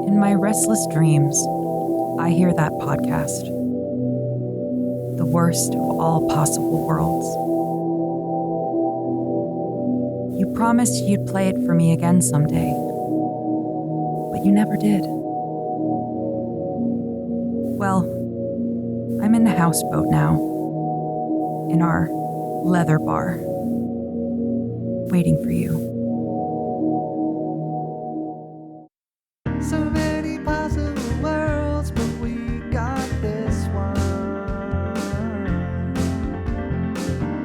In my restless dreams, I hear that podcast. The worst of all possible worlds. You promised you'd play it for me again someday, but you never did. Well, I'm in the houseboat now, in our leather bar, waiting for you. So many possible worlds, but we got this one.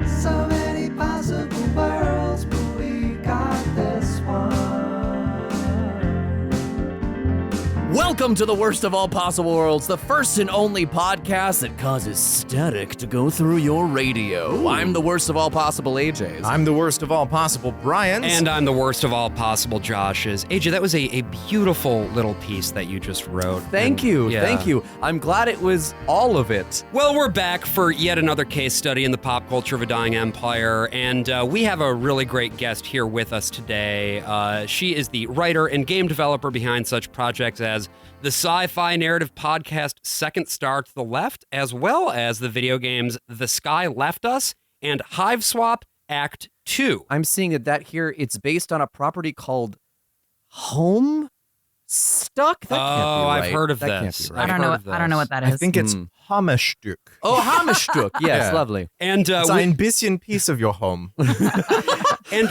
So many possible worlds, but we got this one. Welcome to the Worst of All Possible Worlds, the first and only podcast that causes static to go through your radio. Ooh. I'm the worst of all possible AJs. I'm the worst of all possible Brian's. And I'm the worst of all possible Josh's. AJ, that was a beautiful little piece that you just wrote. Thank you. I'm glad it was all of it. Well, we're back for yet another case study in the pop culture of a dying empire, and we have a really great guest here with us today. She is the writer and game developer behind such projects as the sci-fi narrative podcast Second Star to the Left, as well as the video games The Sky Left Us and Hive Swap Act 2. I'm seeing that here, it's based on a property called Home Stuck? That can't be right. I've heard of that this. Can't be right. I don't know what that is. I think it's Hammerstück. Oh, Hammerstück. Yes, Yeah. lovely. And It's ein bisschen piece of your home. And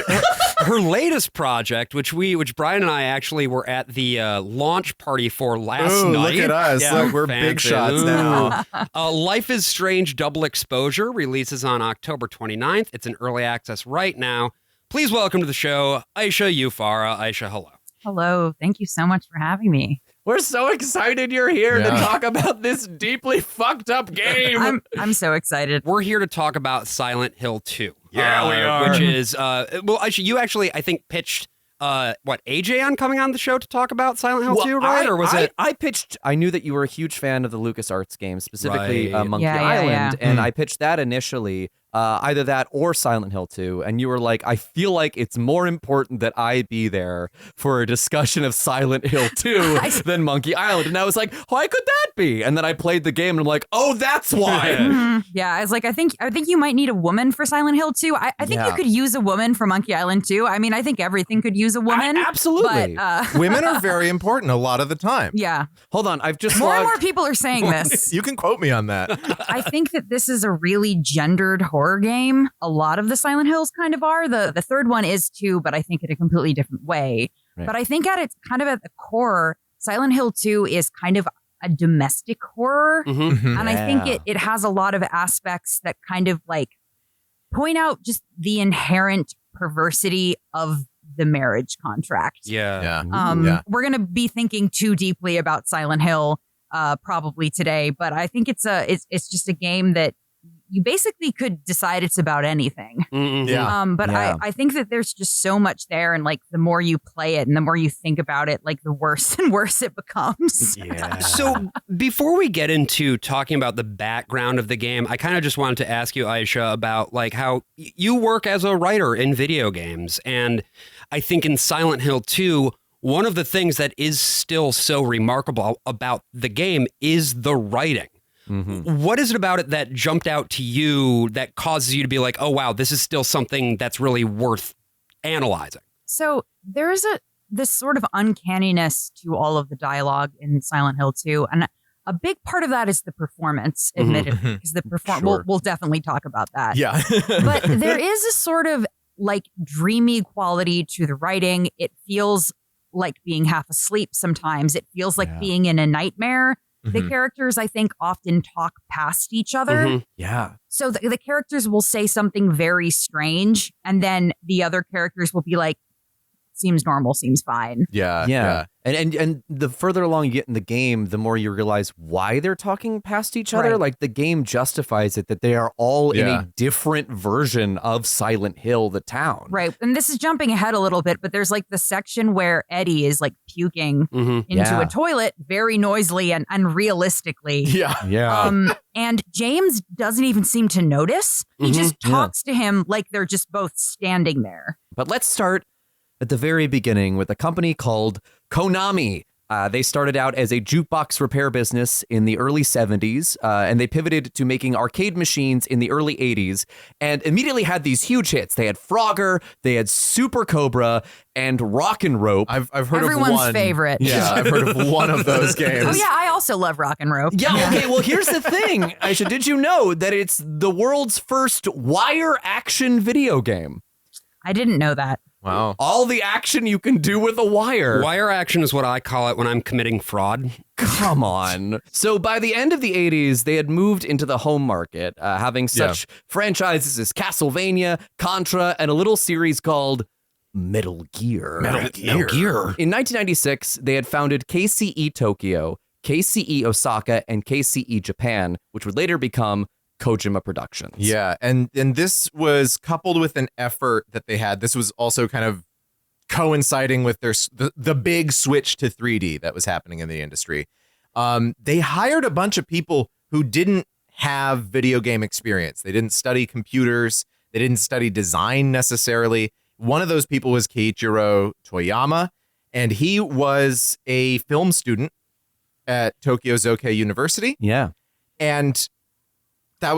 her latest project, which Brian and I actually were at the launch party for last night. Look at us. Yeah, Look, we're big shots now. Life is Strange Double Exposure releases on October 29th. It's in early access right now. Please welcome to the show, Aysha, Farah. Aysha, hello. Hello, thank you so much for having me. We're so excited you're here to Yeah. talk about this deeply fucked up game. I'm so excited. We're here to talk about Silent Hill 2. Yeah, we are. Which is, Aysha, you actually, I think, pitched, AJ on coming on the show to talk about Silent Hill 2, right? Or was it? I pitched, I knew that you were a huge fan of the LucasArts games, specifically Right. Monkey Yeah, Island, yeah. and I pitched that initially, either that or Silent Hill 2, and you were like, I feel like it's more important that I be there for a discussion of Silent Hill 2 than Monkey Island, and I was like, why could that be? And then I played the game, and I'm like, oh, that's why. Mhm. Yeah, I was like, I think you might need a woman for Silent Hill 2. I think Yeah. you could use a woman for Monkey Island 2. I mean, I think everything could use a woman. Absolutely. But, Women are very important a lot of the time. yeah. Hold on, I've just More and logged- more people are saying this. You can quote me on that. I think that this is a really gendered horror game. A lot of the Silent Hills kind of are. The third one is too, but I think in a completely different way. Right. But I think at the core, Silent Hill 2 is kind of a domestic horror. Mhm. And I think Yeah. it has a lot of aspects that kind of like point out just the inherent perversity of the marriage contract. Yeah. Yeah. We're going to be thinking too deeply about Silent Hill probably today, but I think it's just a game that you basically could decide it's about anything. Mhm. Yeah. But Yeah. I think that there's just so much there, and like the more you play it and the more you think about it, like the worse and worse it becomes. Yeah. So before we get into talking about the background of the game, I kind of just wanted to ask you, Aysha, about like how you work as a writer in video games. And I think in Silent Hill 2, one of the things that is still so remarkable about the game is the writing. What is it about it that jumped out to you that causes you to be like, oh, wow, this is still something that's really worth analyzing? So there is this sort of uncanniness to all of the dialogue in Silent Hill 2, and a big part of that is the performance, admittedly, because Sure. we'll definitely talk about that. Yeah. But there is a sort of like dreamy quality to the writing. It feels like being half asleep sometimes. It feels like Yeah. being in a nightmare. The Mhm. characters, I think, often talk past each other. Mhm. Yeah. So the characters will say something very strange, and then the other characters will be like, seems normal, seems fine. Yeah. And the further along you get in the game, the more you realize why they're talking past each other. Right. Like the game justifies it that they are all in Yeah. a different version of Silent Hill, the town. Right. And this is jumping ahead a little bit, but there's like the section where Eddie is like puking Mhm. into Yeah. a toilet very noisily and unrealistically. Yeah. Yeah. And James doesn't even seem to notice. He Mhm. just Yeah. talks to him like they're just both standing there. But let's start at the very beginning with a company called Konami. They started out as a jukebox repair business in the early 70s, and they pivoted to making arcade machines in the early 80s, and immediately had these huge hits. They had Frogger, they had Super Cobra, and Rock and Rope. I've heard Everyone's of one. favorite. Yeah, I've heard of one of those games. Oh, yeah, I also love Rock and Rope. Yeah, okay, well, here's the thing, Aysha. Did you know that it's the world's first wire action video game? I didn't know that. Wow. All the action you can do with a wire. Wire action is what I call it when I'm committing fraud. Come on. So by the end of the 80s, they had moved into the home market, having such franchises as Castlevania, Contra, and a little series called Metal Gear. Metal Gear. In 1996, they had founded KCE Tokyo, KCE Osaka, and KCE Japan, which would later become Kojima Productions. Yeah, and this was coupled with an effort that they had. This was also kind of coinciding with the big switch to 3D that was happening in the industry. They hired a bunch of people who didn't have video game experience. They didn't study computers. They didn't study design necessarily. One of those people was Keiichiro Toyama, and he was a film student at Tokyo Zokei University. Yeah. And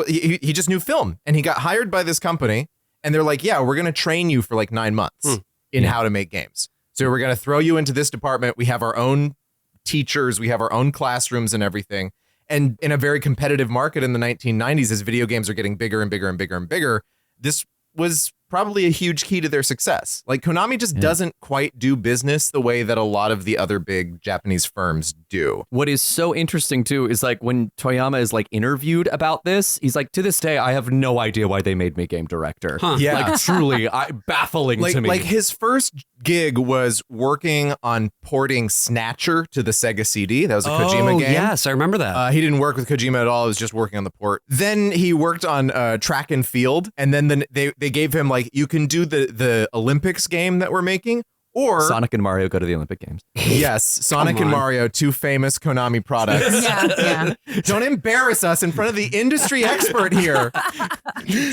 he just knew film, and he got hired by this company, and they're like, yeah, we're going to train you for like 9 months in how to make games. So we're going to throw you into this department. We have our own teachers. We have our own classrooms and everything. And in a very competitive market in the 1990s, as video games are getting bigger and bigger and bigger and bigger, this was probably a huge key to their success. Like Konami just doesn't quite do business the way that a lot of the other big Japanese firms do. What is so interesting too is like when Toyama is like interviewed about this, he's like, to this day, I have no idea why they made me game director. Yeah. Like truly baffling to me. Like his first gig was working on porting Snatcher to the Sega CD. That was a Kojima game. Yes, I remember that. He didn't work with Kojima at all. He was just working on the port. Then he worked on Track and Field, and then they gave him like, you can do the Olympics game that we're making, or Sonic and Mario go to the Olympic Games. yes, Sonic and Mario, two famous Konami products. Yeah. Don't embarrass us in front of the industry expert here.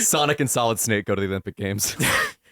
Sonic and Solid Snake go to the Olympic Games.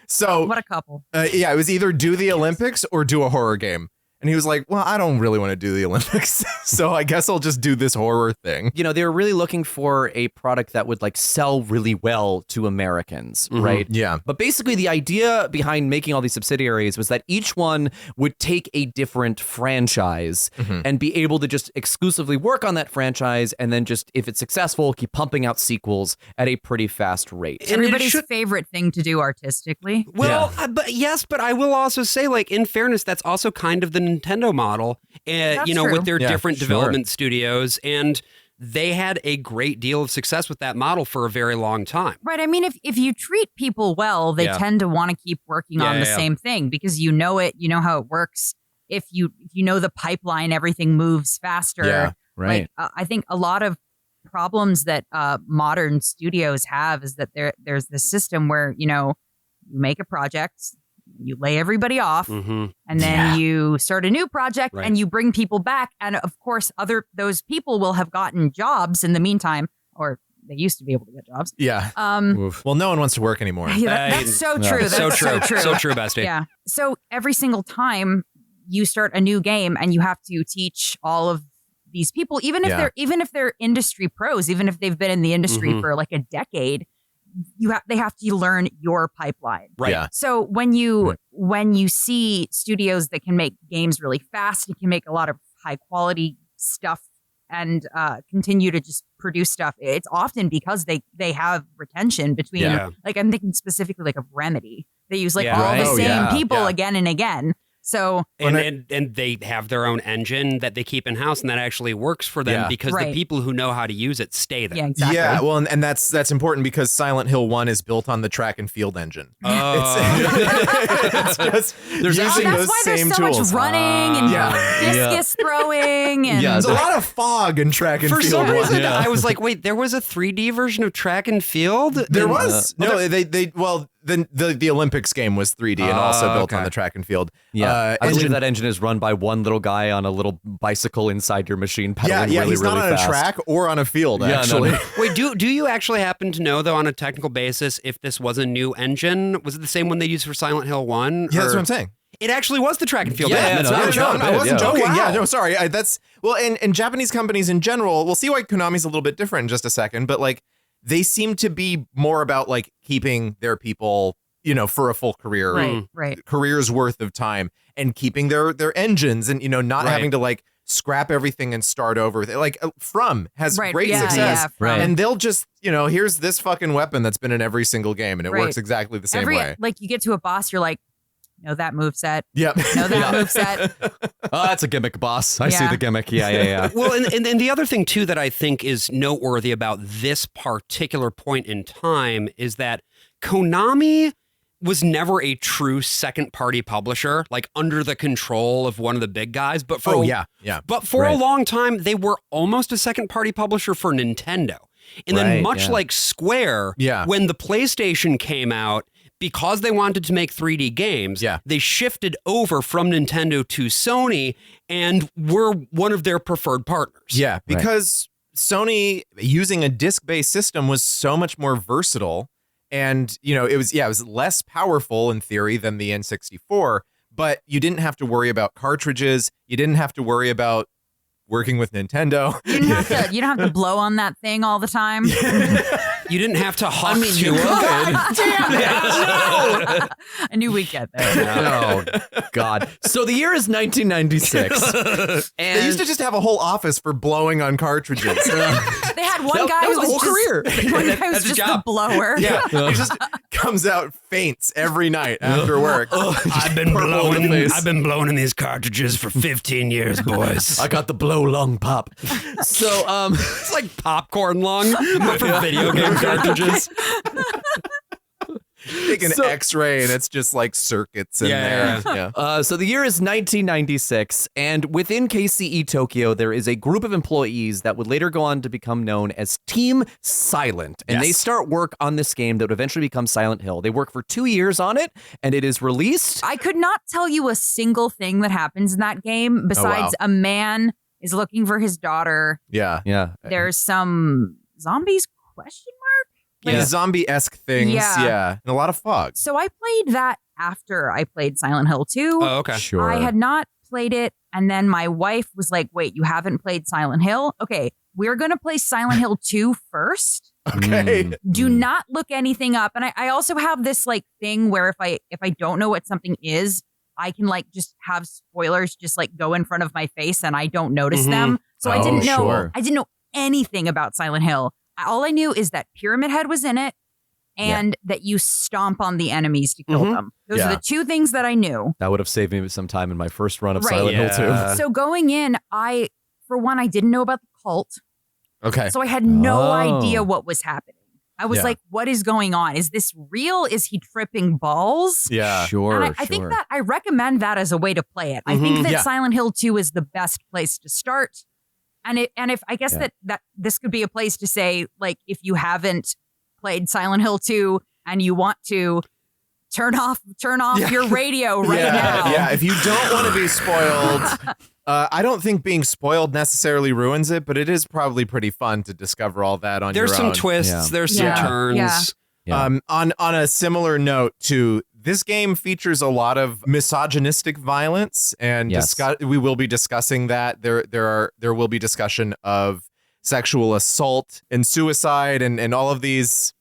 So What a couple. yeah, it was either do the Olympics or do a horror game. And he was like, well, I don't really want to do the Olympics, so I guess I'll just do this horror thing. You know, they were really looking for a product that would like sell really well to Americans, right? Yeah. But basically the idea behind making all these subsidiaries was that each one would take a different franchise and be able to just exclusively work on that franchise, and then just, if it's successful, keep pumping out sequels at a pretty fast rate. And it Everybody's should- favorite thing to do artistically. Well, but I will also say, like, in fairness, that's also kind of the Nintendo model, That's you know, true. with their Yeah, different sure. development studios, and they had a great deal of success with that model for a very long time. Right. I mean, if you treat people well, they tend to want to keep working on the same thing because you know it, you know how it works. If you know the pipeline, everything moves faster. Yeah, right. Like, I think a lot of problems that modern studios have is that there's this system where, you know, you make a project, you lay everybody off, and then you start a new project and you bring people back. And of course, those people will have gotten jobs in the meantime, or they used to be able to get jobs. Yeah. Oof. Well, no one wants to work anymore. Yeah, that's so true. That's So true. so true. So true, Bestie. Yeah. So every single time you start a new game and you have to teach all of these people, even if they're industry pros, even if they've been in the industry for like a decade, they have to learn your pipeline. Right. Yeah. So when you see studios that can make games really fast, and can make a lot of high quality stuff and continue to just produce stuff, it's often because they have retention between like, I'm thinking specifically like of Remedy. They use like all the same people again and again. So And they have their own engine that they keep in house, and that actually works for them because the people who know how to use it stay there. yeah, exactly. Yeah, well, and that's important because Silent Hill 1 is built on the Track and Field engine. It's just There's using that's those why there's same so tools. much running and Yeah. discus throwing and There's a lot of fog in Track and For Field some 1. reason, I was like, wait, there was a 3D version of Track and Field? There was the Olympics game was 3D and also built on the Track and Field. Yeah, I believe engine. that engine is run by one little guy on a little bicycle inside your machine pedaling Yeah, really, he's not really on fast. a track or on a field, Yeah, no, actually. no. Wait, do you actually happen to know, though, on a technical basis, if this was a new engine? Was it the same one they used for Silent Hill 1? Yeah, that's what I'm saying. It actually was the track and field. Yeah, game. I wasn't joking. Oh, wow. Yeah, no, sorry. That's well, and Japanese companies in general. We'll see why Konami's a little bit different in just a second, but like they seem to be more about like keeping their people, you know, for a full career, Right. career's worth of time, and keeping their engines, and you know, not having to like scrap everything and start over. Like From has great success, and they'll just, you know, here's this fucking weapon that's been in every single game, and it works exactly the same way. Like you get to a boss, you're like, know that moveset. Yep. Know that moveset. Oh, that's a gimmick, boss. I see the gimmick. Yeah. Well, and the other thing, too, that I think is noteworthy about this particular point in time is that Konami was never a true second-party publisher, like under the control of one of the big guys. But for But for a long time, they were almost a second-party publisher for Nintendo. And then much like Square, when the PlayStation came out, because they wanted to make 3D games, they shifted over from Nintendo to Sony and were one of their preferred partners. Yeah, because Sony, using a disc-based system, was so much more versatile. And, you know, it was less powerful in theory than the N64, but you didn't have to worry about cartridges. You didn't have to worry about working with Nintendo. You don't have to blow on that thing all the time. You didn't have to hawk you could. Damn it! No. I knew we'd get there. Oh, God. So the year is 1996. And they used to just have a whole office for blowing on cartridges. They had one guy that was who a whole was career. One guy was just the blower. Yeah, he just comes out faints every night after work. I've been blowing in these cartridges for 15 years, boys. I got the blow lung pop. So it's like popcorn lung, but for video game cartridges. Take an X-ray and it's just like circuits in there. Yeah. So the year is 1996, and within KCE Tokyo, there is a group of employees that would later go on to become known as Team Silent, and they start work on this game that would eventually become Silent Hill. They work for 2 years on it, and it is released. I could not tell you a single thing that happens in that game besides a man is looking for his daughter. Yeah. There's some zombies, question mark? Like zombie-esque things, and a lot of fog. So I played that after I played Silent Hill 2. Oh, okay. Sure. I had not played it, and then my wife was like, wait, you haven't played Silent Hill? Okay, we're going to play Silent Hill 2 first. Okay. Do not look anything up. And I also have this like thing where if I don't know what something is, I can like just have spoilers just like go in front of my face and I don't notice them. So I didn't know anything about Silent Hill. All I knew is that Pyramid Head was in it and that you stomp on the enemies to kill them. Those are the two things that I knew. That would have saved me some time in my first run of Silent Hill 2. So going in, I didn't know about the cult. Okay. So I had no idea what was happening. I was like, what is going on? Is this real? Is he tripping balls? Yeah. Sure. And I think that I recommend that as a way to play it. I think that Silent Hill 2 is the best place to start. And if I guess that this could be a place to say, like, if you haven't played Silent Hill 2 and you want to turn off your radio now. Yeah, if you don't want to be spoiled, I don't think being spoiled necessarily ruins it, but it is probably pretty fun to discover all that on your own. There's some twists, there's some turns. Yeah. On a similar note to this game features a lot of misogynistic violence, and we will be discussing that. There will be discussion of sexual assault and suicide and all of these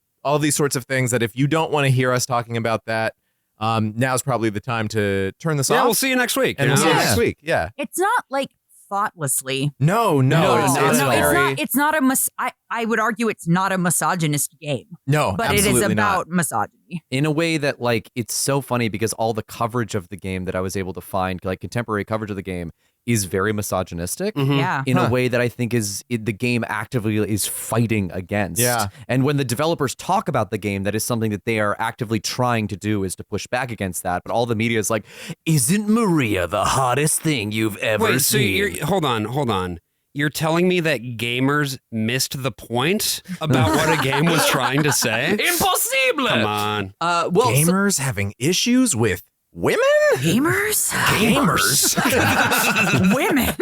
sorts of things that if you don't want to hear us talking about that, now's probably the time to turn this off. Yeah, we'll see you next week. And we'll see you next week. Yeah. It's not like thoughtlessly. No. It's not I would argue it's not a misogynist game. No, but it is about misogyny. In a way that, like, it's so funny because all the coverage of the game that I was able to find, like contemporary coverage of the game, is very misogynistic. Yeah. In a way that I think the game actively is fighting against. Yeah. And when the developers talk about the game, that is something that they are actively trying to do, is to push back against that. But all the media is like, isn't Maria the hottest thing you've ever seen? So hold on. You're telling me that gamers missed the point about what a game was trying to say? Impossible! Come on. Gamers having issues with women? Gamers? Women?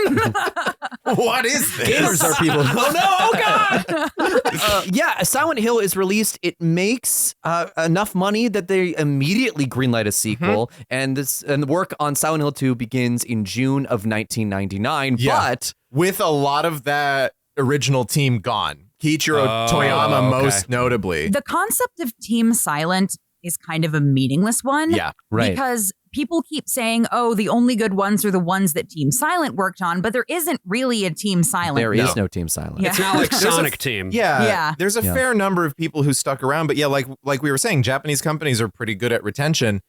What is this? Gamers are people. Oh no! Oh god! Yeah, Silent Hill is released. It makes enough money that they immediately greenlight a sequel, and the work on Silent Hill 2 begins in June of 1999. Yeah. But with a lot of that original team gone. Kiichiro Toyama most notably. The concept of Team Silent is kind of a meaningless one. Yeah, right. Because people keep saying, oh, the only good ones are the ones that Team Silent worked on, but there isn't really a Team Silent. there is no Team Silent. Yeah. It's not like Sonic Team. Yeah. There's a fair number of people who stuck around, but yeah, like we were saying, Japanese companies are pretty good at retention.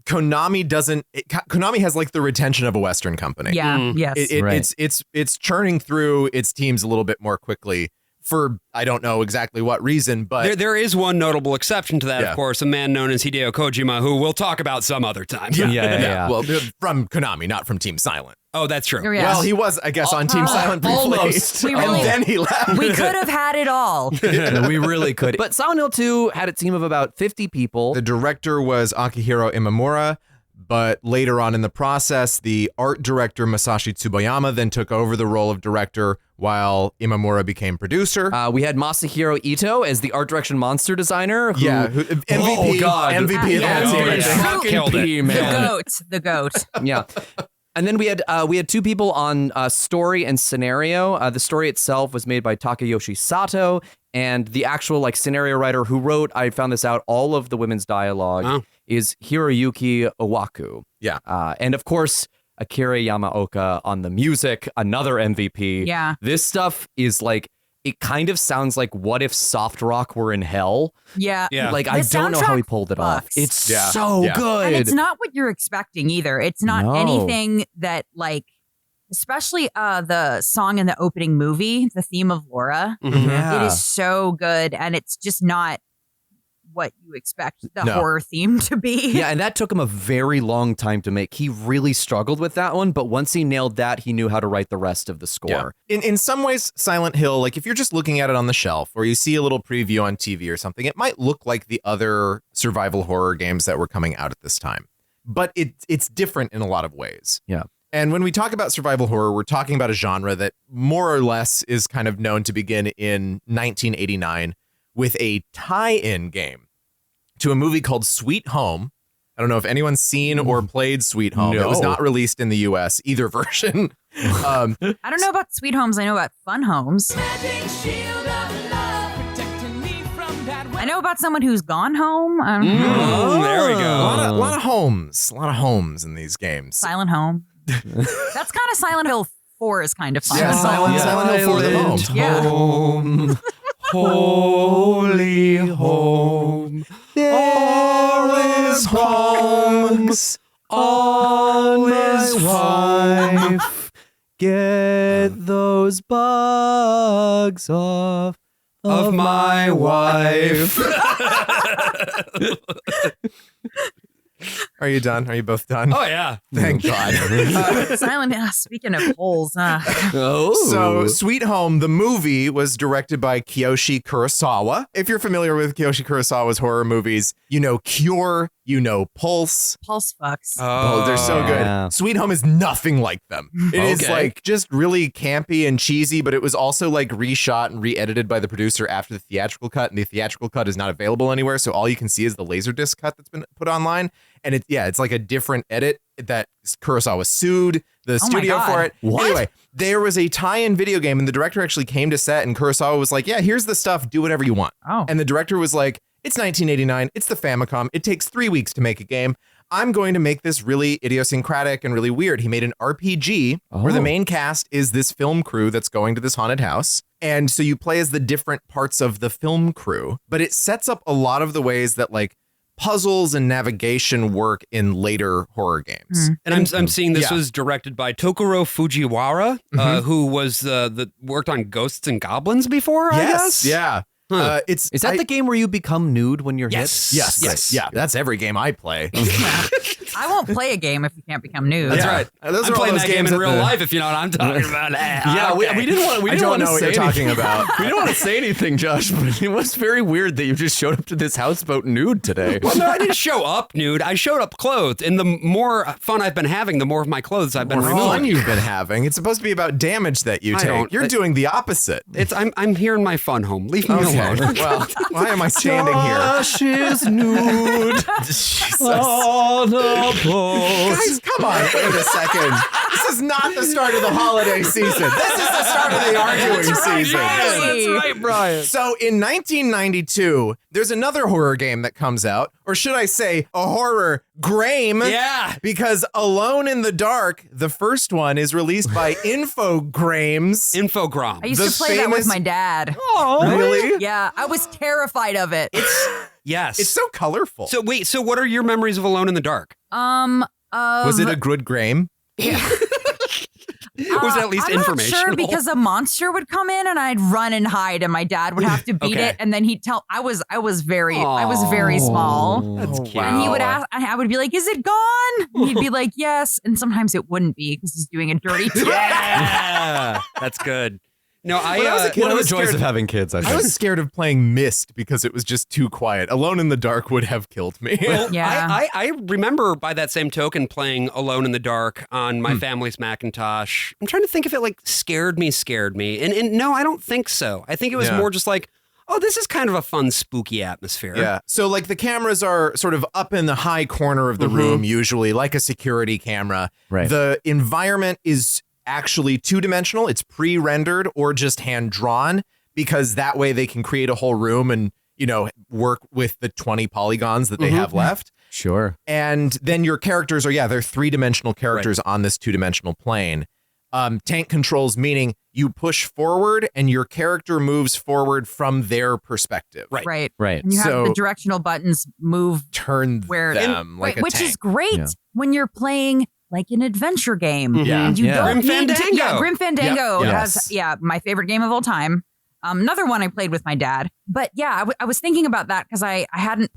Konami doesn't. Konami has like the retention of a Western company. Yeah. Yes. It's churning through its teams a little bit more quickly for I don't know exactly what reason, but There is one notable exception to that, Yeah. of course, a man known as Hideo Kojima, who we'll talk about some other time. Yeah. Well, from Konami, not from Team Silent. Oh, that's true. Yes. Well, he was, I guess, on Team Silent briefly. almost. We really- and then he left. We could have had it all. We really could. But Silent Hill 2 had a team of about 50 people. The director was Akihiro Imamura, but later on in the process, the art director Masashi Tsubayama then took over the role of director while Imamura became producer. We had Masahiro Ito as the art direction monster designer. Who, MVP, Oh, God. MVP of the Yeah. whole team. Oh, yeah. Fucking Killed it. P, The man. goat. Yeah. And then we had two people on story and scenario. The story itself was made by Takayoshi Sato, and the actual like scenario writer who wrote, I found this out, all of the women's dialogue is Hiroyuki Owaku. Yeah. And of course, Akira Yamaoka on the music, another MVP. Yeah. This stuff is like, it kind of sounds like what if soft rock were in hell? Yeah. Yeah. Like, The I don't know how he soundtrack pulled it off. fucks. It's Yeah. so Yeah. good. And it's not what you're expecting either. It's not No. anything that like, especially the song in the opening movie, the theme of Laura. Mhm. Yeah. It is so good, and it's just not what you expect the No. horror theme to be. Yeah, and that took him a very long time to make. He really struggled with that one, but once he nailed that, he knew how to write the rest of the score. In some ways, Silent Hill, like if you're just looking at it on the shelf or you see a little preview on TV or something, it might look like the other survival horror games that were coming out at this time. But it's different in a lot of ways. Yeah. And when we talk about survival horror, we're talking about a genre that more or less is kind of known to begin in 1989 with a tie-in game to a movie called Sweet Home. I don't know if anyone's seen or played Sweet Home. It was No. not released in the US, either version. I don't know about Sweet Homes. I know about Fun Homes. I know about someone who's gone home. I don't know. Oh, there we A go. lot of homes in these games. Silent Home. That's kind of Silent Hill 4 is kind of fun. Yeah, Silent Hill for the home. Yeah. Home, holy home, there is bugs on my wife. Get those bugs off of my wife. Are you done? Are you both done? Oh, yeah. Thank God. Silent Hill. Speaking of holes, Oh. So, Sweet Home, the movie, was directed by Kiyoshi Kurosawa. If you're familiar with Kiyoshi Kurosawa's horror movies, you know Cure, you know Pulse. Pulse fucks. Oh, they're so good. Yeah. Sweet Home is nothing like them. It is Okay. like just really campy and cheesy, but it was also like reshot and re-edited by the producer after the theatrical cut, and the theatrical cut is not available anywhere, so all you can see is the Laserdisc cut that's been put online. And it's like a different edit that Kurosawa sued the Oh my studio God. for it. What? Anyway, there was a tie-in video game, and the director actually came to set, and Kurosawa was like, yeah, here's the stuff, do whatever you want. Oh. And the director was like, it's 1989, it's the Famicom, it takes 3 weeks to make a game. I'm going to make this really idiosyncratic and really weird. He made an RPG where the Oh. main cast is this film crew that's going to this haunted house. And so you play as the different parts of the film crew, but it sets up a lot of the ways that like puzzles and navigation work in later horror games. And I'm seeing this Yeah. was directed by Tokuro Fujiwara, who was the worked on Ghosts and Goblins before, I guess. Yeah. It's Is that the game where you become nude when you're Yes. hit? Yes. Yes. Yeah. That's every game I play. I won't play a game if you can't become nude. That's Yeah. right. Those I'm are all playing those that game games in at real the- life, if you know what I'm talking about. Yeah, we didn't want. We I didn't don't want know to what say you're talking anything. about. We didn't want to say anything, Josh, but it was very weird that you just showed up to this houseboat nude today. Well, no, I didn't show up nude. I showed up clothed. And the more fun I've been having, the more of my clothes I've been More removing. fun you've been having. It's supposed to be about damage that you I take. don't- You're doing the opposite. I'm here in my fun home. Leave me alone. Well, why am I standing here? Josh is nude Jesus. on a boat. Guys, come on. Wait a second. This is not the start of the holiday season. This is the start of the arguing season. That's right, Brian. So in 1992, there's another horror game that comes out, or should I say a horror game? Yeah. Because Alone in the Dark, the first one, is released by Infogrames. Infogram. I used The to play that with famous- my dad. Oh, Really? Yeah, I was terrified of it. Yes. It's so colorful. So wait, so what are your memories of Alone in the Dark? Was it a good game? Was it at least I'm not informational? sure because a monster would come in and I'd run and hide and my dad would have to beat Okay. it and then he'd tell I was very small. That's cute. And he would ask, and I would be like, "Is it gone?" And he'd be like, "Yes." And sometimes it wouldn't be because he's doing a dirty trick. Yeah. That's good. No, I When I was a kid, One I of the was joys scared- of having kids, I I think. was scared of playing Myst because it was just too quiet. Alone in the Dark would have killed me. Well, Yeah. I remember by that same token playing Alone in the Dark on my family's Macintosh. I'm trying to think if it like scared me. And no, I don't think so. I think it was Yeah. more just like, oh, this is kind of a fun, spooky atmosphere. Yeah. So like the cameras are sort of up in the high corner of the room, usually like a security camera. Right. The environment is actually two-dimensional. It's pre-rendered or just hand-drawn because that way they can create a whole room and, you know, work with the 20 polygons that they have left. Sure. And then your characters are, they're three-dimensional characters on this two-dimensional plane. Tank controls, meaning you push forward and your character moves forward from their perspective. Right. Right. Right. And you have So- the directional buttons move Turn where them like a which tank. is great Yeah. when you're playing like an adventure game. Yeah. And you Yeah. don't Grim need to, Fandango. Grim Fandango Yep. has my favorite game of all time. Another one I played with my dad. But yeah, I was thinking about that because I hadn't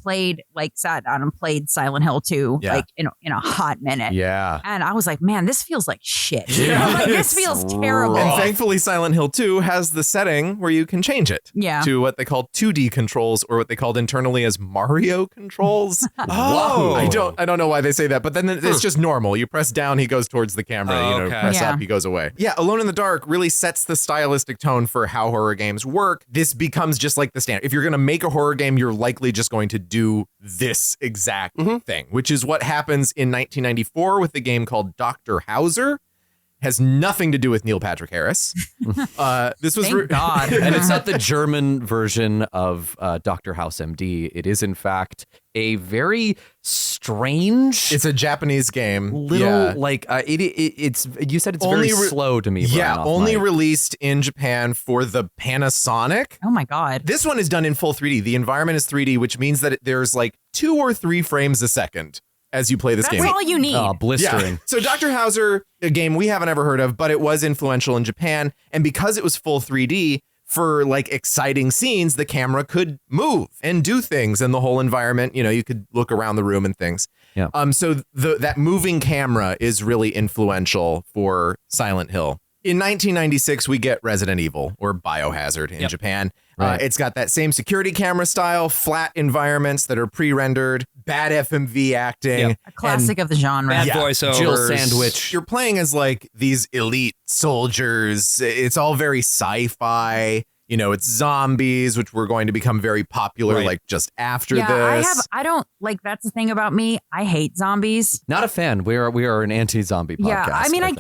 sat down and played Silent Hill 2 Yeah. in a hot minute. Yeah. And I was like, man, this feels like shit. Yeah. Like, this feels terrible. And thankfully, Silent Hill 2 has the setting where you can change it Yeah. to what they call 2D controls, or what they called internally as Mario controls. Oh. I don't know why they say that, but then it's just normal. You press down, he goes towards the camera. Oh, You know, okay. press Yeah. up, he goes away. Yeah, Alone in the Dark really sets the stylistic tone for how horror games work. This becomes just like the standard. If you're going to make a horror game, you're likely just going to do this exact thing, which is what happens in 1994 with the game called Dr. Hauser. Has nothing to do with Neil Patrick Harris. This was Thank God. And it's not the German version of Dr. House MD. It is, in fact, a very strange It's a Japanese game. little, it's, you said it's Only very slow to me. Brian, Yeah, off only mic. released in Japan for the Panasonic. Oh my God. This one is done in full 3D. The environment is 3D, which means that there's like 2 or 3 frames a second as you play this That's game. all you need. Blistering. Yeah. So Dr. Hauser, a game we haven't ever heard of, but it was influential in Japan. And because it was full 3D, for like exciting scenes, the camera could move and do things, and the whole environment, you know, you could look around the room and things. Yeah. So that moving camera is really influential for Silent Hill. In 1996, we get Resident Evil, or Biohazard in Japan. Right. It's got that same security camera style, flat environments that are pre-rendered, bad FMV acting. A classic of the genre. Bad Yeah. voiceovers. Jill Sandwich. You're playing as like these elite soldiers. It's all very sci-fi. You know, it's zombies, which were going to become very popular Right. like just after Yeah, this. I don't like that's the thing about me. I hate zombies. Not a fan. We are an anti-zombie podcast. Yeah, I mean, I think.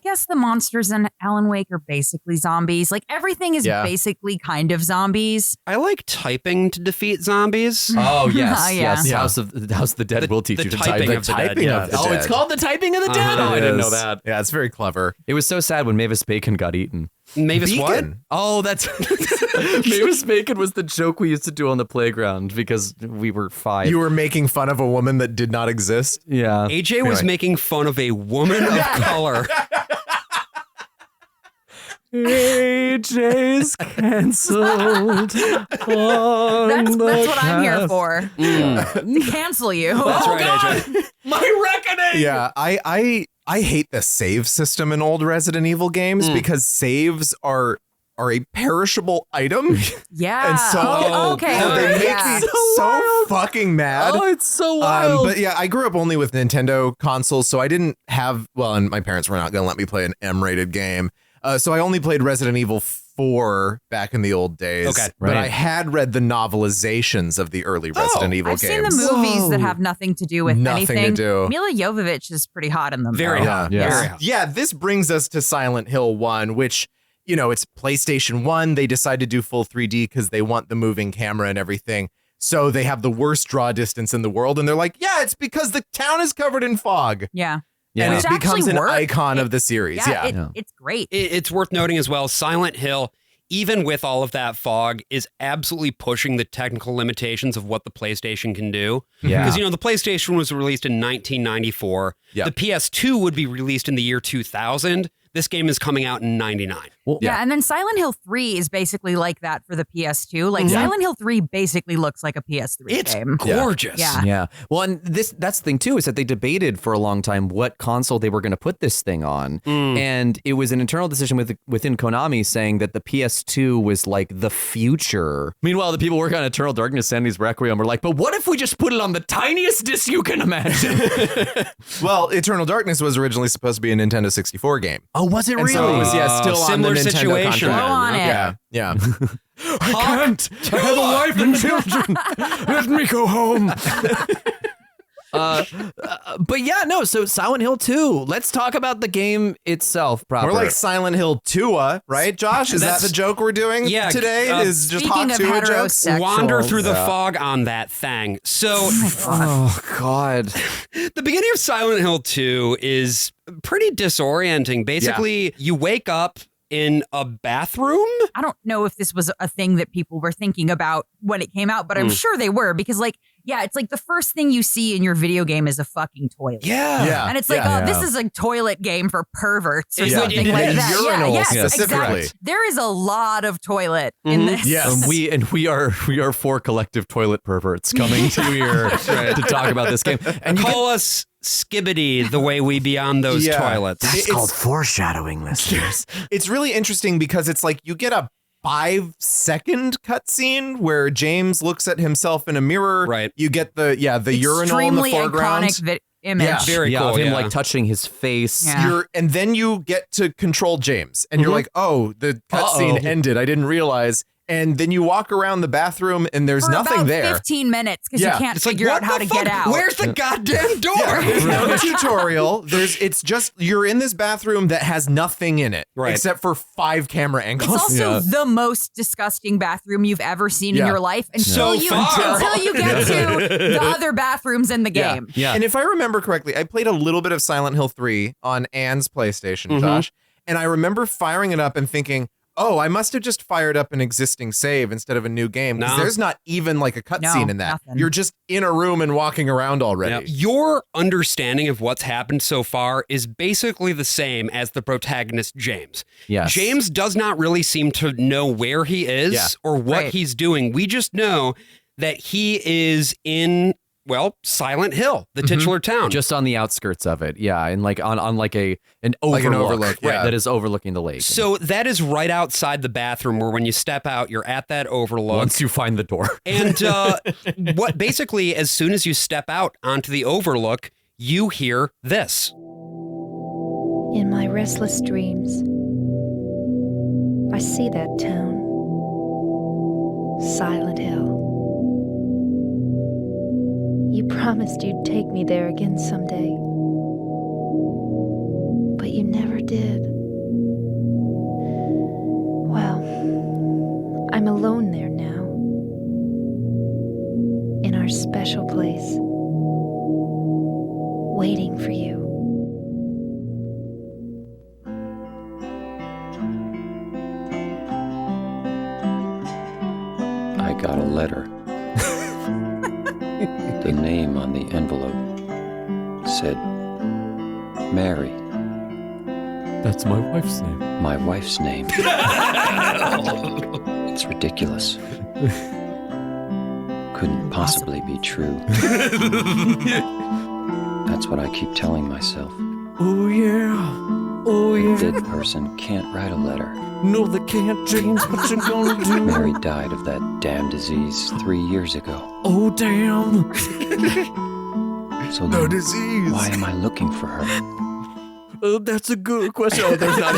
guess the monsters in Alan Wake are basically zombies. Like everything is Yeah. basically kind of zombies. I like typing to defeat zombies. Oh yes, Yeah. yes. Yeah. House of the Dead will teach the you to typing type. of the typing dead. of the Oh, dead. it's called the typing of the dead. Uh-huh. Oh, I didn't know It is. that. Yeah, it's very clever. It was so sad when Mavis Bacon got eaten. Mavis what? Beacon. Oh, that's Mavis Bacon was the joke we used to do on the playground because we were 5. You were making fun of a woman that did not exist. Yeah. AJ was Anyway. making fun of a woman of color. AJ's canceled. That's what I'm here for. To cancel you. That's right, AJ. My reckoning. Yeah, I hate the save system in old Resident Evil games because saves are a perishable item. Yeah. And so okay. they make Yeah. me so fucking mad. Oh, it's so wild. But yeah, I grew up only with Nintendo consoles, so I didn't have, and my parents were not going to let me play an M-rated game. So I only played Resident Evil 4 back in the old days. Okay. But Right. I had read the novelizations of the early Resident Evil I've seen games. the movies that Whoa. have nothing to do with Nothing to anything. do. Mila Jovovich is pretty hot in them. Very though. hot. Yeah. Very hot. Yeah, this brings us to Silent Hill 1, which, it's PlayStation 1. They decide to do full 3D because they want the moving camera and everything. So they have the worst draw distance in the world. And they're like, yeah, it's because the town is covered in fog. Yeah. And Which it becomes actually an worked. icon of the series. Yeah. It's great. It's worth noting as well, Silent Hill, even with all of that fog, is absolutely pushing the technical limitations of what the PlayStation can do. Yeah. Because, the PlayStation was released in 1994. Yep. The PS2 would be released in the year 2000. This game is coming out in 99. Yeah, and then Silent Hill 3 is basically like that for the PS2. Like Silent Hill 3 basically looks like a PS3 It's game. gorgeous. Yeah. Yeah. Well, and that's the thing too, is that they debated for a long time what console they were going to put this thing on. And it was an internal decision within Konami saying that the PS2 was like the future. Meanwhile, the people working on Eternal Darkness, Sandy's Requiem were like, but what if we just put it on the tiniest disc you can imagine? Well, Eternal Darkness was originally supposed to be a Nintendo 64 game. Oh, was it And so it was, still on the Similar Nintendo situation. contract. Go on it. Yeah, yeah. I can't. I have a wife and children. Let me go home. But yeah, no. So Silent Hill 2. Let's talk about the game itself proper. We're like Silent Hill 2, right, Josh? Is that That's- the joke we're doing Yeah, today? Is just Speaking hot of 2 jokes? heterosexuals. Wander through the fog on that thing. So Oh God. the beginning of Silent Hill 2 is pretty disorienting. Basically, you wake up in a bathroom. I don't know if this was a thing that people were thinking about when it came out, but I'm sure they were because it's like the first thing you see in your video game is a fucking toilet. Yeah. And it's like, this is a toilet game for perverts or Yeah. something Yeah. like that. Urinals yes, specifically. exactly. There is a lot of toilet in this. Yes. We are 4 collective toilet perverts coming to here to talk about this game. And you Call us skibbity the way we be on those Yeah. toilets. It's called foreshadowing, listeners. It's really interesting because it's like you get a 5-second cutscene where James looks at himself in a mirror. Right. You get the urinal in the Extremely foreground. iconic image. Yeah. Very yeah, cool. of him yeah. like touching his face. Yeah. And then you get to control James, and you're like, "Oh, the cutscene ended. I didn't realize." And then you walk around the bathroom, and there's For nothing about there. 15 minutes because Yeah. you can't It's like, figure what out how the to fuck? get out. Where's the goddamn door? Yeah, there's no tutorial. It's just you're in this bathroom that has nothing in it, Right. except for 5 camera angles. It's also the most disgusting bathroom you've ever seen in Yeah. your life until So you far. get to the other bathrooms in the Yeah. game. Yeah. And if I remember correctly, I played a little bit of Silent Hill 3 on Anne's PlayStation, Josh. And I remember firing it up and thinking, oh, I must have just fired up an existing save instead of a new game. Because No. there's not even like a cutscene No, in that. nothing. You're just in a room and walking around already. Now, your understanding of what's happened so far is basically the same as the protagonist, James. Yes. James does not really seem to know where he is Yeah. or what Right. he's doing. We just know that he is in, Silent Hill, the titular town. just on the outskirts of it, yeah, and like on like an overlook, Like an overlook, right, yeah. that is overlooking the lake. So that is right outside the bathroom where when you step out, you're at that overlook. once you find the door, And what basically, as soon as you step out onto the overlook, you hear this. In my restless dreams, I see that town, Silent Hill. You promised you'd take me there again someday, but you never did. Well, I'm alone there now, in our special place, waiting for you. I got a letter. The name on the envelope said Mary. That's my wife's name. My wife's name. It's ridiculous. Couldn't possibly be true. That's what I keep telling myself. Oh yeah. Oh A yeah. dead person can't write a letter. No, they can't, James. What you gonna do? Mary died of that damn disease 3 years ago. Oh damn. So then, why am I looking for her? That's a good question. Oh, there's not.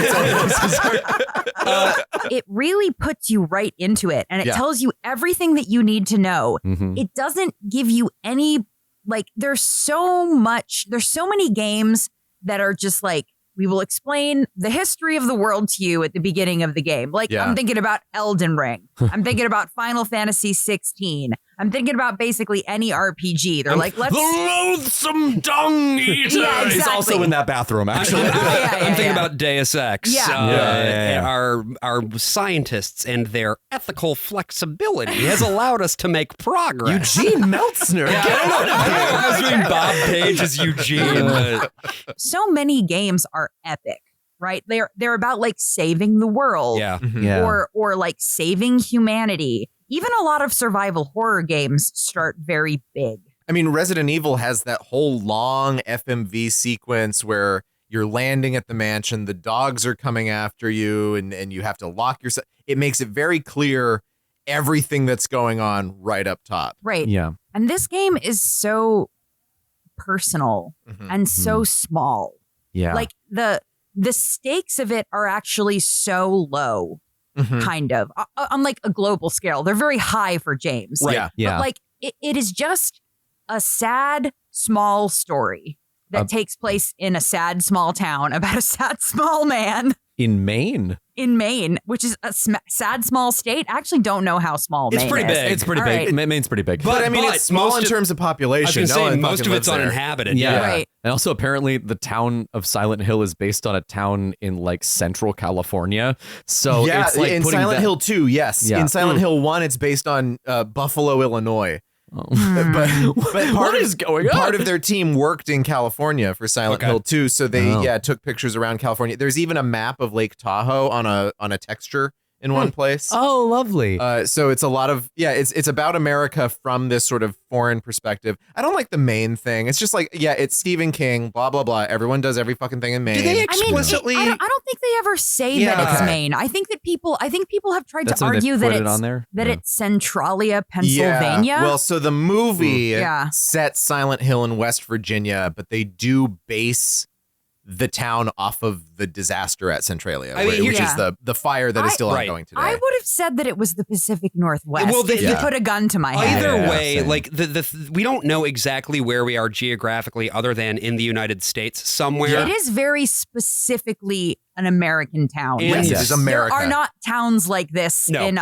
It really puts you right into it, and it Yeah. tells you everything that you need to know. Mhm. It doesn't give you any, like, there's so many games that are just like, we will explain the history of the world to you at the beginning of the game. Like, Yeah. I'm thinking about Elden Ring. I'm thinking about Final Fantasy 16. I'm thinking about basically any RPG. They're like, let's. The loathsome dung eater. Yeah, He's exactly. also in that bathroom, actually. I'm thinking yeah. about Deus Ex. Yeah. Yeah. Our scientists and their ethical flexibility has allowed us to make progress. Eugene Meltzner. Yeah, I was doing Bob Page as Eugene. but- So many games are epic, right? They're about like saving the world. yeah. Yeah. Or like saving humanity. Even a lot of survival horror games start very big. I mean, Resident Evil has that whole long FMV sequence where you're landing at the mansion, the dogs are coming after you, and you have to lock yourself. It makes it very clear everything that's going on right up top. Right. Yeah. And this game is so personal and so small. Yeah. Like the stakes of it are actually so low, kind of, on like a global scale. They're very high for James. Right. Yeah. But like it is just a sad, small story that takes place in a sad, small town about a sad, small man in Maine. in Maine, which is a sad, small state. I actually don't know how small It's Maine pretty is. big. It's pretty All big. right. Maine's pretty big. But I mean, but it's small most in of- terms of I was population. going to No say, one most fucking of it's lives there. uninhabited. Yeah. Right. And also, apparently, the town of Silent Hill is based on a town in like Central California. So Yeah, it's like in putting Silent that- Hill 2, yes. Yeah. In Silent Hill 1, it's based on Buffalo, Illinois. Oh. But What is going on? Part of their team worked in California for Silent Okay. Hill 2, so they Oh. took pictures around California. There's even a map of Lake Tahoe on a texture in one place. Oh, lovely. So it's a lot of it's about America from this sort of foreign perspective. I don't like the Maine thing. It's just like it's Stephen King, blah blah blah. Everyone does every fucking thing in Maine. Do they I mean, explicitly? I don't think they ever say Yeah, that it's okay. Maine. I think people have tried That's to something they argue that put it it's on there? that Yeah. it's Centralia, Pennsylvania. Yeah. Well, so the movie Yeah. sets Silent Hill in West Virginia, but they do base the town off of the disaster at Centralia, I mean, which yeah. is the fire that is still Right. ongoing today. I would have said that it was the Pacific Northwest. Well, if you yeah. put a gun to my head. Either Yeah, way, same. like we don't know exactly where we are geographically, other than in the United States somewhere. It is very specifically an American town. And- Like, Yes, it's America. There are not towns like this No. in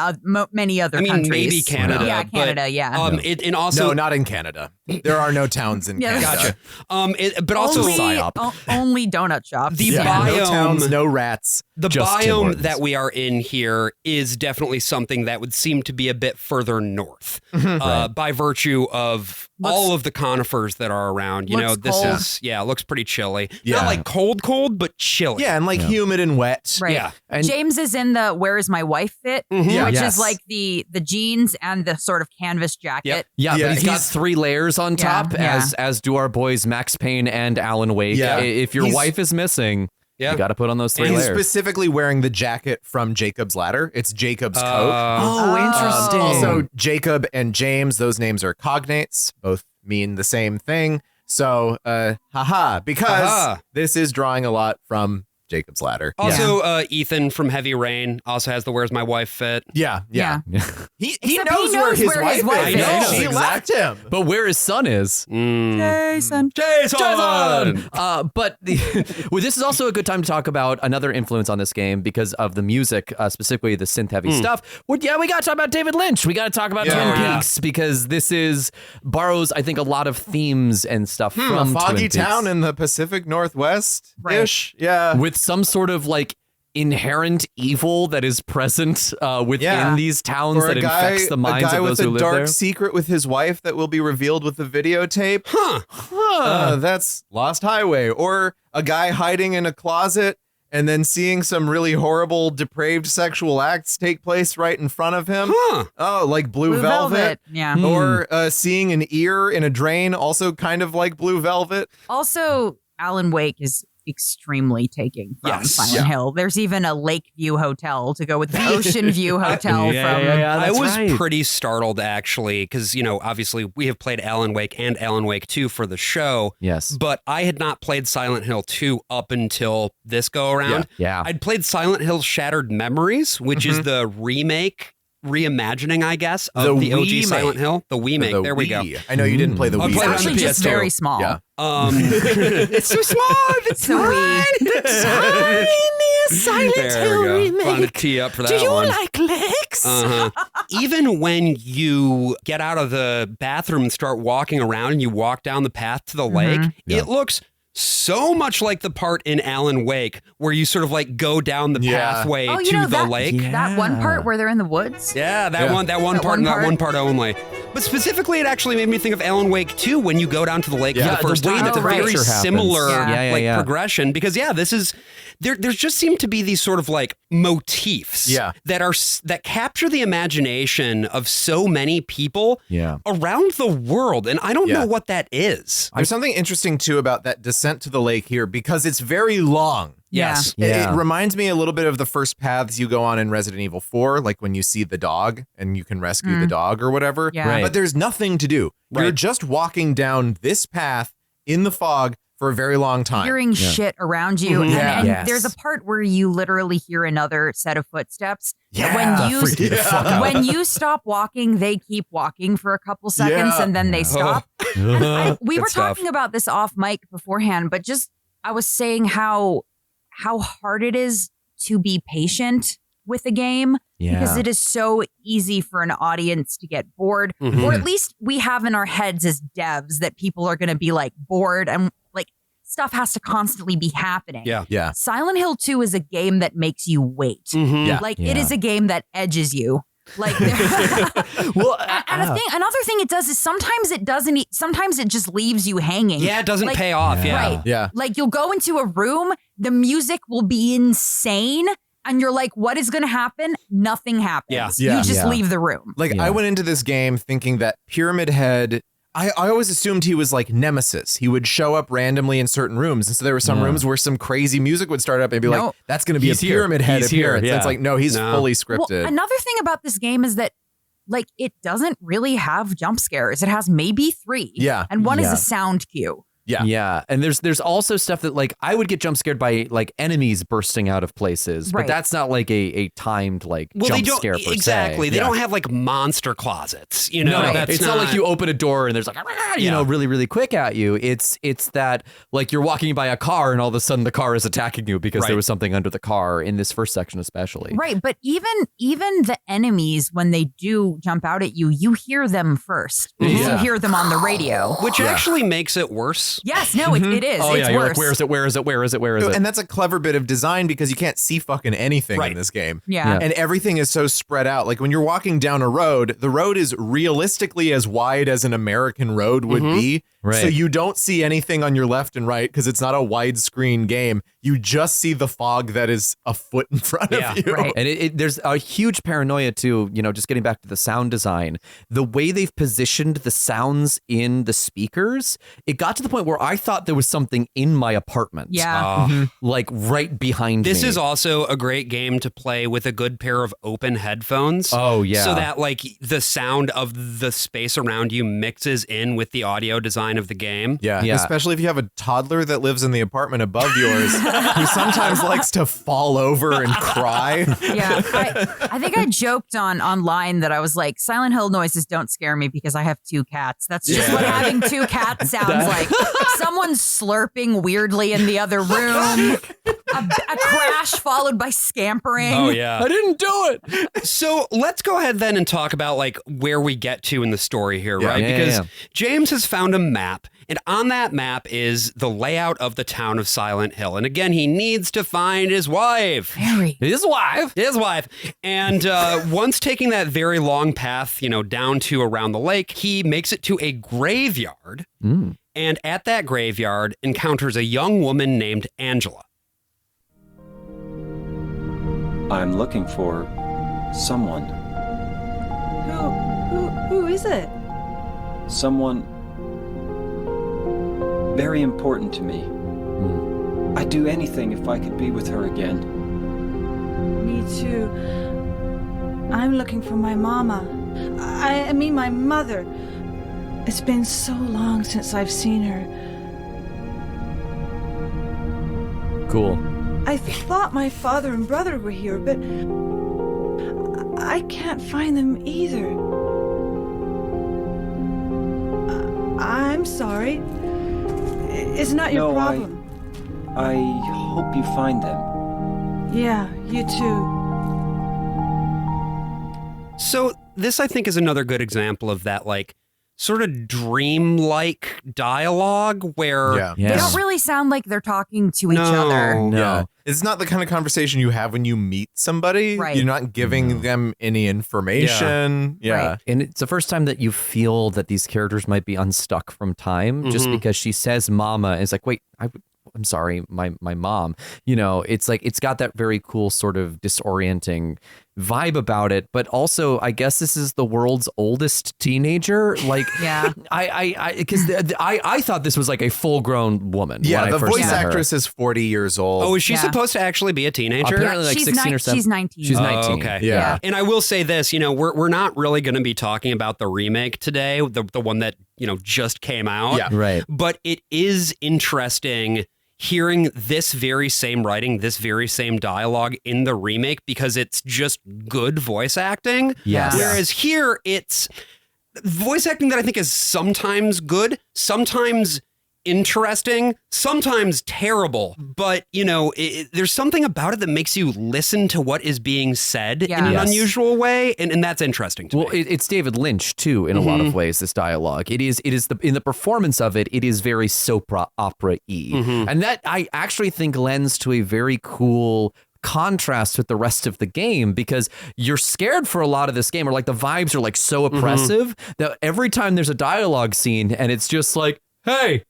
many other I mean, countries. maybe Canada. Yeah, but, Canada. Yeah. And also, no, not in Canada. There are no towns in Yeah, Canada. gotcha. But also, only donut shops. The Yeah, biome, no towns, no rats. the Just Tim biome Hortons. that we are in here is definitely something that would seem to be a bit further north, by virtue of all of the conifers that are around. You know, Looks this cold. is it looks pretty chilly. Yeah. Not like cold, but chilly. Yeah, and like humid and wet. Right. Yeah. And- James is in the "Where is my wife" fit, Yeah. which Yes. is like the jeans and the sort of canvas jacket. Yep. Yeah, Yeah, but he's got he's- 3 layers on Yeah, top, yeah. as do our boys Max Payne and Alan Wake. Yeah. If your He's- wife is missing, Yeah. you got to put on those 3 He's layers. specifically wearing the jacket from Jacob's Ladder. It's Jacob's coat. Oh, interesting. Also, Jacob and James, those names are cognates. Both mean the same thing. So, because Haha. this is drawing a lot from Jacob's Ladder. Also, Ethan from Heavy Rain also has the "Where's my wife" fit. Yeah. He Except knows where his wife is. is. I know. She left him. but where his son is. Jason. Jason! But well, this is also a good time to talk about another influence on this game because of the music, specifically the synth-heavy stuff. Well, yeah, we got to talk about David Lynch. We got to talk about Yeah. Twin Oh, yeah. Peaks because this borrows, I think, a lot of themes and stuff A from foggy Twin Peaks. town in the Pacific Northwest-ish. Yeah. with some sort of like inherent evil that is present within Yeah. these towns Or that infects the minds a guy of those with who a live dark there. secret with his wife that will be revealed with the videotape. That's Lost Highway. Or a guy hiding in a closet and then seeing some really horrible, depraved sexual acts take place right in front of him. Huh. Oh, like Blue Velvet. Yeah. Or seeing an ear in a drain, also kind of like Blue Velvet. Also, Alan Wake is extremely taking from Yes. Silent Hill. There's even a Lakeview Hotel to go with the Ocean View Hotel from. I was pretty startled, actually, because, obviously we have played Alan Wake and Alan Wake 2 for the show. Yes. But I had not played Silent Hill 2 up until this go around. Yeah. I'd played Silent Hill Shattered Memories, which is the reimagining, I guess, of the OG remake. Silent Hill. The remake. There we go. I know you didn't play the I Wii. played it on Actually, the just PS2. very small. Yeah. It's too small. It's So we. Silent There we go. Wanted to tee up for that one. like legs? Even when you get out of the bathroom and start walking around and you walk down the path to the lake, it looks so much like the part in Alan Wake where you sort of like go down the pathway Oh, to the that, lake. That one part where they're in the woods. Yeah, that one part, and that one part only. But specifically, it actually made me think of Alan Wake 2 when you go down to the lake for the first the way time. that It's a the very picture happens. similar Yeah. progression because this is there's just seem to be these sort of like motifs that capture the imagination of so many people around the world, and I don't know what that is. There's something interesting too about that descent to the lake here because it's very long. Yes. It reminds me a little bit of the first paths you go on in Resident Evil 4, like when you see the dog and you can rescue the dog or whatever. Yeah. Right. But there's nothing to do. You're just walking down this path in the fog for a very long time. Hearing shit around you. Mhm. And Yes. there's a part where you literally hear another set of footsteps. Yeah. When you stop walking, they keep walking for a couple seconds and then they stop. And we were talking about this off mic beforehand, but just I was saying how hard it is to be patient with a game because it is so easy for an audience to get bored, or at least we have in our heads as devs that people are going to be like bored and like stuff has to constantly be happening. Yeah. Silent Hill 2 is a game that makes you wait. It is a game that edges you. Like, another thing it does is sometimes it doesn't. Sometimes it just leaves you hanging. Yeah, it doesn't pay off. Yeah. Right. Yeah. Like you'll go into a room, the music will be insane, and you're like, "What is going to happen?" Nothing happens. Yeah. You just leave the room. Like I went into this game thinking that Pyramid Head, I always assumed he was like Nemesis. He would show up randomly in certain rooms. And so there were some rooms where some crazy music would start up and be like, that's going to be a Pyramid Head appearance. It's like, no, he's fully scripted. Well, another thing about this game is that like it doesn't really have jump scares. It has maybe 3. Yeah. And one is a sound cue. Yeah. And there's also stuff that like I would get jump scared by like enemies bursting out of places, but that's not like a timed like jump scare per se. Exactly. They don't have like monster closets, you know. No, that's it's not like you open a door and there's like really, really quick at you. It's that like you're walking by a car and all of a sudden the car is attacking you because there was something under the car in this first section especially. Right, but even the enemies when they do jump out at you, you hear them first. Because you hear them on the radio. Which actually makes it worse. Yes, no, it is. Oh, it's yeah, you're worse. like, where is it? Where is it? Where is it? Where is it? And that's a clever bit of design because you can't see fucking anything in this game. Yeah. And everything is so spread out. Like when you're walking down a road, the road is realistically as wide as an American road would be. Right. So you don't see anything on your left and right because it's not a widescreen game. You just see the fog that is a foot in front of you. Right. And there's a huge paranoia too, just getting back to the sound design, the way they've positioned the sounds in the speakers, it got to the point where I thought there was something in my apartment. Yeah. Like right behind me. This is also a great game to play with a good pair of open headphones. Oh, yeah. So that like the sound of the space around you mixes in with the audio design of the game. Yeah, especially if you have a toddler that lives in the apartment above yours who sometimes likes to fall over and cry. Yeah. I think I joked online that I was like, Silent Hill noises don't scare me because I have 2 cats. That's just what having 2 cats sounds like. Someone's slurping weirdly in the other room. A crash followed by scampering. Oh, yeah. I didn't do it. So let's go ahead then and talk about like where we get to in the story here, right? Because James has found a map, and on that map is the layout of the town of Silent Hill. And again, he needs to find his wife. His wife. And once taking that very long path, down to around the lake, he makes it to a graveyard. And at that graveyard encounters a young woman named Angela. I'm looking for someone. Who is it? Someone very important to me. I'd do anything if I could be with her again. Me too. I'm looking for my mama. I mean my mother. It's been so long since I've seen her. Cool. I thought my father and brother were here, but I can't find them either. I'm sorry. It's not your problem. I hope you find them. Yeah, you too. So this, I think, is another good example of that, like, sort of dream-like dialogue where They don't really sound like they're talking to each other. Yeah. It's not the kind of conversation you have when you meet somebody. Right. You're not giving them any information. Yeah. Right. And it's the first time that you feel that these characters might be unstuck from time just because she says mama. And it's like, wait, I'm sorry, my mom. You know, it's like it's got that very cool sort of disorienting vibe about it, but also I guess this is the world's oldest teenager. Like, yeah, I thought this was like a full grown woman. Yeah, when the I first voice met her. actress is 40 years old. Oh, is she supposed to actually be a teenager? Apparently like she's 16 or 17. She's 19. She's 19. Okay. Yeah. And I will say this, you know, we're not really going to be talking about the remake today, the one that, you know, just came out. Yeah. Right. But it is interesting hearing this very same writing, this very same dialogue in the remake because it's just good voice acting. Yes. Whereas here it's voice acting that I think is sometimes good, sometimes interesting, sometimes terrible. But, you know, there's something about it that makes you listen to what is being said in an unusual way. And that's interesting to me. Well, it's David Lynch, too, in a lot of ways, this dialogue. It is in the performance of it, it is very soap opera-y. And that I actually think lends to a very cool contrast with the rest of the game because you're scared for a lot of this game, or like the vibes are like so oppressive that every time there's a dialogue scene and it's just like, hey,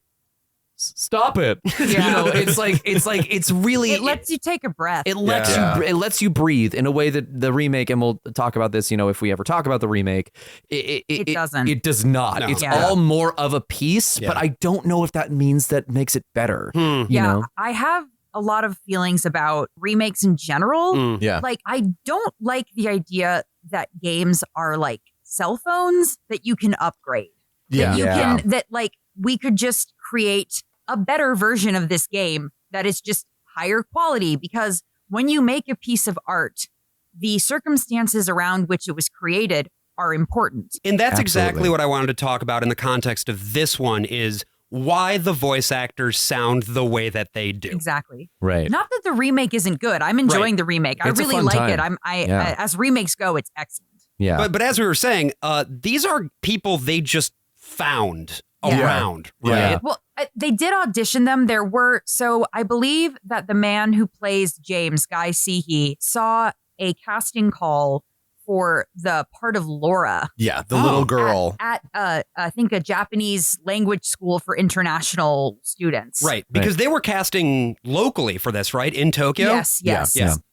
stop it. Yeah. You know, it's really It lets you take a breath. It lets you breathe in a way that the remake, and we'll talk about this, you know, if we ever talk about the remake, it doesn't. It does not. No. It's all more of a piece, but I don't know if that means that makes it better. You know? I have a lot of feelings about remakes in general. Yeah. Like, I don't like the idea that games are like cell phones that you can upgrade. Yeah. That you can, that like we could just create a better version of this game that is just higher quality, because when you make a piece of art, the circumstances around which it was created are important. And that's exactly what I wanted to talk about in the context of this one is why the voice actors sound the way that they do. Exactly. Right. Not that the remake isn't good. I'm enjoying the remake. I It's a really fun like time. it. Yeah. As remakes go, it's excellent. Yeah. But as we were saying, these are people they just found around, right? Yeah. Well, they did audition them. There were, so I believe that the man who plays James, Guy Seehee, saw a casting call for the part of Laura. Yeah, the little girl. At I think a Japanese language school for international students. Right, because they were casting locally for this, right? In Tokyo? Yes.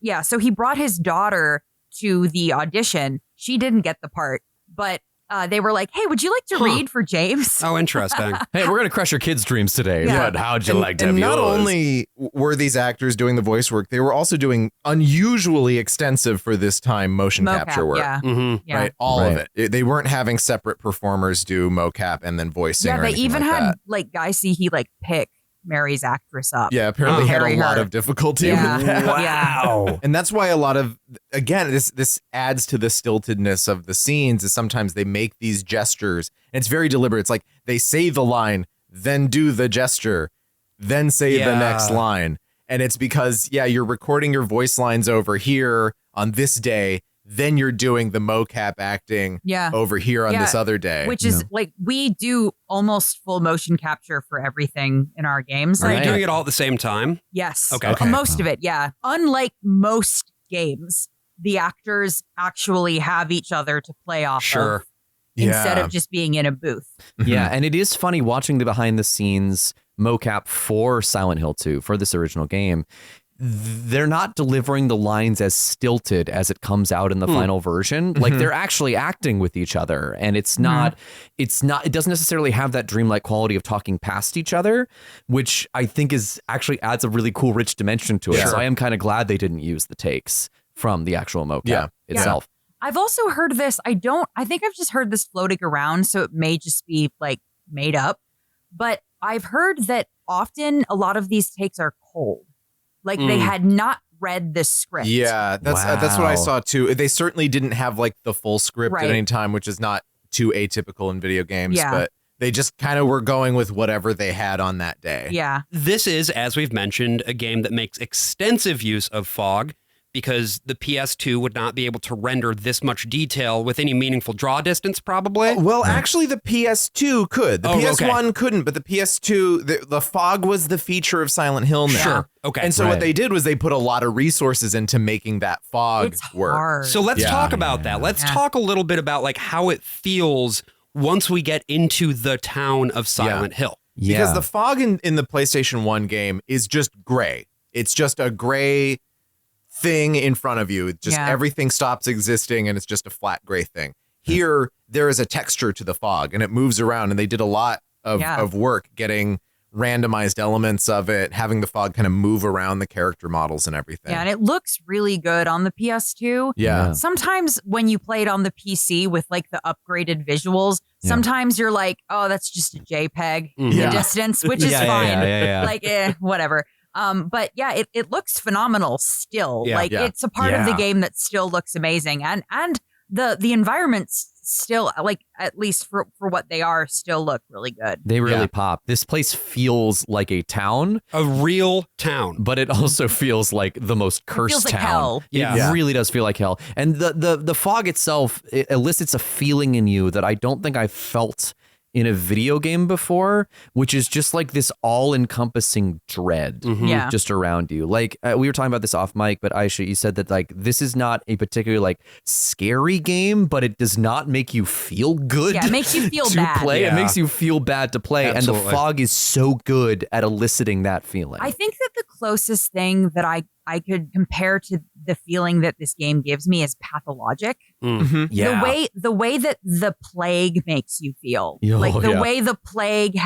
Yeah. So he brought his daughter to the audition. She didn't get the part, but they were like, hey, would you like to read for James? Oh, interesting. Hey, we're going to crush your kids' dreams today. Yeah. But how'd you like to have And not yours? only were these actors doing the voice work, they were also doing unusually extensive for this time motion capture work. Yeah. Yeah. Right, all of it. They weren't having separate performers do mocap and then voicing. Yeah, or they anything even like had that. like Guy Seehee like pick Mary's actress up. Yeah, apparently had a Carry lot her. of difficulty Yeah. with that. Wow. And that's why a lot of, again, this adds to the stiltedness of the scenes, is sometimes they make these gestures and it's very deliberate. It's like they say the line, then do the gesture, then say the next line. And it's because, you're recording your voice lines over here on this day, then you're doing the mocap acting over here on this other day. Which is like, we do almost full motion capture for everything in our games. Are Like, you doing it all at the same time? yes. Okay. Most of it, yeah. Unlike most games, the actors actually have each other to play off Sure. of instead of just being in a booth. Yeah, and it is funny watching the behind the scenes mocap for Silent Hill 2, for this original game. they're not delivering the lines as stilted as it comes out in the final version. Like they're actually acting with each other, and it doesn't necessarily have that dreamlike quality of talking past each other, which I think actually adds a really cool, rich dimension to it. Sure. So I am kind of glad they didn't use the takes from the actual mocap itself. I've also heard this. I think I've just heard this floating around, so it may just be like made up, but I've heard that often a lot of these takes are cold. Like they had not read the script. Yeah, that's what I saw too. They certainly didn't have like the full script at any time, which is not too atypical in video games, but they just kind of were going with whatever they had on that day. Yeah. This is, as we've mentioned, a game that makes extensive use of fog, because the PS2 would not be able to render this much detail with any meaningful draw distance, probably. Well, actually, the PS2 could. The PS1 couldn't, but the PS2, the fog was the feature of Silent Hill now. Sure. Okay. And so what they did was they put a lot of resources into making that fog work. Hard. So let's talk about that. Let's talk a little bit about like how it feels once we get into the town of Silent Hill. Yeah. Because the fog in the PlayStation 1 game is just gray. It's just a gray thing in front of you. It's just everything stops existing and it's just a flat gray thing. Here, there is a texture to the fog and it moves around, and they did a lot of work getting randomized elements of it, having the fog kind of move around the character models and everything. Yeah, and it looks really good on the PS2. Yeah. Sometimes when you play it on the PC with like the upgraded visuals, sometimes you're like, oh, that's just a JPEG in the distance, which is fine. Like, whatever. But yeah, it looks phenomenal still. It's a part of the game that still looks amazing. And the environments still, like, at least for what they are, still look really good. They really pop. This place feels like a town. A real town. But it also feels like the most cursed feels like town. hell. It really does feel like hell. And the fog itself, it elicits a feeling in you that I don't think I felt in a video game before, which is just like this all-encompassing dread just around you. Like we were talking about this off mic, but Aysha, you said that like this is not a particularly like scary game, but it does not make you feel good. Yeah, it makes you feel to bad. play. It makes you feel bad to play, Absolutely. and the fog is so good at eliciting that feeling. I think that the closest thing that I could compare to the feeling that this game gives me is pathologic. Yeah. The way that the plague makes you feel. The way the plague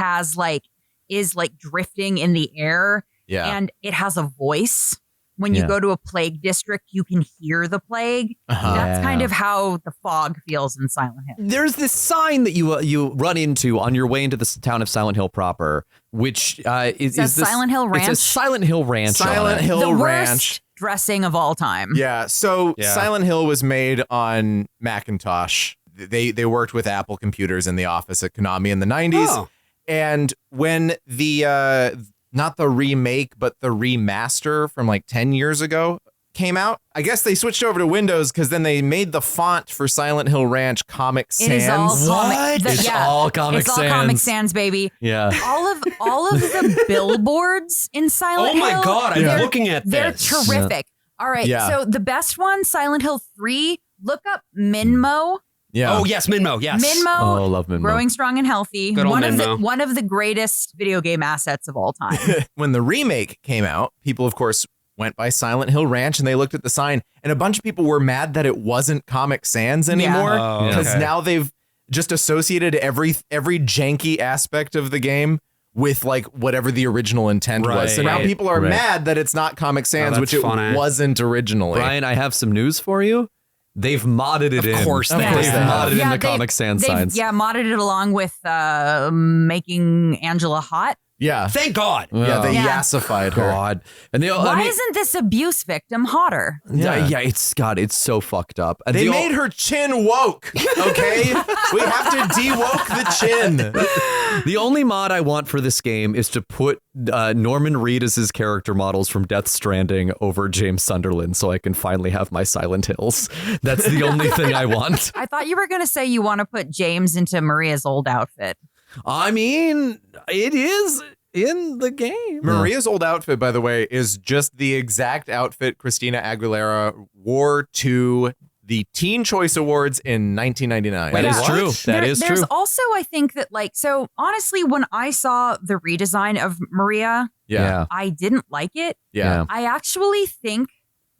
is drifting in the air. Yeah. And it has a voice. When you go to a plague district, you can hear the plague. That's kind of how the fog feels in Silent Hill. There's this sign that you run into on your way into the town of Silent Hill proper, which is this Silent Hill Ranch. It says Silent Hill Ranch. Silent Hill The Ranch. worst dressing of all time. Yeah. So Silent Hill was made on Macintosh. They worked with Apple computers in the office at Konami in the 90s. Oh. And when the not the remake, but the remaster from like 10 years ago came out, I guess they switched over to Windows because then they made the font for Silent Hill Ranch Comic Sans. It is all It's all Comic It's Sans. all Comic Sans, baby. Yeah. All of the billboards in Silent Hill. Oh my God, I'm looking at They're this. terrific. All right. Yeah. So the best one, Silent Hill 3, look up Minmo. Yeah. Oh, yes, Minmo, yes. Minmo, Oh, I love Minmo. growing strong and healthy. Good old Minmo. One of the greatest video game assets of all time. When the remake came out, people, of course, went by Silent Hill Ranch and they looked at the sign, and a bunch of people were mad that it wasn't Comic Sans anymore Oh, because okay. now they've just associated every janky aspect of the game with like whatever the original intent was. So now Right. people are Right. mad that it's not Comic Sans, that's which it funny. wasn't originally. Brian, I have some news for you. They've modded it in. Of course they They've have. modded in the they've- Comic Sans they've- signs. Yeah, modded it along with making Angela hot. Yeah. Thank God. Yeah, they Yeah. yassified her. God. And they, Why isn't this abuse victim hotter? Yeah, it's so fucked up. And They the- made her chin woke, okay? We have to de-woke the chin. The only mod I want for this game is to put Norman Reedus' character models from Death Stranding over James Sunderland so I can finally have my Silent Hills. That's the only thing I want. I thought you were going to say you want to put James into Maria's old outfit. I mean, it is in the game. Maria's old outfit, by the way, is just the exact outfit Christina Aguilera wore to the Teen Choice Awards in 1999. That is Yeah. true. That is There's true. also, I think that so honestly, when I saw the redesign of Maria Yeah. I didn't like it. Yeah. I actually think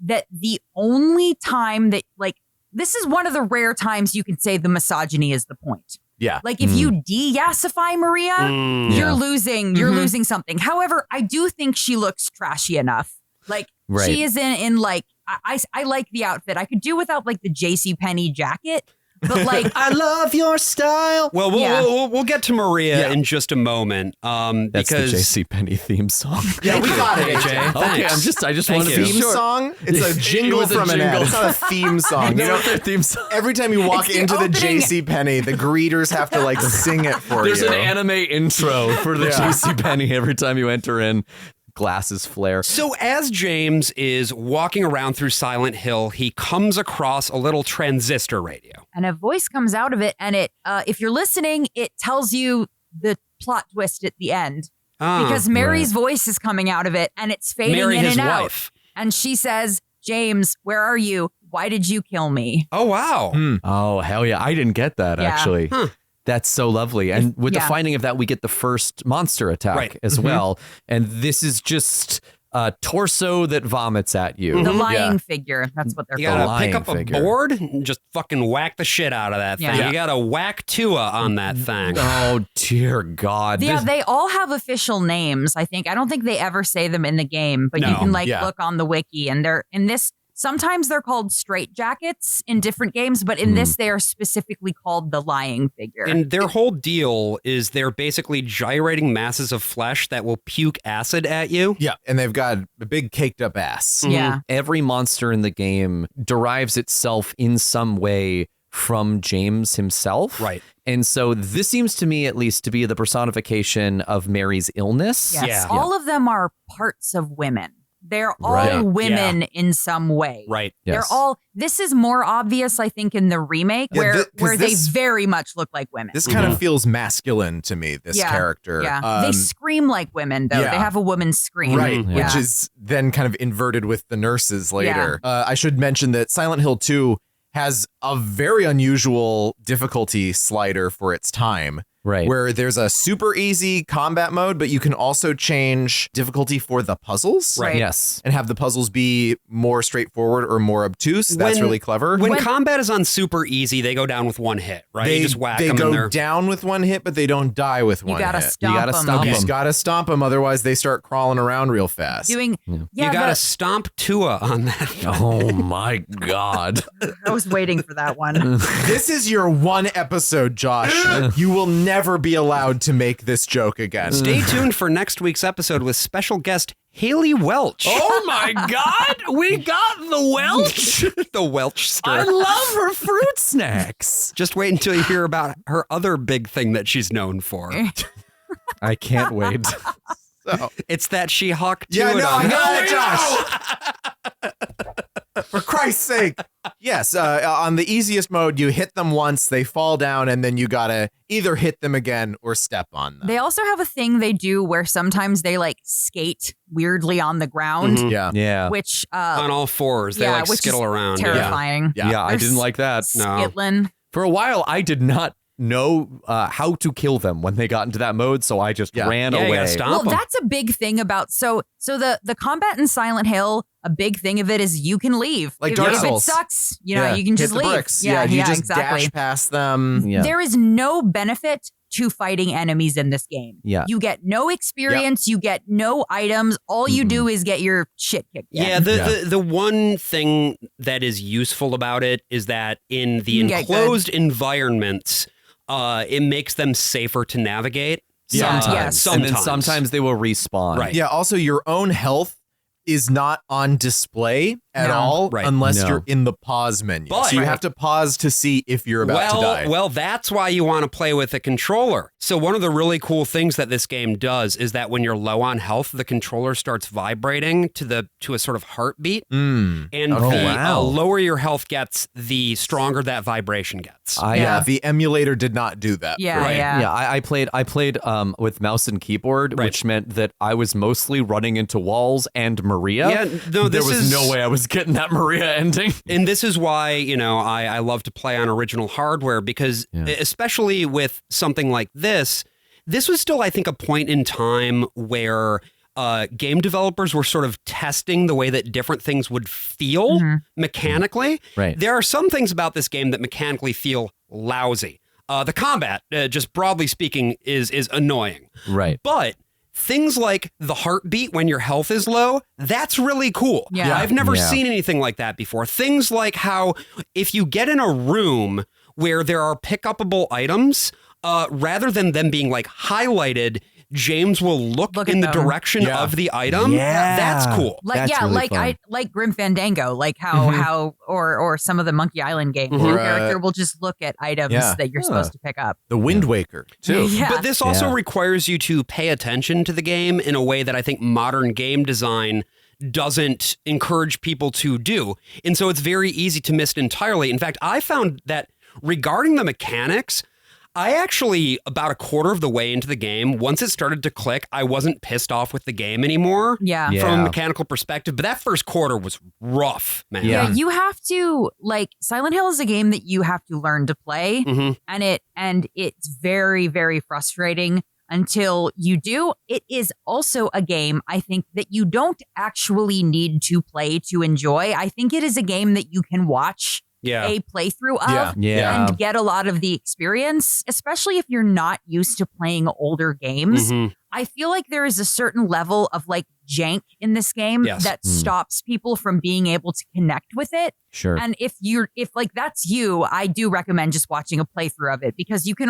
that the only time that, like, this is one of the rare times you can say the misogyny is the point. Yeah. Like, if you de-yassify Maria, you're losing something. However, I do think she looks trashy enough. Like, she is in like, I like the outfit. I could do without, like, the JCPenney jacket. But like, I love your style. Well, we'll get to Maria in just a moment. That's Because the JCPenney theme song. Yeah, we got it, AJ. Okay, I just wanted to be Theme sure. song? It's a jingle from an ad. It's not a theme song. You know, their theme song. every time you walk It's the into the opening. JCPenney, the greeters have to like sing it for There's you. an anime intro for the JCPenney every time you enter in. Glasses flare. So as James is walking around through Silent Hill, he comes across a little transistor radio. and a voice comes out of it, and it, if you're listening, it tells you the plot twist at the end. Because Mary's voice is coming out of it, and it's fading Mary, in his and out. wife. And she says, James, where are you? Why did you kill me? Oh, wow. Oh, hell yeah. I didn't get that, actually. That's so lovely. And with the finding of that, we get the first monster attack as well. And this is just a torso that vomits at you. The lying figure. That's what they're You called. gotta pick up a board and just fucking whack the shit out of that thing. Yeah. You gotta whack Tua on that thing. Oh, dear God. Yeah, they all have official names, I think. I don't think they ever say them in the game, but you can look on the wiki, and they're in this. Sometimes they're called straight jackets in different games, but in this, they are specifically called the lying figure. And their whole deal is they're basically gyrating masses of flesh that will puke acid at you. Yeah, and they've got a big caked up ass. Yeah. Every monster in the game derives itself in some way from James himself. Right. And so this seems to me, at least, to be the personification of Mary's illness. Yes, all of them are parts of women. They're all women in some way. Right. They're all, this is more obvious, I think, in the remake where they very much look like women. This kind of feels masculine to me, this character. Yeah. They scream like women, though. yeah. They have a woman's scream. Right, Yeah. which is then kind of inverted with the nurses later. I should mention that Silent Hill 2 has a very unusual difficulty slider for its time. Right. Where there's a super easy combat mode, but you can also change difficulty for the puzzles. Right. Yes. And have the puzzles be more straightforward or more obtuse. That's really clever. When combat is on super easy, they go down with one hit, right? You just whack them. They and go down with one hit, but they don't die with one hit. You gotta stomp them. You just gotta stomp them, otherwise they start crawling around real fast. You gotta stomp Tua on that. Oh my God. I was waiting for that one. This is your one episode, Josh. You will never be allowed to make this joke again. Stay tuned for next week's episode with special guest Haley Welch. Oh my God. We got the Welch. The Welchster. I love her fruit snacks. Just wait until you hear about her other big thing that she's known for. I can't wait. It's that she hawked Yeah, Tua no, on I got it, Josh. For Christ's sake. Yes, on the easiest mode, you hit them once, they fall down, and then you gotta either hit them again or step on them. They also have a thing they do where sometimes they like skate weirdly on the ground. Yeah. Which on all fours. They like which skittle is around. terrifying. Yeah, I didn't like that. Skittling. For a while, I did not know how to kill them when they got into that mode, so I just ran away. You gotta stomp Well, them. that's a big thing about so the combat in Silent Hill. A big thing of it is you can leave. Like if, Dark if it Souls. sucks, you know, you can Hit just the leave. bricks. Yeah, you just exactly. dash past them. Yeah. There is no benefit to fighting enemies in this game. Yeah. You get no experience. You get no items. All you do is get your shit kicked in. Yeah, the one thing that is useful about it is that in the enclosed environments, it makes them safer to navigate. Yes. And then sometimes they will respawn. Right. Yeah, also your own health is not on display at all unless you're in the pause menu. But- so you have to pause to see if you're about to die. Well, that's why you want to play with a controller. So one of the really cool things that this game does is that when you're low on health, the controller starts vibrating to a sort of heartbeat. And the lower your health gets, the stronger that vibration gets. The emulator did not do that. I played with mouse and keyboard, which meant that I was mostly running into walls and Maria. Yeah, no, there was no way I was getting that Maria ending. And this is why, I love to play on original hardware because especially with something like this was still, I think, a point in time where game developers were sort of testing the way that different things would feel mechanically. Right. There are some things about this game that mechanically feel lousy. The combat, just broadly speaking, is annoying. Right. But things like the heartbeat when your health is low, that's really cool. Yeah. I've never seen anything like that before. Things like how if you get in a room where there are pick-upable items, rather than them being like highlighted, James will look in the direction of the item. Yeah. That's cool. Like That's really fun. like Grim Fandango, like how or some of the Monkey Island games, your character will just look at items that you're supposed to pick up. The Wind Waker, too. Yeah. But this also requires you to pay attention to the game in a way that I think modern game design doesn't encourage people to do. And so it's very easy to miss it entirely. In fact, I found that regarding the mechanics, I actually, about a quarter of the way into the game, once it started to click, I wasn't pissed off with the game anymore from a mechanical perspective. But that first quarter was rough, man. Yeah, you have to, like, Silent Hill is a game that you have to learn to play, and it's very, very frustrating until you do. It is also a game, I think, that you don't actually need to play to enjoy. I think it is a game that you can watch a playthrough of and get a lot of the experience, especially if you're not used to playing older games. I feel like there is a certain level of like jank in this game that stops people from being able to connect with it. Sure. And if like that's you, I do recommend just watching a playthrough of it, because you can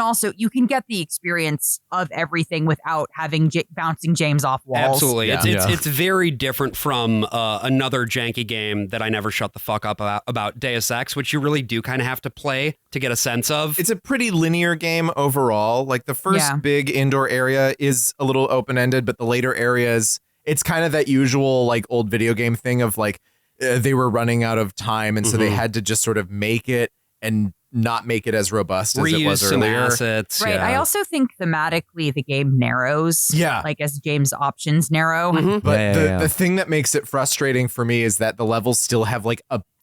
get the experience of everything without having bouncing James off walls. Absolutely. It's very different from another janky game that I never shut the fuck up about Deus Ex, which you really do kind of have to play to get a sense of. It's a pretty linear game overall. Like the first big indoor area is a little open-ended, but the later areas, it's kind of that usual like old video game thing of like they were running out of time, and so they had to just sort of make it and not make it as robust as it was some earlier. Assets, right. I also think thematically the game narrows. Like as James' options narrow. But the thing that makes it frustrating for me is that the levels still have like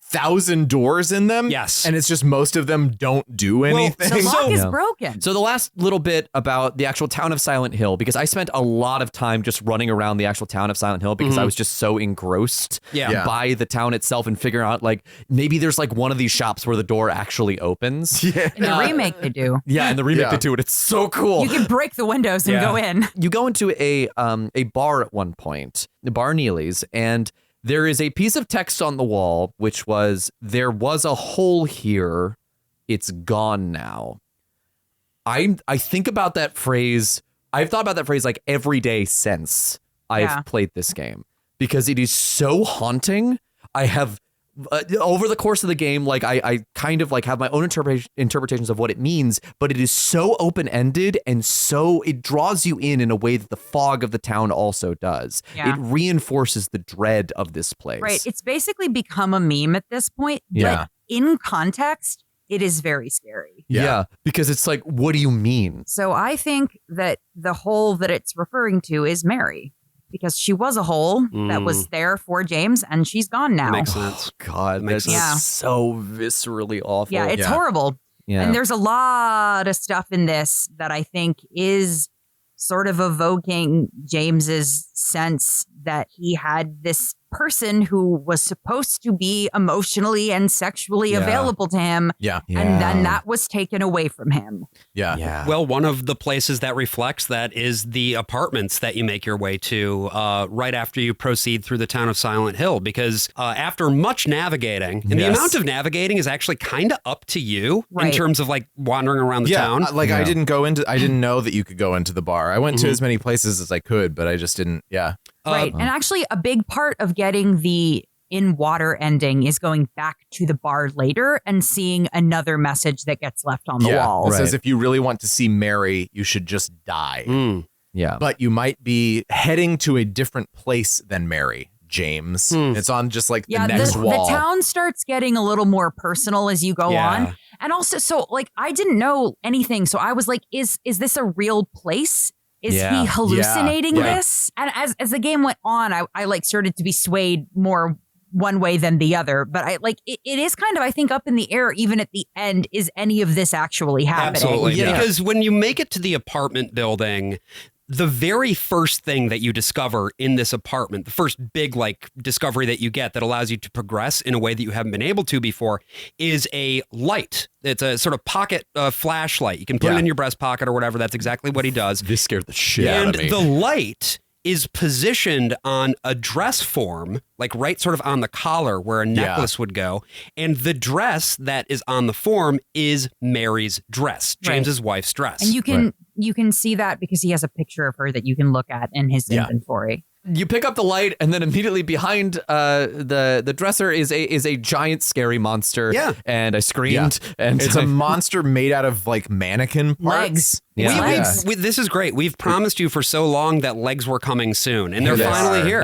1,000 doors in them. Yes. And it's just most of them don't do anything. The lock is broken. So the last little bit about the actual town of Silent Hill, because I spent a lot of time just running around the actual town of Silent Hill because I was just so engrossed by the town itself and figuring out like maybe there's like one of these shops where the door actually opens. In the remake they do. Yeah, in the remake they do it. It's so cool. You can break the windows and go in. You go into a bar at one point, the Bar Neely's, and there is a piece of text on the wall, which was, "There was a hole here. It's gone now." I think about that phrase. I've thought about that phrase like every day since I've played this game, because it is so haunting. I have over the course of the game, like I kind of like have my own interpretations of what it means, but it is so open-ended and so it draws you in a way that the fog of the town also does. Yeah. It reinforces the dread of this place. Right. It's basically become a meme at this point. But in context, it is very scary. Yeah, because it's like, what do you mean? So I think that the hole that it's referring to is Mary, because she was a hole that was there for James, and she's gone now. That makes sense. Oh, God, makes that's so viscerally awful. Yeah, it's horrible. Yeah. And there's a lot of stuff in this that I think is sort of evoking James's sense that he had this person who was supposed to be emotionally and sexually available to him. Yeah. And then that was taken away from him. Yeah. Well, one of the places that reflects that is the apartments that you make your way to right after you proceed through the town of Silent Hill, because after much navigating, and the amount of navigating is actually kind of up to you in terms of like wandering around the town. I didn't know that you could go into the bar. I went to as many places as I could, but I just didn't. Yeah. Right. And actually a big part of getting the in water ending is going back to the bar later and seeing another message that gets left on the wall. It says if you really want to see Mary, you should just die. Yeah. But you might be heading to a different place than Mary, James. It's on just like the next wall. The town starts getting a little more personal as you go on. And also, so like I didn't know anything. So I was like, is this a real place? Is he hallucinating this? And as the game went on, I like started to be swayed more one way than the other. But I like it is kind of, I think, up in the air even at the end. Is any of this actually happening? Absolutely. Yeah. Because when you make it to the apartment building, the very first thing that you discover in this apartment, the first big like discovery that you get that allows you to progress in a way that you haven't been able to before is a light. It's a sort of pocket flashlight. You can put it in your breast pocket or whatever. That's exactly what he does. This scared the shit out of me. And the light is positioned on a dress form, like right sort of on the collar where a necklace would go. And the dress that is on the form is Mary's dress, James's wife's dress. And you can see that because he has a picture of her that you can look at in his inventory. You pick up the light, and then immediately behind the dresser is a giant scary monster. Yeah, and I screamed. Yeah. And it's a monster made out of like mannequin parts. Legs. Yeah. This is great. We've promised you for so long that legs were coming soon, and they're finally here.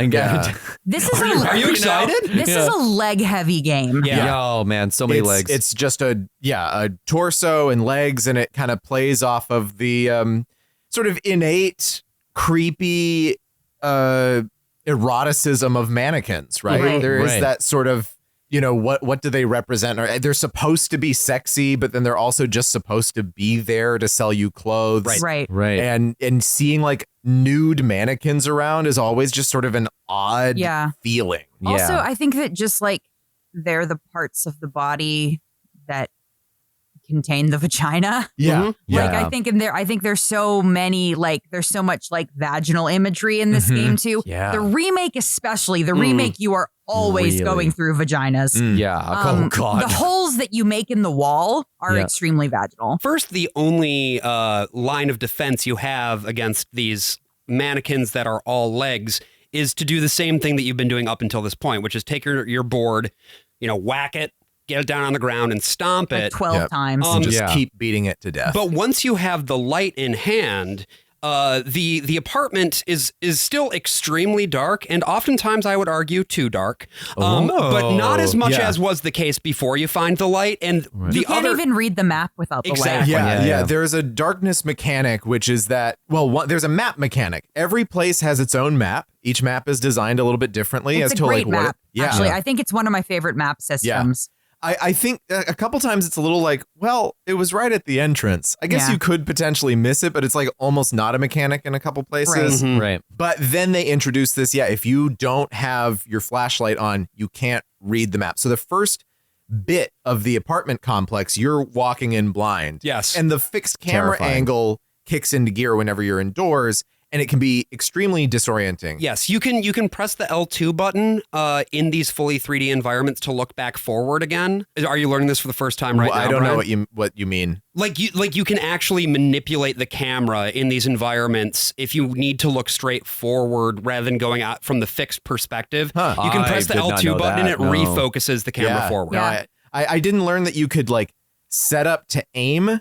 This is are you excited? This is a leg-heavy game. Yeah. Oh man, so many legs. It's just a torso and legs, and it kind of plays off of the sort of innate, creepy eroticism of mannequins, right? There is that sort of, what do they represent? They're supposed to be sexy, but then they're also just supposed to be there to sell you clothes. Right. And seeing like nude mannequins around is always just sort of an odd feeling. Also, I think that just like they're the parts of the body that contain the vagina. Yeah. Like I think there's so many, like there's so much like vaginal imagery in this game too. Yeah. The remake especially, you are always going through vaginas. Oh God. The holes that you make in the wall are extremely vaginal. First, the only line of defense you have against these mannequins that are all legs is to do the same thing that you've been doing up until this point, which is take your board, whack it, get it down on the ground and stomp like it 12 times. And just keep beating it to death. But once you have the light in hand, the apartment is still extremely dark, and oftentimes I would argue too dark, but not as much as was the case before you find the light. And you can't even read the map without the light. Yeah. There's a darkness mechanic, which is that, there's a map mechanic. Every place has its own map. Each map is designed a little bit differently It's as a to great like map, what. Actually, I think it's one of my favorite map systems. I think a couple times it's a little like, it was right at the entrance. I guess you could potentially miss it, but it's like almost not a mechanic in a couple places. Right. But then they introduced this. Yeah, if you don't have your flashlight on, you can't read the map. So the first bit of the apartment complex, you're walking in blind. Yes. And the fixed camera angle kicks into gear whenever you're indoors. And it can be extremely disorienting. Yes, you can press the L2 button in these fully 3D environments to look back forward again. Are you learning this for the first time right now, I don't Brian? know what you mean. Like you can actually manipulate the camera in these environments if you need to look straight forward rather than going out from the fixed perspective. You can press the L2 button and it refocuses the camera forward. No, I didn't learn that you could like set up to aim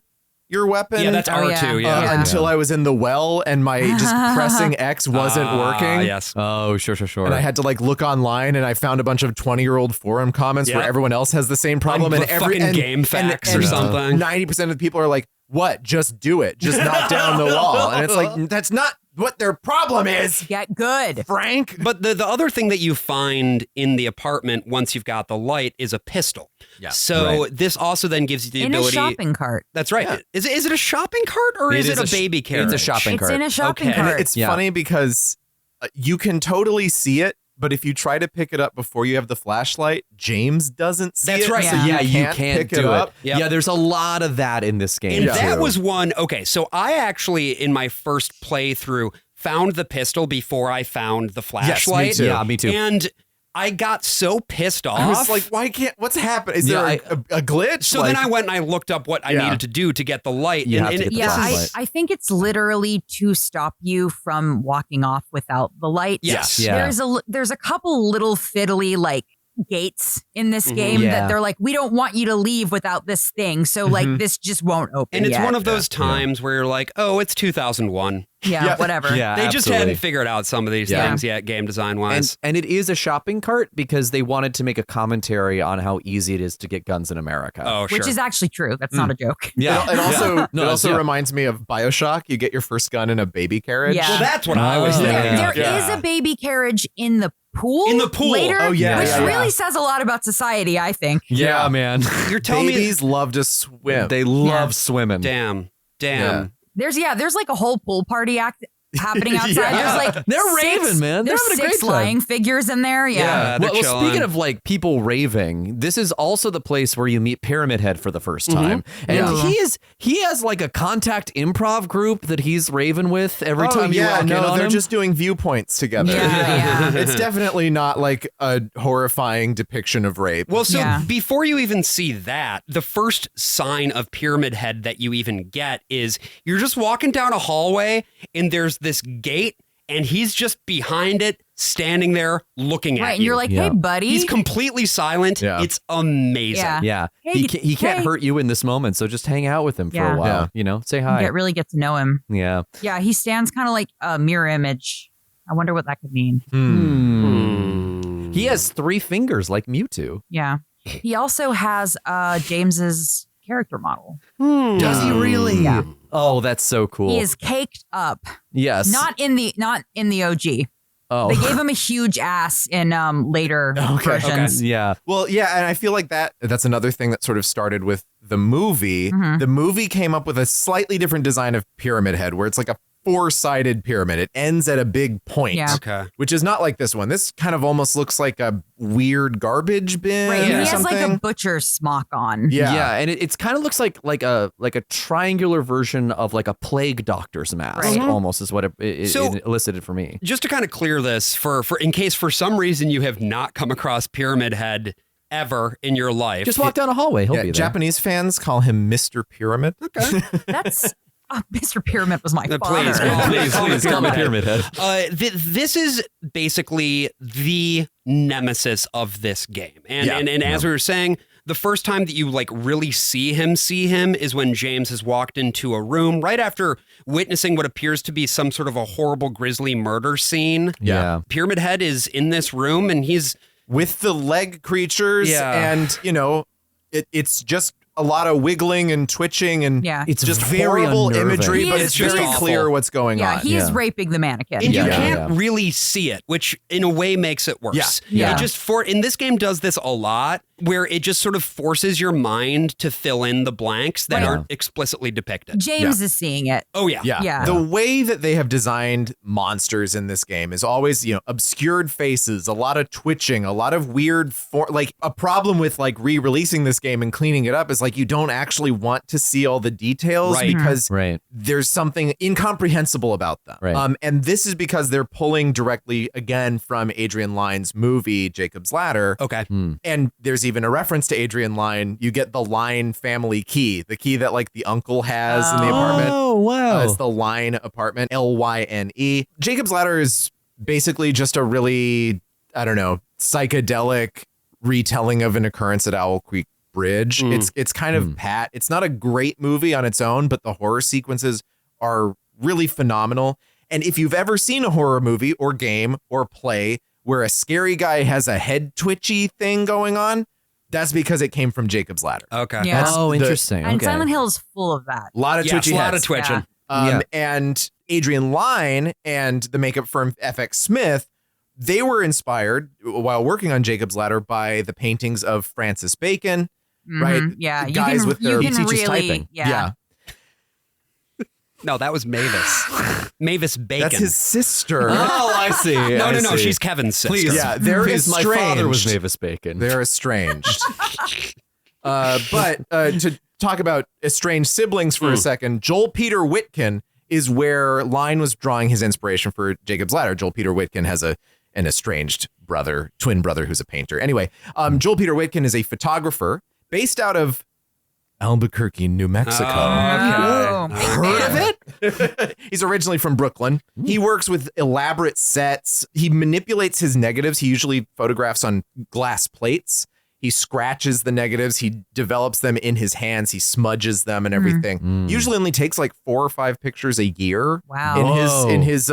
your weapon. Yeah, that's R2. Until I was in the well and my just pressing X wasn't working. Yes. Oh, sure. And I had to like look online, and I found a bunch of 20-year-old forum comments where everyone else has the same problem. And every game facts or something. 90% of the people are like, "What? Just do it. Just knock down the wall." And it's like, that's not what their problem is. Get good, Frank. But the other thing that you find in the apartment once you've got the light is a pistol. Yeah. So this also then gives you the in ability. a shopping cart. That's right. Yeah. Is it a shopping cart or is it a baby carriage? It's a shopping cart. It's in a shopping cart. And it's funny because you can totally see it, but if you try to pick it up before you have the flashlight, James doesn't see it. That's right. So Yeah. you can't do pick it up. Yep. Yeah, there's a lot of that in this game. And that was one. Okay, so I actually in my first playthrough found the pistol before I found the flashlight. Yes, me too. Yeah, me too. And I got so pissed off. I was like, what's happened? Is there a glitch? So then I went and I looked up what I needed to do to get the light. You have to get the flashlight. I think it's literally to stop you from walking off without the light. Yes. Yeah. There's a couple little fiddly like gates in this game that they're like, we don't want you to leave without this thing. So like this just won't open. And it's yet. one of those times where you're like, oh, it's 2001. Yeah, whatever. Yeah, They just absolutely. hadn't figured out some of these things yet, game design wise. And it is a shopping cart because they wanted to make a commentary on how easy it is to get guns in America. Oh, sure. Which is actually true. That's not a joke. Yeah. It also reminds me of BioShock. You get your first gun in a baby carriage. Yeah. Well, that's what I was thinking. There is a baby carriage in the pool. In the pool. Later, Oh, yeah, which yeah, really says a lot about society, I think. Yeah, man. You're telling Babies love to swim. They love swimming. Damn. Yeah. There's like a whole pool party happening outside. Yeah. There's like They're six, raving, man. They're There's having a great 6 time. lying figures in there. Yeah. they're Well, chilling. speaking of like people raving, this is also the place where you meet Pyramid Head for the first time, and he has like a contact improv group that he's raving with every time you walk in on they're him. just doing viewpoints together. Yeah. It's definitely not like a horrifying depiction of rape. Well, so Yeah. before you even see that, the first sign of Pyramid Head that you even get is you're just walking down a hallway and there's this gate and he's just behind it, standing there looking at Right. you. And you're like, hey, buddy. He's completely silent. Yeah. It's amazing. Yeah. Yeah, Hey, he can't hey. hurt you in this moment, so just hang out with him for Yeah. a while. Yeah. You know, say hi. really get to know him. Yeah. Yeah. He stands kind of like a mirror image. I wonder what that could mean. He has 3 fingers like Mewtwo. Yeah. He also has James's character model. Does he really? Yeah. Oh, that's so cool. He is caked up. Yes. Not in the OG. Oh. They gave him a huge ass in later versions. Yeah. Well, yeah, and I feel like that's another thing that sort of started with the movie. Mm-hmm. The movie came up with a slightly different design of Pyramid Head, where it's like a 4-sided pyramid. It ends at a big point, Yeah. Okay. which is not like this one. This kind of almost looks like a weird garbage bin Right. or He has something. like a butcher's smock on. yeah. and it's kind of looks like a triangular version of like a plague doctor's mask, Right. almost is what So- it elicited for me. Just to kind of clear this for in case for some reason you have not come across Pyramid Head ever in your life. Just walk down a hallway, he'll Yeah, be there. Japanese fans call him Mr. Pyramid. Okay. That's Mr. Pyramid was my father. Please, please Call me Pyramid Head. This is basically the nemesis of this game. And as we were saying, the first time that you like really see him is when James has walked into a room right after witnessing what appears to be some sort of a horrible grisly murder scene. Yeah. Pyramid Head is in this room and he's With the leg creatures, Yeah. and it's just a lot of wiggling and twitching, and Yeah. It's just very horrible unnerving. imagery, He but is it's very just clear awful. what's going Yeah, on. he is raping the mannequin. and you Yeah. can't Yeah. really see it, which in a way makes it worse. Yeah. Yeah. It just in this game does this a lot, where it just sort of forces your mind to fill in the blanks that Right. aren't explicitly depicted. James is seeing it. Oh yeah. Yeah. The way that they have designed monsters in this game is always, obscured faces, a lot of twitching, a lot of weird, like a problem with like re-releasing this game and cleaning it up is like you don't actually want to see all the details Right. because Right. there's something incomprehensible about them. Right. And this is because they're pulling directly again from Adrian Lyne's movie, Jacob's Ladder. Okay. And there's even a reference to Adrian Lyne. You get the Lyne family key, the key that like the uncle has in the apartment. Oh, wow. It's the Lyne apartment, Lyne. Jacob's Ladder is basically just a really, I don't know, psychedelic retelling of an occurrence at Owl Creek Bridge. It's kind of pat. It's not a great movie on its own, but the horror sequences are really phenomenal. And if you've ever seen a horror movie or game or play where a scary guy has a head twitchy thing going on, that's because it came from Jacob's Ladder. Okay. Yeah. Oh, the- interesting. And okay. Silent Hill is full of that. A lot of Yes, twitchy a lot heads. of twitching. Yeah. And Adrian Lyne and the makeup firm FX Smith, they were inspired while working on Jacob's Ladder by the paintings of Francis Bacon, right? Mhm. Yeah. You Guys can, with their you can teaches really, typing. Yeah. No, that was Mavis. Mavis Bacon. That's his sister. Oh, I see. No. She's Kevin's sister. Please. Yeah, they're Please, my father was estranged. Mavis Bacon. They're estranged. But to talk about estranged siblings for a second, Joel Peter Witkin is where Lyne was drawing his inspiration for Jacob's Ladder. Joel Peter Witkin has an estranged twin brother who's a painter. Anyway, Joel Peter Witkin is a photographer based out of Albuquerque, New Mexico. Oh, Heard of it? He's originally from Brooklyn. He works with elaborate sets. He manipulates his negatives. He usually photographs on glass plates. He scratches the negatives. He develops them in his hands. He smudges them and everything. Usually only takes like 4 or 5 pictures a year Wow. in his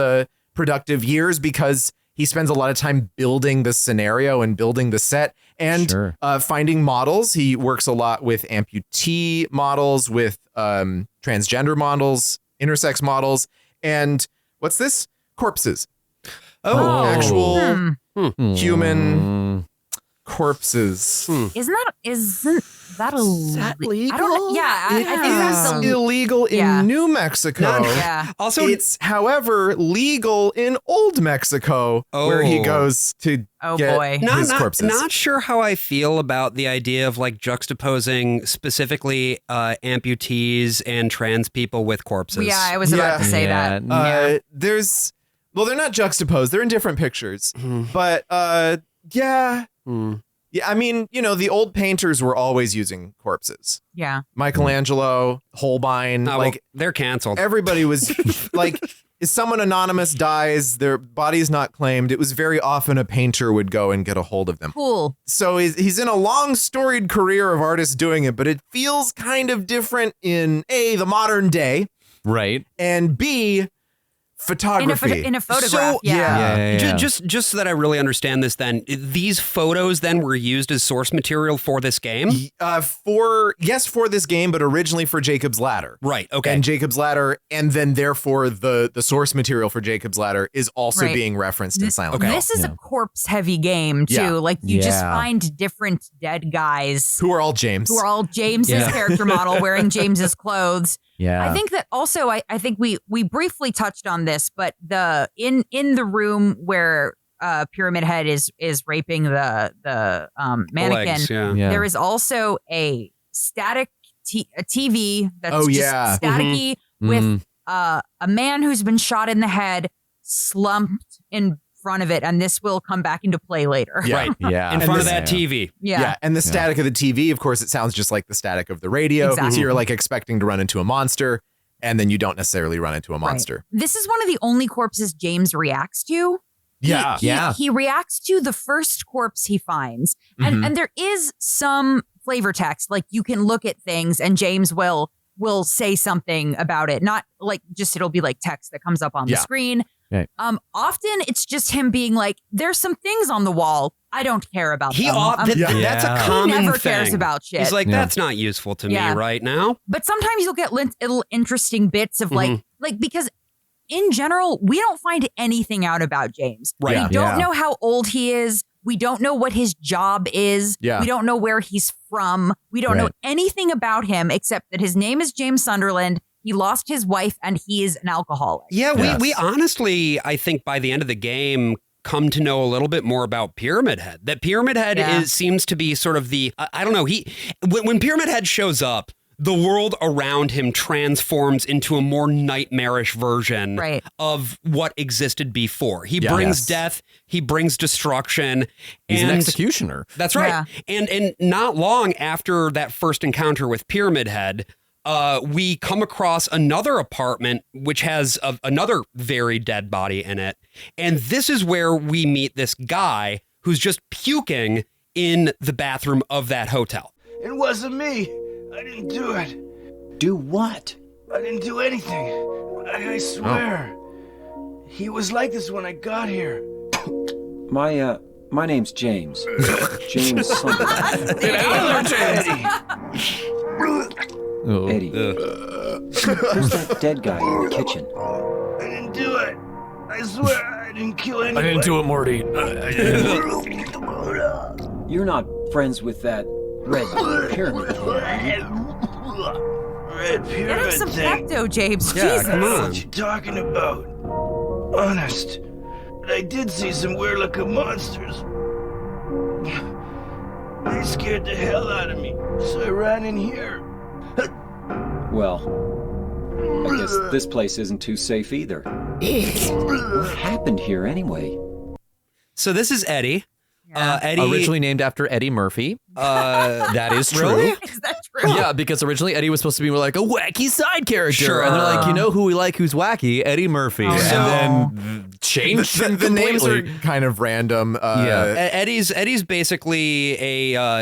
productive years because he spends a lot of time building the scenario and building the set and Sure. finding models. He works a lot with amputee models, with transgender models, intersex models, and what's this? Corpses. Oh. Actual human corpses. Isn't that illegal? I don't. Yeah, I think that's illegal in New Mexico. Also, it's however legal in Old Mexico, where he goes to get his corpses. Not sure how I feel about the idea of like juxtaposing specifically amputees and trans people with corpses. Yeah, I was about to say that. Well, they're not juxtaposed; they're in different pictures. But yeah. I mean, the old painters were always using corpses. Yeah. Michelangelo, Holbein, they're canceled. Everybody was like, if someone anonymous dies, their body's not claimed. It was very often a painter would go and get a hold of them. Cool. So he's in a long storied career of artists doing it, but it feels kind of different in A, the modern day. Right. And B, photography in a photograph. So, just so that I really understand this, then these photos then were used as source material for this game. For this game, but originally for Jacob's Ladder. Right. Okay. And Jacob's Ladder, and then therefore the source material for Jacob's Ladder is also being referenced in Silent Hill. This is a corpse heavy game too. Yeah. Like you just find different dead guys who are all James. James's character model wearing James's clothes. Yeah. I think that also I think we briefly touched on this, but in the room where Pyramid Head is raping the mannequin, there is also a static a TV that's just staticky with a man who's been shot in the head slumped in front of it, and this will come back into play later. Right. Yeah. In front of that TV. Yeah. And the static of the TV, of course, it sounds just like the static of the radio. Exactly. So you're like expecting to run into a monster, and then you don't necessarily run into a monster. Right. This is one of the only corpses James reacts to. He reacts to the first corpse he finds. And there is some flavor text. Like you can look at things and James will say something about it. Not like just it'll be like text that comes up on the screen. Right. Often it's just him being like, there's some things on the wall. I don't care about them. That's a common He never thing. cares about shit. He's like, that's not useful to me right now. But sometimes you'll get little interesting bits of like because in general, we don't find anything out about James. Right. We don't know how old he is. We don't know what his job is. Yeah. We don't know where he's from. We don't know anything about him except that his name is James Sunderland. He lost his wife and he is an alcoholic. Yeah, we honestly, I think by the end of the game, come to know a little bit more about Pyramid Head. That Pyramid Head seems to be sort of the, I don't know, when Pyramid Head shows up, the world around him transforms into a more nightmarish version of what existed before. He brings death, he brings destruction. He's an executioner. That's right. Yeah. And not long after that first encounter with Pyramid Head, we come across another apartment which has another very dead body in it. And this is where we meet this guy who's just puking in the bathroom of that hotel. It wasn't me. I didn't do it. Do what? I didn't do anything. I swear. He was like this when I got here. My name's James. James Sunderland. Eddie. Who's that dead guy in the kitchen? I didn't do it. I swear I didn't kill anyone. I didn't do it, Morty. You're not friends with that red pyramid thing, are you? Red pyramid Get him some thing. Pepto, James. Yeah, Jesus. come on. What you talking about? Honest. But I did see some weird looking monsters. They scared the hell out of me, so I ran in here. Well, I guess this place isn't too safe either. What happened here anyway? So this is Eddie. Yeah. Eddie, Originally named after Eddie Murphy. That is true. Really? Is that true? Yeah, because originally Eddie was supposed to be like a wacky side character. Sure. And they're like, you know who we like who's wacky? Eddie Murphy. Oh, and then changed The names are kind of random. Eddie's basically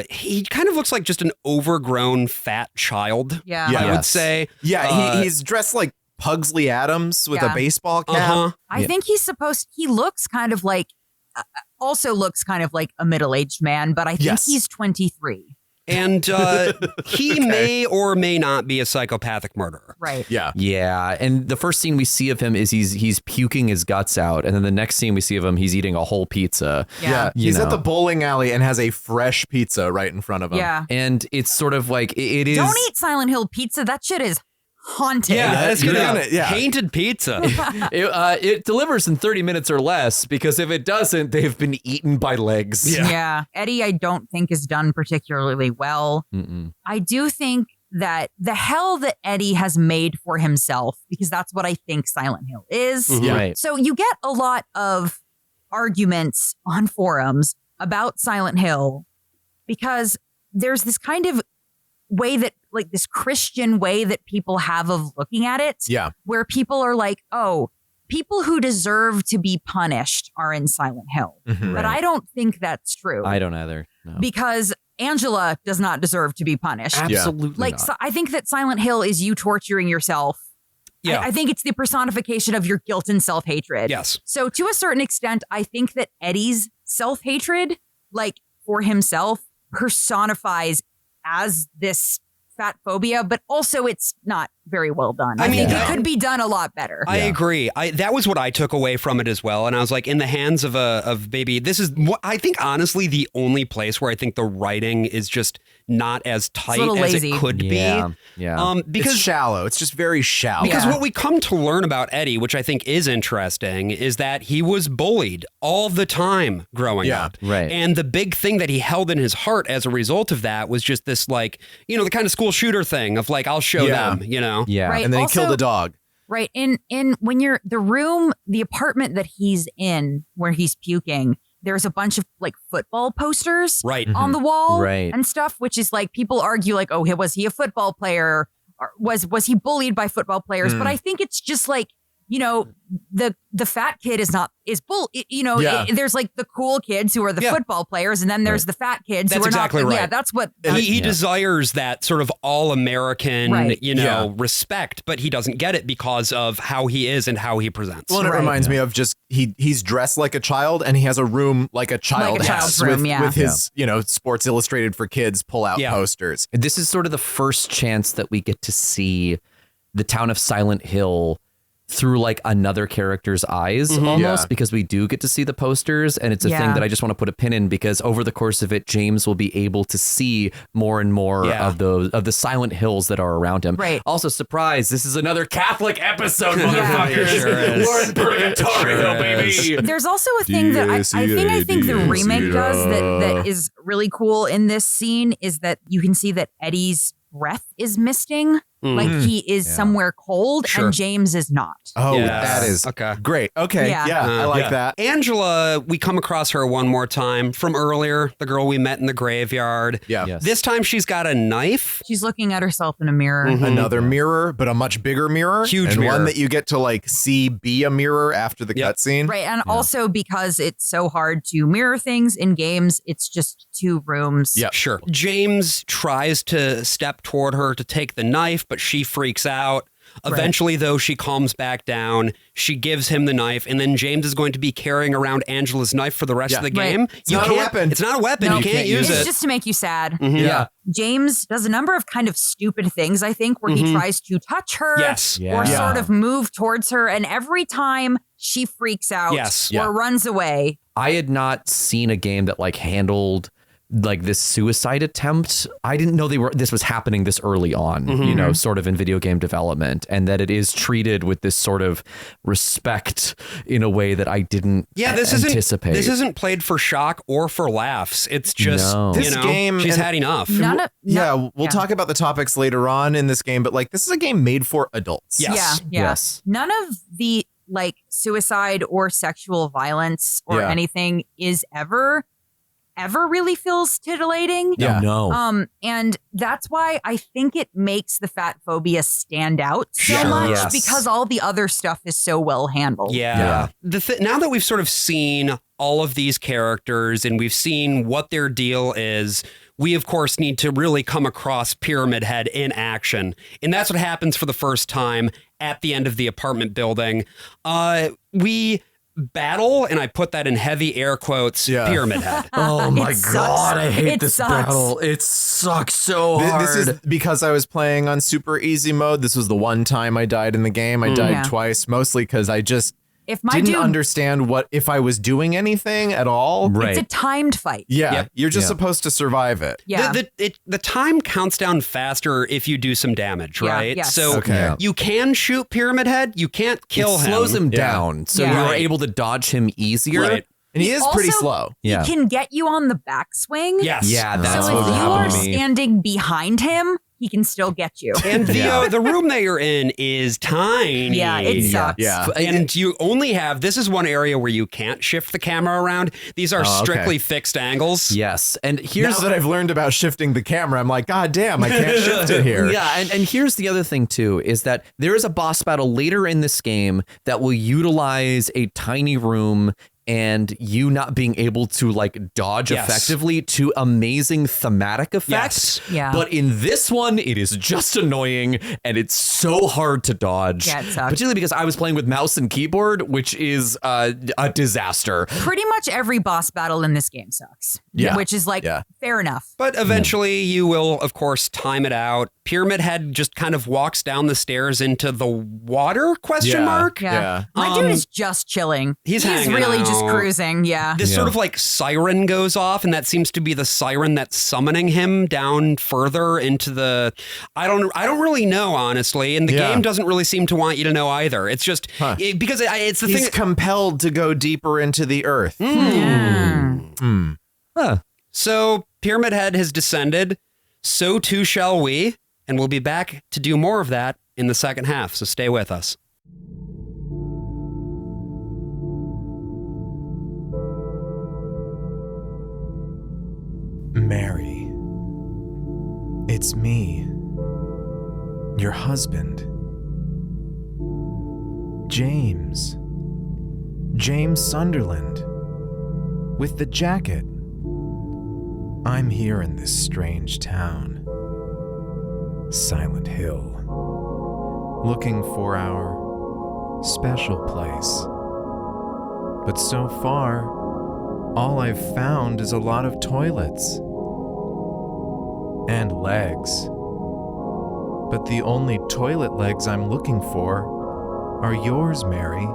he kind of looks like just an overgrown fat child. Yeah. I would say. Yeah, he's dressed like Pugsley Adams with a baseball cap. I think he looks kind of like, also looks kind of like a middle-aged man, but I think he's 23. And he may or may not be a psychopathic murderer. Right. Yeah. Yeah, and the first scene we see of him is he's puking his guts out, and then the next scene we see of him, he's eating a whole pizza. Yeah. He's at the bowling alley and has a fresh pizza right in front of him. Yeah. And it's sort of like it is. Don't eat Silent Hill pizza. That shit is haunted. That's gonna- yeah. Painted pizza. It delivers in 30 minutes or less, because if it doesn't, they've been eaten by legs. Yeah. Eddie, I don't think is done particularly well. Mm-mm. I do think that the hell that Eddie has made for himself, because that's what I think Silent Hill is. Yeah. Right. So you get a lot of arguments on forums about Silent Hill because there's this kind of way that, like, this Christian way that people have of looking at it. Yeah. Where people are like, oh, people who deserve to be punished are in Silent Hill. Mhm. But I don't think that's true. I don't either. No. Because Angela does not deserve to be punished. Absolutely Like, not. so I think that Silent Hill is you torturing yourself. Yeah. I think it's the personification of your guilt and self-hatred. Yes. So to a certain extent, I think that Eddie's self-hatred, like, for himself, personifies as this fat phobia, but also it's not very well done. I think it could be done a lot better. I agree. That was what I took away from it as well. And I was like, in the hands of baby, this is what I think, honestly, the only place where I think the writing is just not as tight as lazy. it could Yeah. be. Yeah. Because it's shallow. It's just very shallow. Because what we come to learn about Eddie, which I think is interesting, is that he was bullied all the time growing up. Right. And the big thing that he held in his heart as a result of that was just this, like, the kind of school shooter thing of, like, I'll show them, Yeah. Right. And then Also- he killed a dog. Right. In when you're the apartment that he's in where he's puking, there's a bunch of, like, football posters Right. on the wall Right. and stuff, which is like, people argue like, oh, was he a football player? Or was he bullied by football players? But I think it's just like, the fat kid is bull. There's like the cool kids who are the football players, and then there's the fat kids That's who are exactly not. right. Yeah, that's what He desires that sort of all-American, Right. respect, but he doesn't get it because of how he is and how he presents. Well, and it reminds me of just he's dressed like a child and he has a room like a child Like a has child's room, with his Sports Illustrated for Kids pull-out posters. This is sort of the first chance that we get to see the town of Silent Hill through, like, another character's eyes almost, because we do get to see the posters, and it's a thing that I just want to put a pin in, because over the course of it, James will be able to see more and more of the Silent Hills that are around him. Right. Also, surprise, this is another Catholic episode, Yeah. motherfuckers. It sure is. We're in Purgatorio, baby. There's also a thing that I think the remake does that is really cool in this scene is that you can see that Eddie's breath is misting. Like, he is somewhere cold and James is not. Oh, Yes. that is Okay. great. Okay, Yeah. I like that. Angela, we come across her one more time from earlier, the girl we met in the graveyard. Yeah. Yes. This time she's got a knife. She's looking at herself in a mirror. Another mirror, but a much bigger mirror. Huge and mirror. one that you get to, like, see be a mirror after the cutscene. Right. And also because it's so hard to mirror things in games, it's just two rooms. Yep. Sure. James tries to step toward her to take the knife, but she freaks out. Eventually, though, she calms back down. She gives him the knife, and then James is going to be carrying around Angela's knife for the rest of the game. Right. It's not a weapon. It's not a weapon. No, you can't use it's it. just to make you sad. Yeah. James does a number of kind of stupid things, I think, where he tries to touch her Yes. or Yeah. sort of move towards her. And every time she freaks out Yes. or runs away. I had not seen a game that, like, handled, like, this suicide attempt. I didn't know this was happening this early on, sort of in video game development, and that it is treated with this sort of respect in a way that I didn't anticipate. This isn't played for shock or for laughs. It's just, No. This game, she's and- had enough. We'll talk about the topics later on in this game, but, like, this is a game made for adults. Yes. Yeah. Yes. None of the, like, suicide or sexual violence or anything is ever really feels titillating. Yeah. No. And that's why I think it makes the fat phobia stand out so much Yes. because all the other stuff is so well handled. Yeah. Now that we've sort of seen all of these characters and we've seen what their deal is, we, of course, need to really come across Pyramid Head in action. And that's what happens for the first time at the end of the apartment building. We battle, and I put that in heavy air quotes, Pyramid Head. Oh my It God, sucks. I hate It this sucks. battle. It sucks so hard. This is because I was playing on super easy mode. This was the one time I died in the game. I died Yeah. twice, mostly because I just If my didn't dude, understand if I was doing anything at all. Right. it's a timed fight. Yeah, Yep. you're just Yeah. supposed to survive it. Yeah. The time counts down faster if you do some damage, Yeah, right? yes. So Okay. you can shoot Pyramid Head. You can't kill it him. slows him down, so Yeah. you're Right. able to dodge him easier. Right. And he is pretty Also, slow. Yeah. He can get you on the backswing. Yes. Yeah, that's so what if you are happened to me. standing behind him, he can still get you. And the room that you're in is tiny. Yeah, it sucks. Yeah. And you only have, this is one area where you can't shift the camera around. These are Oh, okay. strictly fixed angles. Yes, and here's Now that I've learned about shifting the camera, I'm like, God damn, I can't shift it here. Yeah, and here's the other thing too, is that there is a boss battle later in this game that will utilize a tiny room and you not being able to like dodge Yes. effectively to amazing thematic effects. Yes. Yeah. But in this one, it is just annoying and it's so hard to dodge. Yeah, it sucks. Particularly because I was playing with mouse and keyboard, which is a disaster. Pretty much every boss battle in this game sucks. Yeah. Which is like Yeah. fair enough. But eventually you will, of course, time it out. Pyramid Head just kind of walks down the stairs into the water, question Yeah. mark? Yeah. My dude is just chilling. he's hanging really just out. cruising. Yeah. This sort of like siren goes off, and that seems to be the siren that's summoning him down further into the. I don't really know, honestly, and the Yeah. game doesn't really seem to want you to know either. It's just because it's the He's thing. compelled to go deeper into the earth. Huh. So Pyramid Head has descended. So too shall we, and we'll be back to do more of that in the second half. So stay with us. Mary, it's me, your husband, James Sunderland, with the jacket. I'm here in this strange town, Silent Hill, looking for our special place. But so far, all I've found is a lot of toilets and legs. But the only toilet legs I'm looking for are yours, Mary.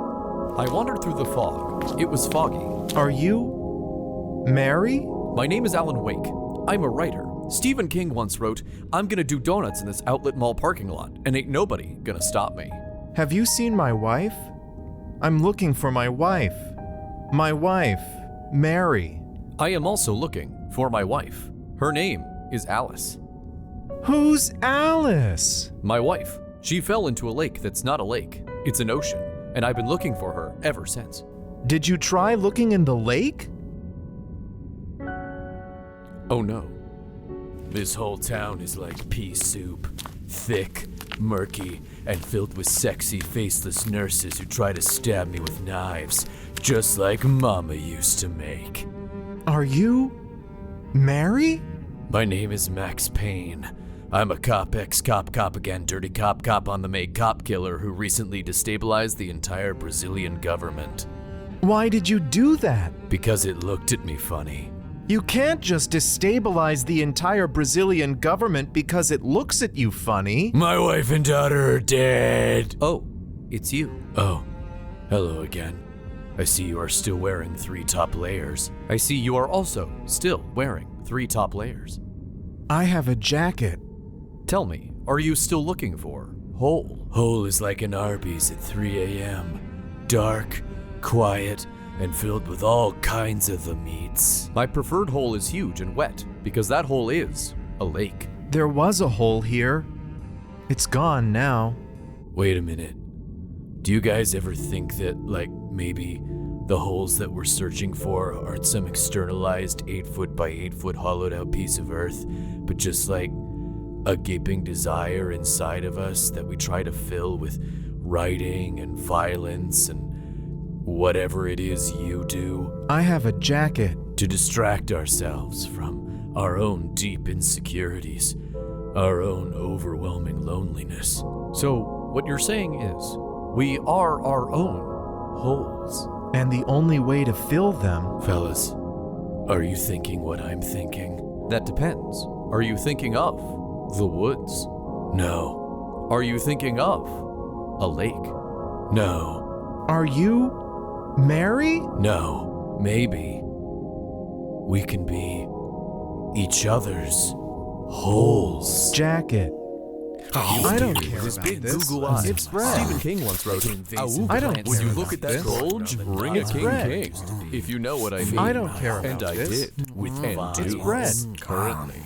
I wandered through the fog. It was foggy. Are you Mary? My name is Alan Wake. I'm a writer. Stephen King once wrote, "I'm gonna do donuts in this outlet mall parking lot, and ain't nobody gonna stop me." Have you seen my wife? I'm looking for my wife. My wife, Mary. I am also looking for my wife. Her name is Alice. Who's Alice? My wife. She fell into a lake that's not a lake. It's an ocean, and I've been looking for her ever since. Did you try looking in the lake? Oh no. This whole town is like pea soup. Thick, murky, and filled with sexy, faceless nurses who try to stab me with knives, just like Mama used to make. Are you Mary? My name is Max Payne. I'm a cop, ex-cop, cop again, dirty cop, cop on the make, cop killer who recently destabilized the entire Brazilian government. Why did you do that? Because it looked at me funny. You can't just destabilize the entire Brazilian government because it looks at you funny. My wife and daughter are dead. Oh, it's you. Oh, hello again. I see you are still wearing 3 top layers. I see you are also still wearing 3 top layers. I have a jacket. Tell me, are you still looking for Hole? Hole is like an Arby's at 3 a.m. Dark, quiet, and filled with all kinds of the meats. My preferred hole is huge and wet, because that hole is a lake. There was a hole here. It's gone now. Wait a minute. Do you guys ever think that, like, maybe the holes that we're searching for aren't some externalized 8-foot by 8-foot hollowed out piece of earth, but just like a gaping desire inside of us that we try to fill with writing and violence and whatever it is you do? I have a jacket. To distract ourselves from our own deep insecurities, our own overwhelming loneliness. So, what you're saying is, we are our own holes. And the only way to fill them... Fellas, are you thinking what I'm thinking? That depends. Are you thinking of the woods? No. Are you thinking of a lake? No. Are you Mary? No. Maybe we can be each other's holes. Jacket. I don't care His about big this. Google eyes. It's bread. Stephen King once wrote, I don't when care you look about at that this. bulge, bring a It's king bread. king. If you know what I mean. I don't care And about I this. did. With And vines. do. bread. Currently.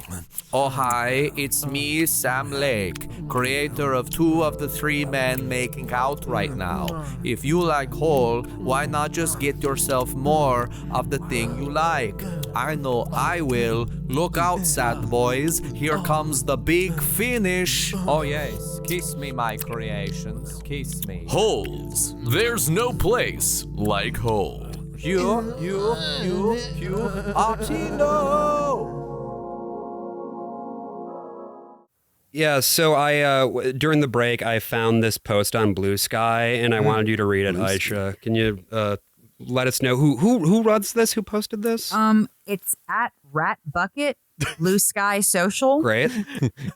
Oh, hi, it's me, Sam Lake, creator of 2 of the 3 men making out right now. If you like whole, why not just get yourself more of the thing you like? I know I will. Look out, sad boys. Here comes the big finish. Oh, yes. Kiss me, my creations. Kiss me. Holes. There's no place like hole. You, Artino. Yeah, so during the break, I found this post on Blue Sky, and I wanted you to read it, Aysha. Can you let us know who runs this? Who posted this? It's at Rat Bucket, Blue Sky Social. Great.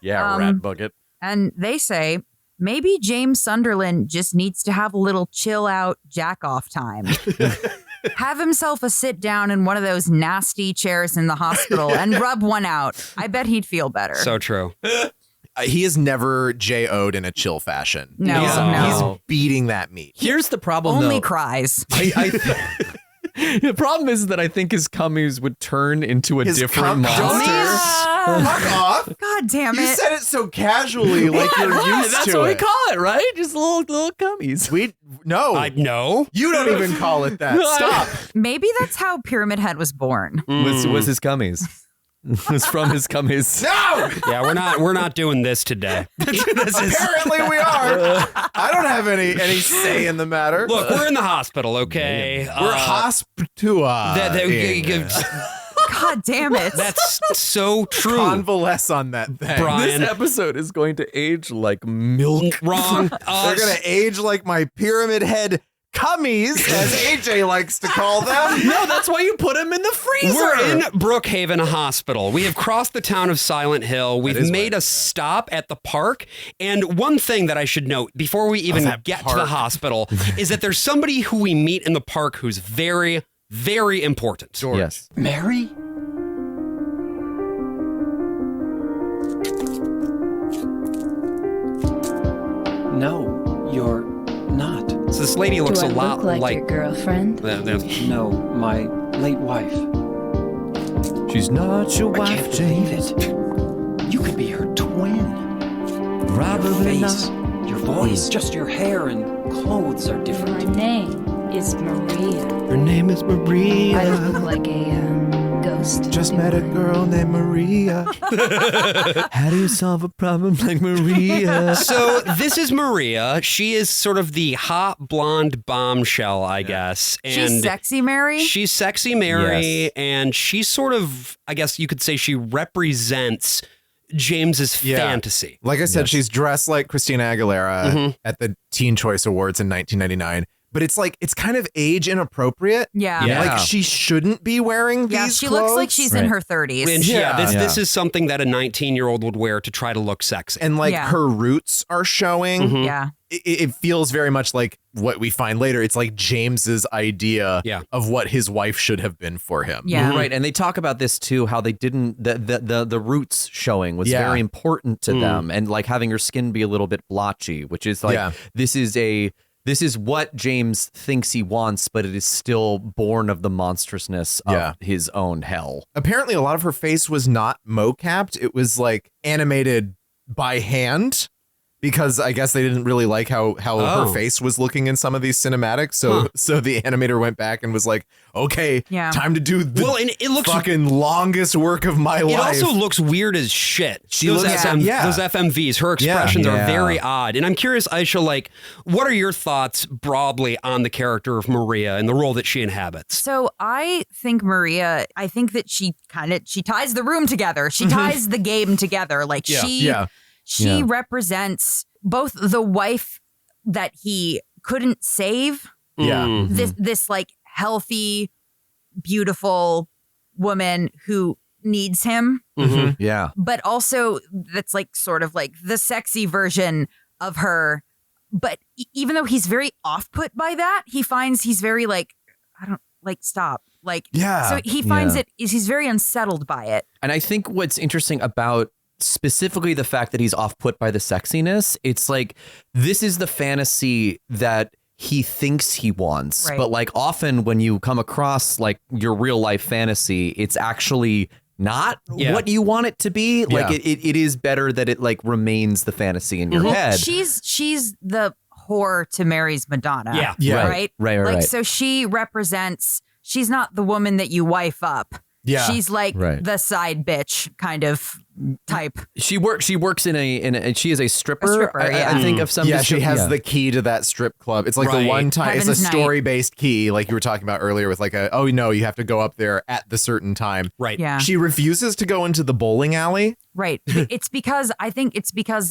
Yeah, rat bucket. And they say, maybe James Sunderland just needs to have a little chill out jack off time. Have himself a sit down in one of those nasty chairs in the hospital and rub one out. I bet he'd feel better. So true. He is never J.O.'d in a chill fashion. No, He's beating that meat. Here's the problem, Only though. cries. The problem is that I think his cummies would turn into a different monster. Fuck off. God damn it. You said it so casually, like you're used That's to what we it. call it, right? Just little cummies. No. You don't even call it that. Stop. Maybe that's how Pyramid Head was born. Was his cummies. It was from his cummies. No! Yeah, we're not doing this today. Apparently we are. I don't have any say in the matter. Look, we're in the hospital, okay? We're hospitua. God damn it. That's so true. Convalesce on that thing. Brian. This episode is going to age like milk. Wrong. They're going to age like my pyramid head cummies, as AJ likes to call them. No, that's why you put them in the freezer. We're in Brookhaven Hospital. We have crossed the town of Silent Hill. We've made a stop at the park. And one thing that I should note before we even get to the hospital is that there's somebody who we meet in the park who's very, very important. George. Yes. Mary? No, you're not. So this lady looks Do I a lot look like your girlfriend? No, my late wife. She's not your I wife, can't believe James. it. You could be her twin. Probably Your face, not. your voice, just your hair and clothes are My different. name is Maria. Her name is Maria. I look like a ghost. Just met a girl named Maria. How do you solve a problem like Maria? So this is Maria. She is sort of the hot blonde bombshell, I guess. And She's sexy Mary? She's sexy Mary, Yes. and she's sort of, I guess you could say she represents James's fantasy. Like I said, she's dressed like Christina Aguilera at the Teen Choice Awards in 1999. But it's like, it's kind of age inappropriate. Yeah. Like she shouldn't be wearing these Yeah, she clothes. looks like she's in her 30s. And this is something that a 19-year-old would wear to try to look sexy. And like Yeah. her roots are showing. Yeah. It feels very much like what we find later. It's like James's idea of what his wife should have been for him. Yeah. Right, and they talk about this too, how they didn't the roots showing was Yeah. very important to them, and like having her skin be a little bit blotchy, which is like this is what James thinks he wants, but it is still born of the monstrousness of his own hell. Apparently, a lot of her face was not mocapped. It was like animated by hand. Because I guess they didn't really like how her face was looking in some of these cinematics, so the animator went back and was like, "Okay, time to do the and it looks fucking longest work of my life." It also looks weird as shit. Those those FMVs, her expressions are very odd. And I'm curious, Aysha, like, what are your thoughts broadly on the character of Maria and the role that she inhabits? So I think Maria, I think that she ties the room together. She ties the game together. Like she represents both the wife that he couldn't save. Yeah. This like healthy, beautiful woman who needs him. Mm-hmm. Yeah. But also that's like sort of like the sexy version of her. But even though he's very off-put by that, he finds he's very like, I don't like stop. Like, so he finds he's very unsettled by it. And I think what's interesting about specifically the fact that he's off-put by the sexiness, it's like, this is the fantasy that he thinks he wants. Right. But like often when you come across like your real life fantasy, it's actually not what you want it to be. Like it is better that it like remains the fantasy in your head. She's the whore to Mary's Madonna. Yeah. Right? Right. So she represents, she's not the woman that you wife up. Yeah. She's like the side bitch kind of type. She works in a she is a stripper. A stripper, I think of some. Yeah, she has the key to that strip club. It's like the one time Heaven's it's a Night. story-based key, like you were talking about earlier with like you have to go up there at the certain time. Right. Yeah. She refuses to go into the bowling alley. Right. It's because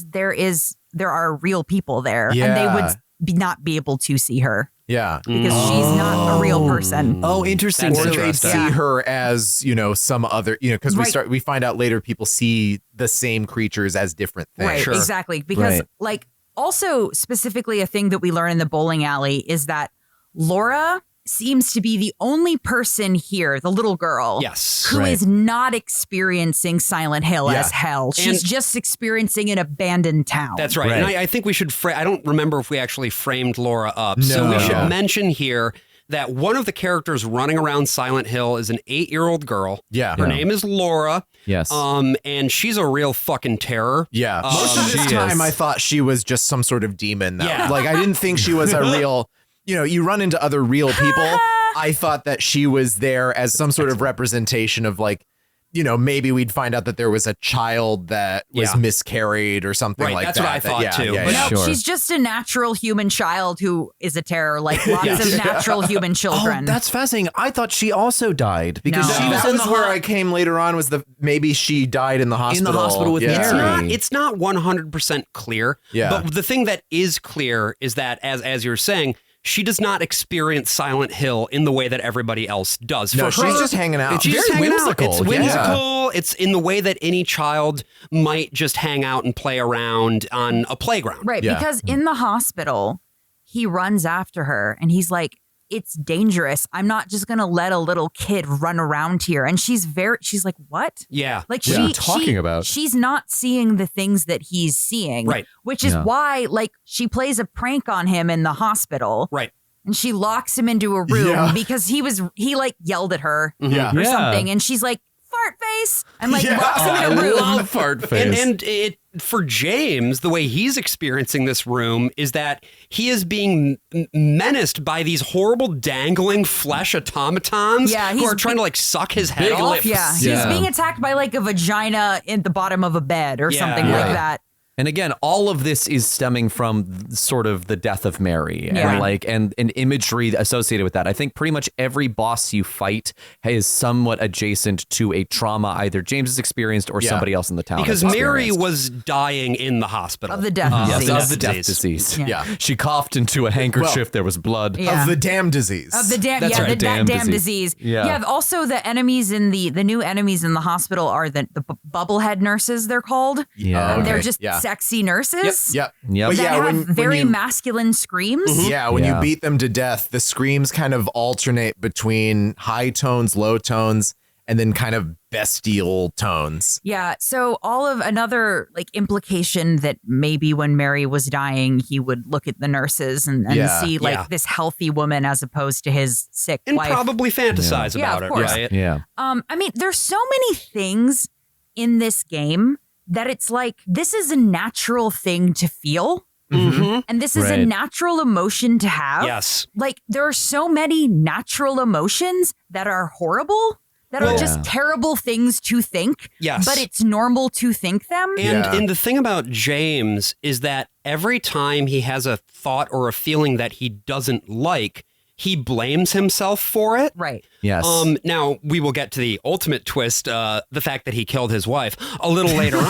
there are real people there and they would not be able to see her. Yeah. Because she's not a real person. Oh, interesting. Or So they it's- see her as, some other, because we find out later people see the same creatures as different things. Right, exactly. Because like also specifically a thing that we learn in the bowling alley is that Laura seems to be the only person here, the little girl, who is not experiencing Silent Hill as hell. She's just experiencing an abandoned town. That's right. And I think we should I don't remember if we actually framed Laura up. So we should mention here that one of the characters running around Silent Hill is an 8-year-old girl. Yeah. Her name is Laura. Yes. And she's a real fucking terror. Yeah. Most of this time I thought she was just some sort of demon. Like I didn't think she was a real... you run into other real people. I thought that she was there as some sort of representation of like, maybe we'd find out that there was a child that was miscarried or something like that's that. That's what I thought too. But no, she's just a natural human child who is a terror, like lots of natural human children. Oh, that's fascinating. I thought she also died because she was that was where I came later on was maybe she died in the hospital. In the hospital with Mary. It's not 100% clear. Yeah. But the thing that is clear is that as you're saying, she does not experience Silent Hill in the way that everybody else does. No, For her, she's just hanging out. She's just hanging out. It's whimsical. Yeah. It's in the way that any child might just hang out and play around on a playground. Right, because in the hospital, he runs after her and he's like, it's dangerous. I'm not just going to let a little kid run around here. And she's like, what? Yeah. Like what are you talking about? She's not seeing the things that he's seeing. Right. Which is why like she plays a prank on him in the hospital. Right. And she locks him into a room because he like yelled at her or something. And she's like, fart face. And like locks him in a room. I love fart face. And for James, the way he's experiencing this room is that he is being menaced by these horrible dangling flesh automatons who are trying to like suck his head off. Yeah, he's being attacked by like a vagina in the bottom of a bed or something like that. And again, all of this is stemming from sort of the death of Mary and like and imagery associated with that. I think pretty much every boss you fight is somewhat adjacent to a trauma either James has experienced or somebody else in the town. Because has Mary experienced. was dying in the hospital. Of the death disease. Of the death disease. Yeah. She coughed into a handkerchief. There was blood. Yeah. Of the damn disease. Of the damn, That's right, the damn damn disease. disease. Yeah. Also, the enemies in the new enemies in the hospital are the bubblehead nurses. They're called. Yeah. They're just sexy nurses. Yep. That have when very you, masculine screams. Yeah, when you beat them to death, the screams kind of alternate between high tones, low tones, and then kind of bestial tones. Yeah. So all of another like implication that maybe when Mary was dying, he would look at the nurses and see like this healthy woman as opposed to his sick and wife. probably fantasize about it, right? Yeah. I mean, there's so many things in this game that it's like, this is a natural thing to feel. Mm-hmm. And this is a natural emotion to have. Yes. Like there are so many natural emotions that are horrible, that are just terrible things to think. Yes. But it's normal to think them. And the thing about James is that every time he has a thought or a feeling that he doesn't like, he blames himself for it. Right. Yes. Now, we will get to the ultimate twist, the fact that he killed his wife, a little later on.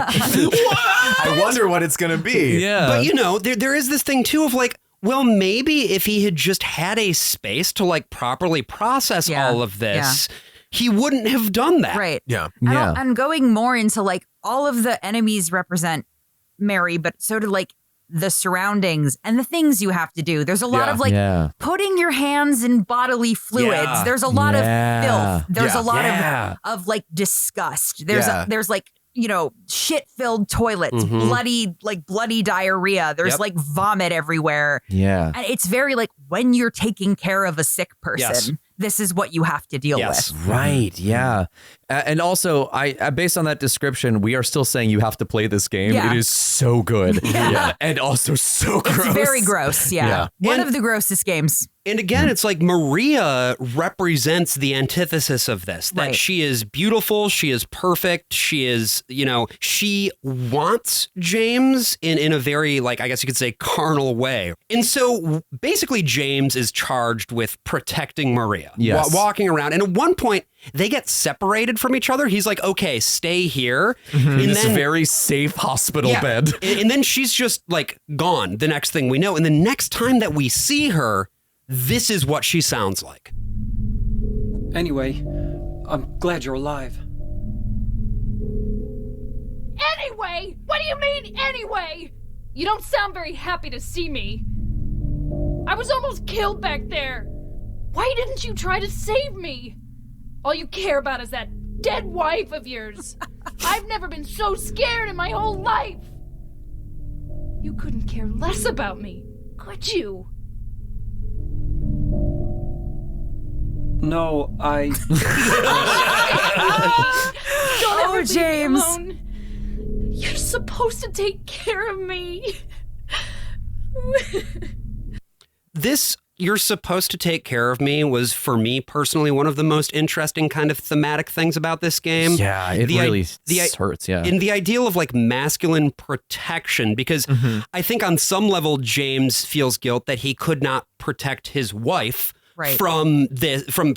I wonder what it's going to be. Yeah. But, you know, there is this thing, too, of like, Well, maybe if he had just had a space to like properly process all of this, he wouldn't have done that. Right. Yeah. And going more into like all of the enemies represent Mary, but so do like the surroundings and the things you have to do. There's a lot of like putting your hands in bodily fluids. Yeah. There's a lot of filth. There's a lot of like disgust. There's like, you know, shit-filled toilets, bloody diarrhea. There's like vomit everywhere. Yeah. And it's very like when you're taking care of a sick person, this is what you have to deal with. Right. Yeah. And also, I based on that description, we are still saying you have to play this game. Yeah. It is so good. And also so gross. It's very gross. Yeah. One of the grossest games. And again, it's like Maria represents the antithesis of this, that she is beautiful, she is perfect, she is, you know, she wants James in a very, like, I guess you could say, carnal way. And so basically James is charged with protecting Maria, walking around. And at one point, they get separated from each other. He's like, okay, stay here. In this very safe hospital bed. And then she's just like gone the next thing we know. And the next time that we see her, this is what she sounds like. Anyway, I'm glad you're alive. Anyway? What do you mean, anyway? You don't sound very happy to see me. I was almost killed back there. Why didn't you try to save me? All you care about is that dead wife of yours. I've never been so scared in my whole life. You couldn't care less about me, could you? No, I... Don't ever leave me James. alone. You're supposed to take care of me. This "you're supposed to take care of me" was, for me personally, one of the most interesting kind of thematic things about this game. Yeah, it really hurts. Yeah. In the ideal of like masculine protection, because I think on some level, James feels guilt that he could not protect his wife from the disease. From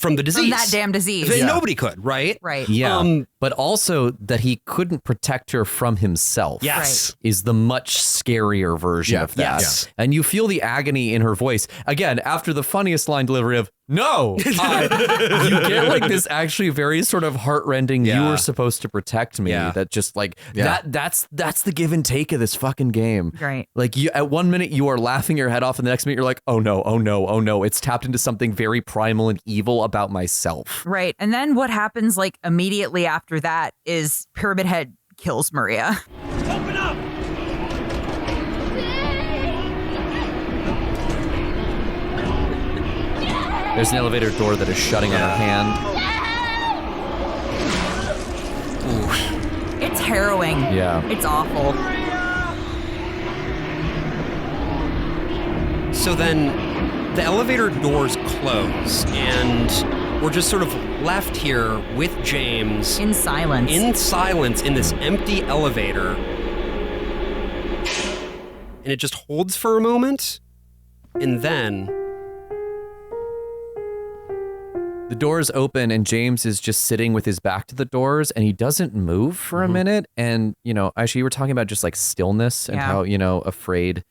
that damn disease. That nobody could, right? Right. Yeah. But also that he couldn't protect her from himself. Yes. Is the much scarier version of that. Yes. And you feel the agony in her voice. Again, after the funniest line delivery of, no, you get like this actually very sort of heartrending, you were supposed to protect me. That just like, that's the give and take of this fucking game. Right. Like you, at one minute you are laughing your head off and the next minute you're like, oh no, oh no, oh no. It's tapped into something very primal and evil about myself. Right. And then what happens like immediately after that is Pyramid Head kills Maria. Open up! There's an elevator door that is shutting on her hand. Ooh. It's harrowing. Yeah. It's awful. So then the elevator doors close and we're just sort of left here with James. In silence. In this empty elevator. And it just holds for a moment. And then the doors open and James is just sitting with his back to the doors and he doesn't move for a minute. And, you know, actually you were talking about just like stillness and how, you know, afraid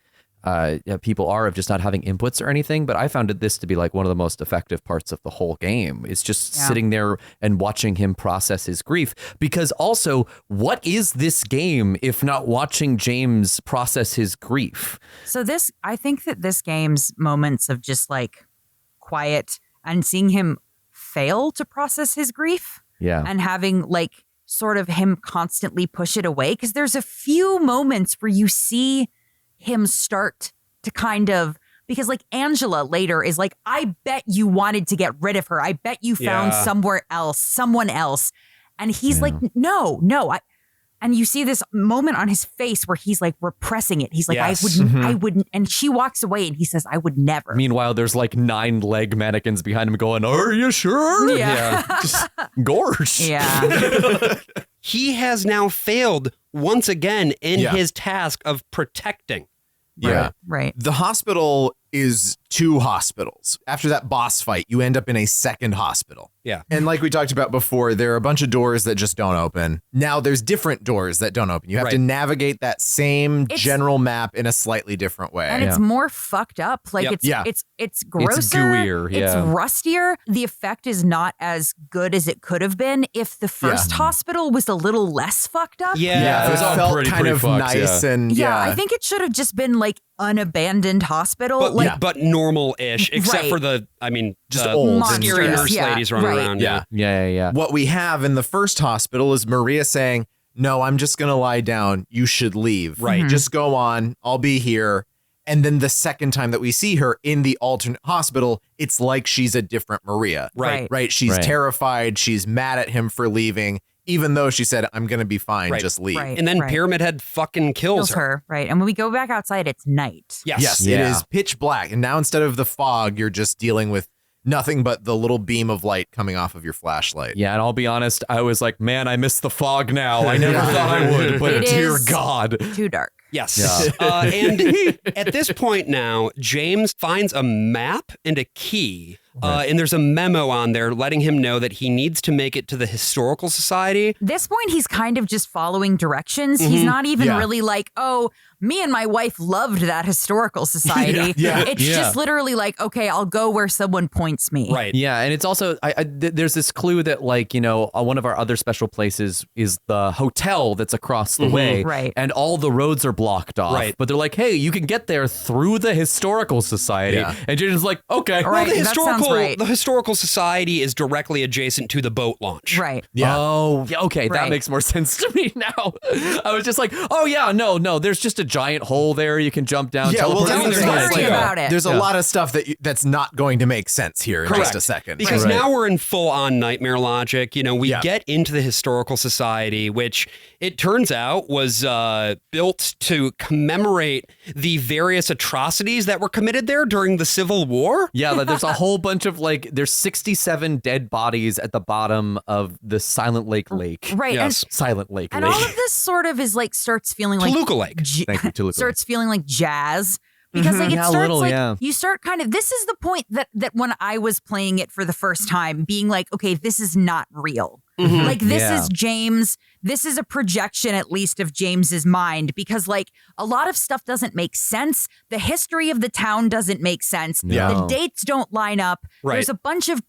people are of just not having inputs or anything. But I found this to be like one of the most effective parts of the whole game. It's just sitting there and watching him process his grief. Because also, what is this game if not watching James process his grief? So I think that this game's moments of just like quiet and seeing him fail to process his grief and having like sort of him constantly push it away, because there's a few moments where you see him start to kind of, because like Angela later is like, I bet you wanted to get rid of her. I bet you found someone else. And he's like, no. And you see this moment on his face where he's like repressing it. He's like, I wouldn't. And she walks away and he says, I would never. Meanwhile, there's like 9 leg mannequins behind him going, are you sure? Yeah. Just gorge. Yeah. He has now failed once again in his task of protecting. Yeah. Right. The hospital is 2 hospitals. After that boss fight, you end up in a second hospital. Yeah. And like we talked about before, there are a bunch of doors that just don't open. Now there's different doors that don't open. You have to navigate that same general map in a slightly different way. And it's more fucked up. Like it's grosser. It's gooier. It's rustier. The effect is not as good as it could have been if the first hospital was a little less fucked up. Yeah, it was all pretty kind of fucked, nice and I think it should have just been like an abandoned hospital, but normal-ish, except for the, just old scary nurse ladies running around. Yeah. What we have in the first hospital is Maria saying, "No, I'm just going to lie down. You should leave. Right. Just go on. I'll be here." And then the second time that we see her in the alternate hospital, it's like she's a different Maria. Right. She's terrified. She's mad at him for leaving, even though she said, "I'm going to be fine. Just leave." And then Pyramid Head fucking kills her. Right. And when we go back outside, it's night. Yes. It is pitch black. And now instead of the fog, you're just dealing with nothing but the little beam of light coming off of your flashlight. Yeah, and I'll be honest, I was like, man, I miss the fog now. I never thought I would, but dear God. Too dark. Yes. And at this point now, James finds a map and a key. And there's a memo on there letting him know that he needs to make it to the Historical Society. This point, he's kind of just following directions. He's not even really like, oh, me and my wife loved that Historical Society. It's just literally like, okay, I'll go where someone points me. Right. Yeah. And it's also, there's this clue that like, one of our other special places is the hotel that's across the way. Right. And all the roads are blocked off. Right. But they're like, hey, you can get there through the Historical Society. Yeah. And Jason's like, okay. All right, the Historical Society is directly adjacent to the boat launch. Right. Yeah. Oh, yeah, okay. That makes more sense to me now. I was just like, oh, yeah, no. There's just a giant hole there you can jump down. Yeah, well, don't worry about it. There's a lot of stuff that's not going to make sense here in just a second. Because now we're in full-on nightmare logic. We get into the Historical Society, which it turns out was built to commemorate the various atrocities that were committed there during the Civil War. Yeah, there's a whole bunch of there's 67 dead bodies at the bottom of the Silent Lake. Right. Yes. Silent Lake. And all of this sort of is starts feeling like Toluca Lake. Thank you, Toluca. Starts feeling like jazz. Because it starts you start kind of, this is the point that when I was playing it for the first time, being like, okay, this is not real. Like this is James. This is a projection, at least, of James's mind, because a lot of stuff doesn't make sense. The history of the town doesn't make sense. No. The dates don't line up. Right. There's a bunch of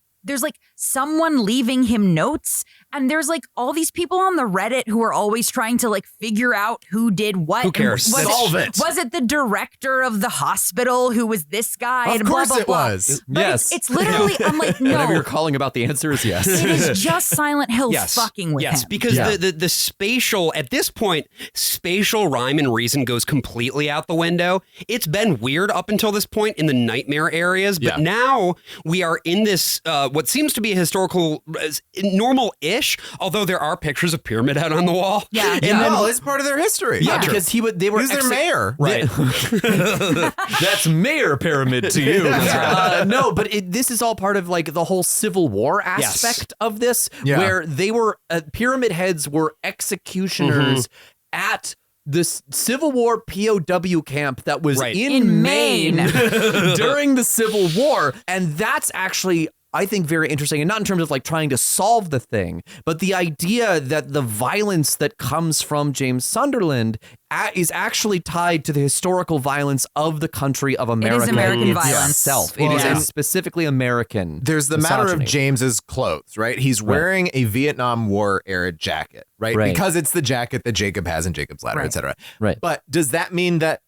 someone leaving him notes, and there's all these people on the Reddit who are always trying to figure out who did what. Who cares? Solve it. Was it the director of the hospital who was this guy? Of and course blah, blah, it blah. was. But Yes. it's literally, I'm like, no. Whatever you're calling about the answer is yes. It is just Silent Hill fucking with him. Because the spatial, at this point, spatial rhyme and reason goes completely out the window. It's been weird up until this point in the nightmare areas, but now we are in this, what seems to be a historical, normal-ish, although there are pictures of Pyramid Head on the wall. Yeah. And Yeah, then, it's part of their history. Yeah, because they were Who's their mayor? right. That's Mayor Pyramid to you. No, but this is all part of the whole Civil War aspect of this, where they were Pyramid Heads were executioners at the Civil War POW camp that was in Maine during the Civil War, and that's actually, I think, very interesting, and not in terms of trying to solve the thing, but the idea that the violence that comes from James Sunderland is actually tied to the historical violence of the country of America. It is American violence. Itself. Well, it is specifically American. There's the matter of misogyny. James's clothes, right? He's wearing a Vietnam War era jacket, right? Because it's the jacket that Jacob has in Jacob's Ladder, etc. Right. But does that mean that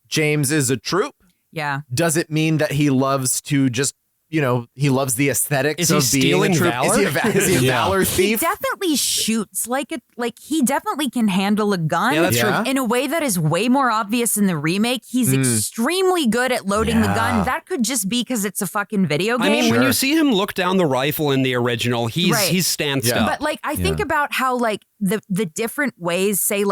James is a troop? Yeah. Does it mean that he loves to just, he loves the aesthetics Is he of being stealing a troop? valor? Is he a valor thief? He definitely shoots he definitely can handle a gun. Yeah, that's true. In a way that is way more obvious in the remake. He's extremely good at loading the gun. That could just be because it's a fucking video game. I mean, when you see him look down the rifle in the original, he's stanced up. But I think about how the different ways, say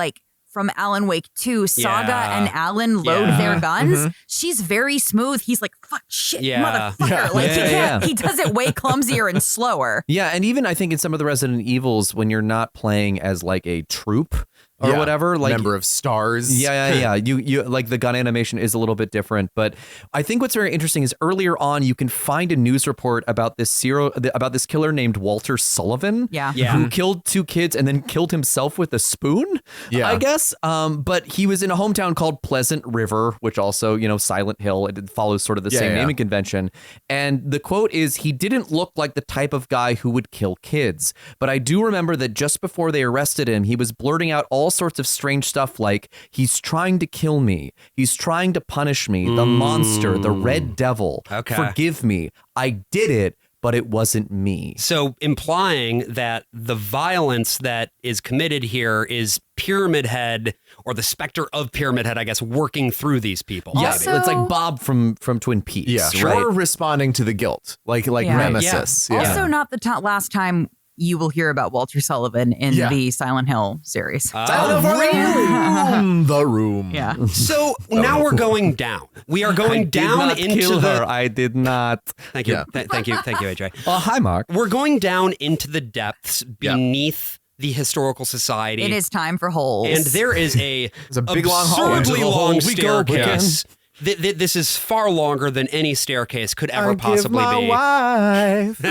from Alan Wake 2, Saga and Alan load their guns. She's very smooth. He's like, fuck, shit, motherfucker. He does it way clumsier and slower. Yeah, and even I think in some of the Resident Evils, when you're not playing as a troop, or whatever. Like member of stars. Yeah. You like the gun animation is a little bit different, but I think what's very interesting is earlier on you can find a news report about this killer named Walter Sullivan, who killed 2 kids and then killed himself with a spoon. I guess. But he was in a hometown called Pleasant River, which also, Silent Hill. It follows sort of the same naming convention. And the quote is, he didn't look like the type of guy who would kill kids. But I do remember that just before they arrested him, he was blurting out all sorts of strange stuff like, he's trying to kill me. He's trying to punish me. The monster, the red devil. Forgive me. I did it, but it wasn't me. So implying that the violence that is committed here is Pyramid Head, or the specter of Pyramid Head, I guess, working through these people. Yeah, it's like Bob from Twin Peaks. Yeah, right? Or responding to the guilt, like Nemesis. Yeah. Also, not the last time you will hear about Walter Sullivan in the Silent Hill series. The Room. Yeah. So now we're going down. We are going down into her. I did not. Thank you. Thank you, AJ. Hi, Mark. We're going down into the depths beneath the historical society. It is time for holes. And there is a big long hallway. absurdly long staircase. This is far longer than any staircase could ever possibly be. Wife,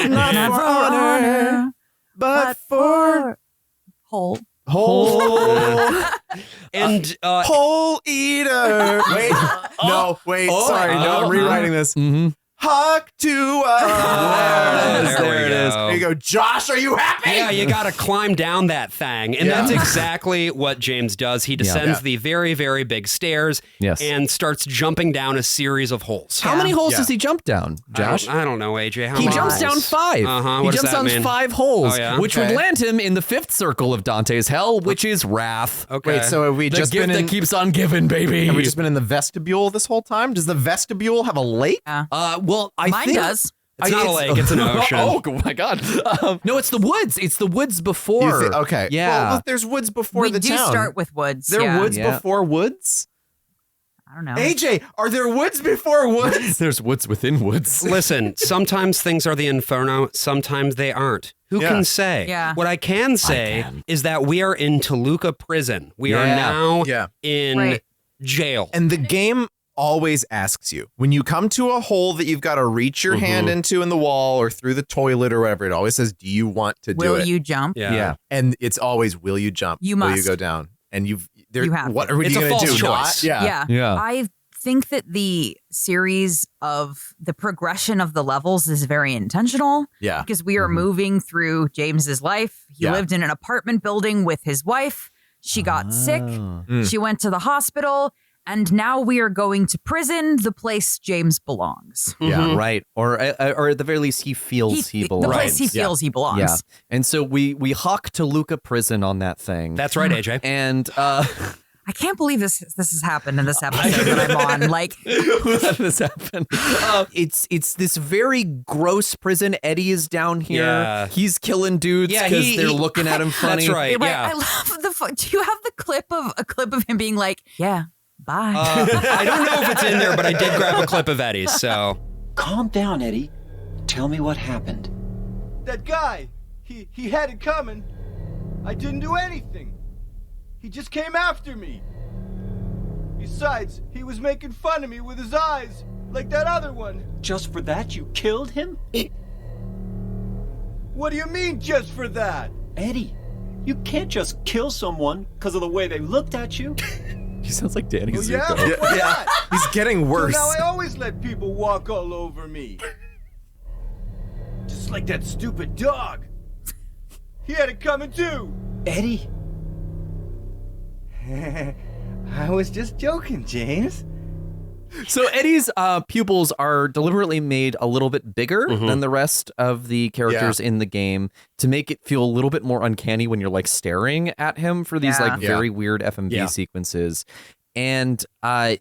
not for honor, but for hole. And hole eater. Wait, sorry, I'm rewriting this. Hark to us. There it is. There you go. Josh, are you happy? Yeah, you got to climb down that thing. And that's exactly what James does. He descends the very, very big stairs and starts jumping down a series of holes. How many holes does he jump down, Josh? I don't know, AJ. How he many jumps holes? down 5. Uh-huh. He jumps down 5 holes, which would land him in the 5th circle of Dante's Hell, which is wrath. Okay. Wait, so have we just been that keeps on giving, baby? Have we just been in the vestibule this whole time? Does the vestibule have a lake? Well, Mine think does. It's not a lake, it's an ocean. Oh my God. No, it's the woods. It's the woods before. Okay. Yeah. Well, there's woods before the town. We do start with woods. There are woods before woods? I don't know. AJ, are there woods before woods? There's woods within woods. Listen, sometimes things are the inferno, sometimes they aren't. Who can say? Yeah. What I can say is that we are in Toluca prison. We are now in jail. And the game always asks you, when you come to a hole that you've got to reach your hand into in the wall or through the toilet or whatever, it always says, do you want to do it? Will you jump? Yeah. And it's always, will you jump? You must. Will you go down? And you have what to. are we It's a going to false do? choice. Not? Yeah. I think that the series of the progression of the levels is very intentional. Yeah. Because we are moving through James's life. He lived in an apartment building with his wife. She got sick. She went to the hospital. And now we are going to prison, the place James belongs. Yeah, right. Or at the very least, he feels he belongs. The place he feels he belongs. Yeah. And so we hawk Toluca prison on that thing. That's right, AJ. And I can't believe this has happened in this episode that I'm on. Like, let this happen. It's this very gross prison. Eddie is down here. Yeah. He's killing dudes because they're looking at him funny. That's right. Yeah. I love do you have the clip of him being like, yeah. Bye. I don't know if it's in there, but I did grab a clip of Eddie's, so. Calm down, Eddie. Tell me what happened. That guy, he had it coming. I didn't do anything. He just came after me. Besides, he was making fun of me with his eyes, like that other one. Just for that, you killed him? What do you mean, just for that? Eddie, you can't just kill someone because of the way they looked at you. He sounds like Danny Zuko. Yeah. He's getting worse. So now I always let people walk all over me. Just like that stupid dog. He had it coming too. Eddie. I was just joking, James. So Eddie's pupils are deliberately made a little bit bigger than the rest of the characters in the game to make it feel a little bit more uncanny when you're like staring at him for these like very weird FMV sequences. And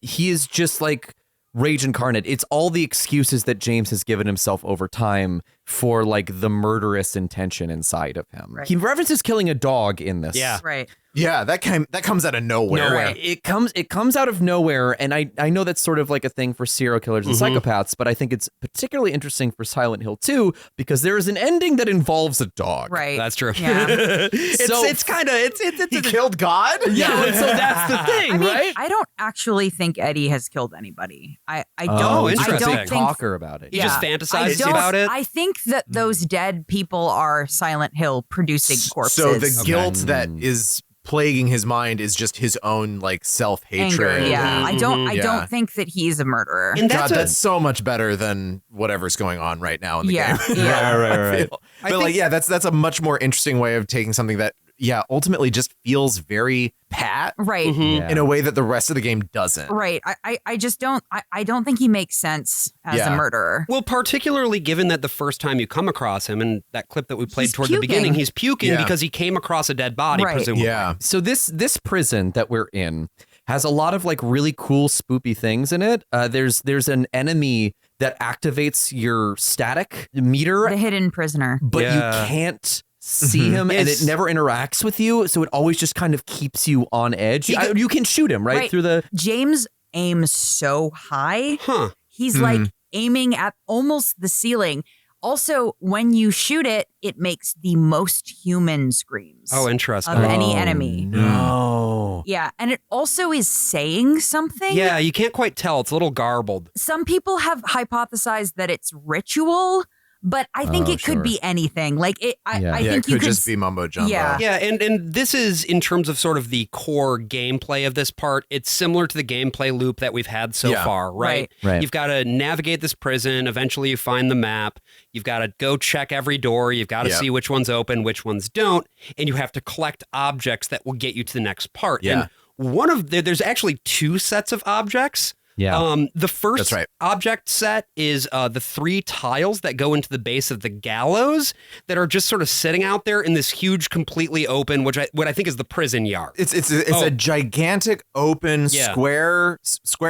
he is just like rage incarnate. It's all the excuses that James has given himself over time for like the murderous intention inside of him. Right. He references killing a dog in this. Yeah. Right. Yeah, that comes out of nowhere. Right. It comes out of nowhere, and I know that's sort of like a thing for serial killers and psychopaths, but I think it's particularly interesting for Silent Hill 2 because there is an ending that involves a dog. Right. That's true. Yeah. it's kind of He killed God? Yeah, and so that's the thing, I mean, right? I don't actually think Eddie has killed anybody. I don't. he's I a don't big think. talker about it. He just fantasizes I don't- about it. I think that those dead people are Silent Hill producing corpses. So the guilt that is plaguing his mind is just his own like self-hatred. anger. Yeah, I don't. I Yeah. don't think that he's a murderer. And God, that's so much better than whatever's going on right now in the Yeah, game. yeah. Right. But like, yeah, that's a much more interesting way of taking something that, yeah, ultimately just feels very pat, Right. in a way that the rest of the game doesn't. Right. I just don't. I don't think he makes sense as Yeah. a murderer. Well, particularly given that the first time you come across him in that clip that we played He's toward the beginning, puking. he's puking Yeah. because he came across a dead body, Right. presumably. Yeah. So this prison that we're in has a lot of like really cool spoopy things in it. There's an enemy that activates your static meter, The hidden prisoner. but Yeah. you can't see him, and It's- it never interacts with you, so it always just kind of keeps you on edge. You can shoot him right through the. James aims so high. Huh. He's like aiming at almost the ceiling. Also, when you shoot it, it makes the most human screams Oh, interesting. of any enemy. No. Yeah, and it also is saying something. Yeah, you can't quite tell. It's a little garbled. Some people have hypothesized that it's ritual, but I think it could be anything. Like it, I Yeah, think it you could just be mumbo jumbo. Yeah. Yeah, and this is in terms of sort of the core gameplay of this part. It's similar to the gameplay loop that we've had so far, right? Right. You've got to navigate this prison. Eventually, you find the map. You've got to go check every door. You've got to see which ones open, which ones don't, and you have to collect objects that will get you to the next part. Yeah. And there's actually two sets of objects. Yeah. The first object set is the 3 tiles that go into the base of the gallows that are just sort of sitting out there in this huge, completely open, what I think is the prison yard. It's a gigantic open square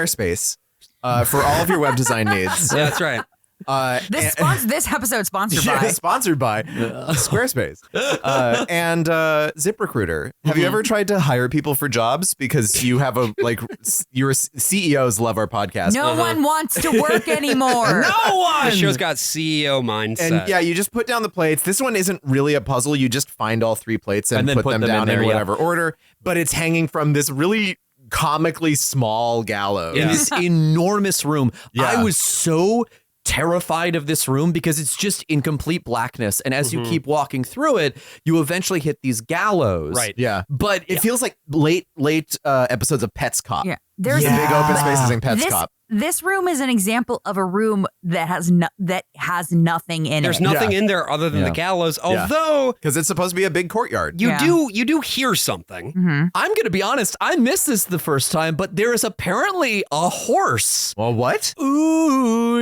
space for all of your web design needs. Yeah, that's right. This episode sponsored by. Sponsored by Squarespace and ZipRecruiter. Have you ever tried to hire people for jobs because you have your CEOs love our podcast? No one wants to work anymore. No one. The show's got CEO mindset. And yeah, you just put down the plates. This one isn't really a puzzle. You just find all 3 plates and then put them down in there, in whatever order. But it's hanging from this really comically small gallows. In this enormous room. Yeah. I was so terrified of this room because it's just in complete blackness, and as you keep walking through it, you eventually hit these gallows. Right. Yeah. But It feels like late episodes of Pets Cop. Yeah. There's The big open spaces in Pets Cop. This room is an example of a room that has nothing in There's it. nothing in there other than the gallows, although because it's supposed to be a big courtyard. you do hear something. I'm going to be honest, I missed this the first time, but there is apparently a horse. Well, what? Ooh,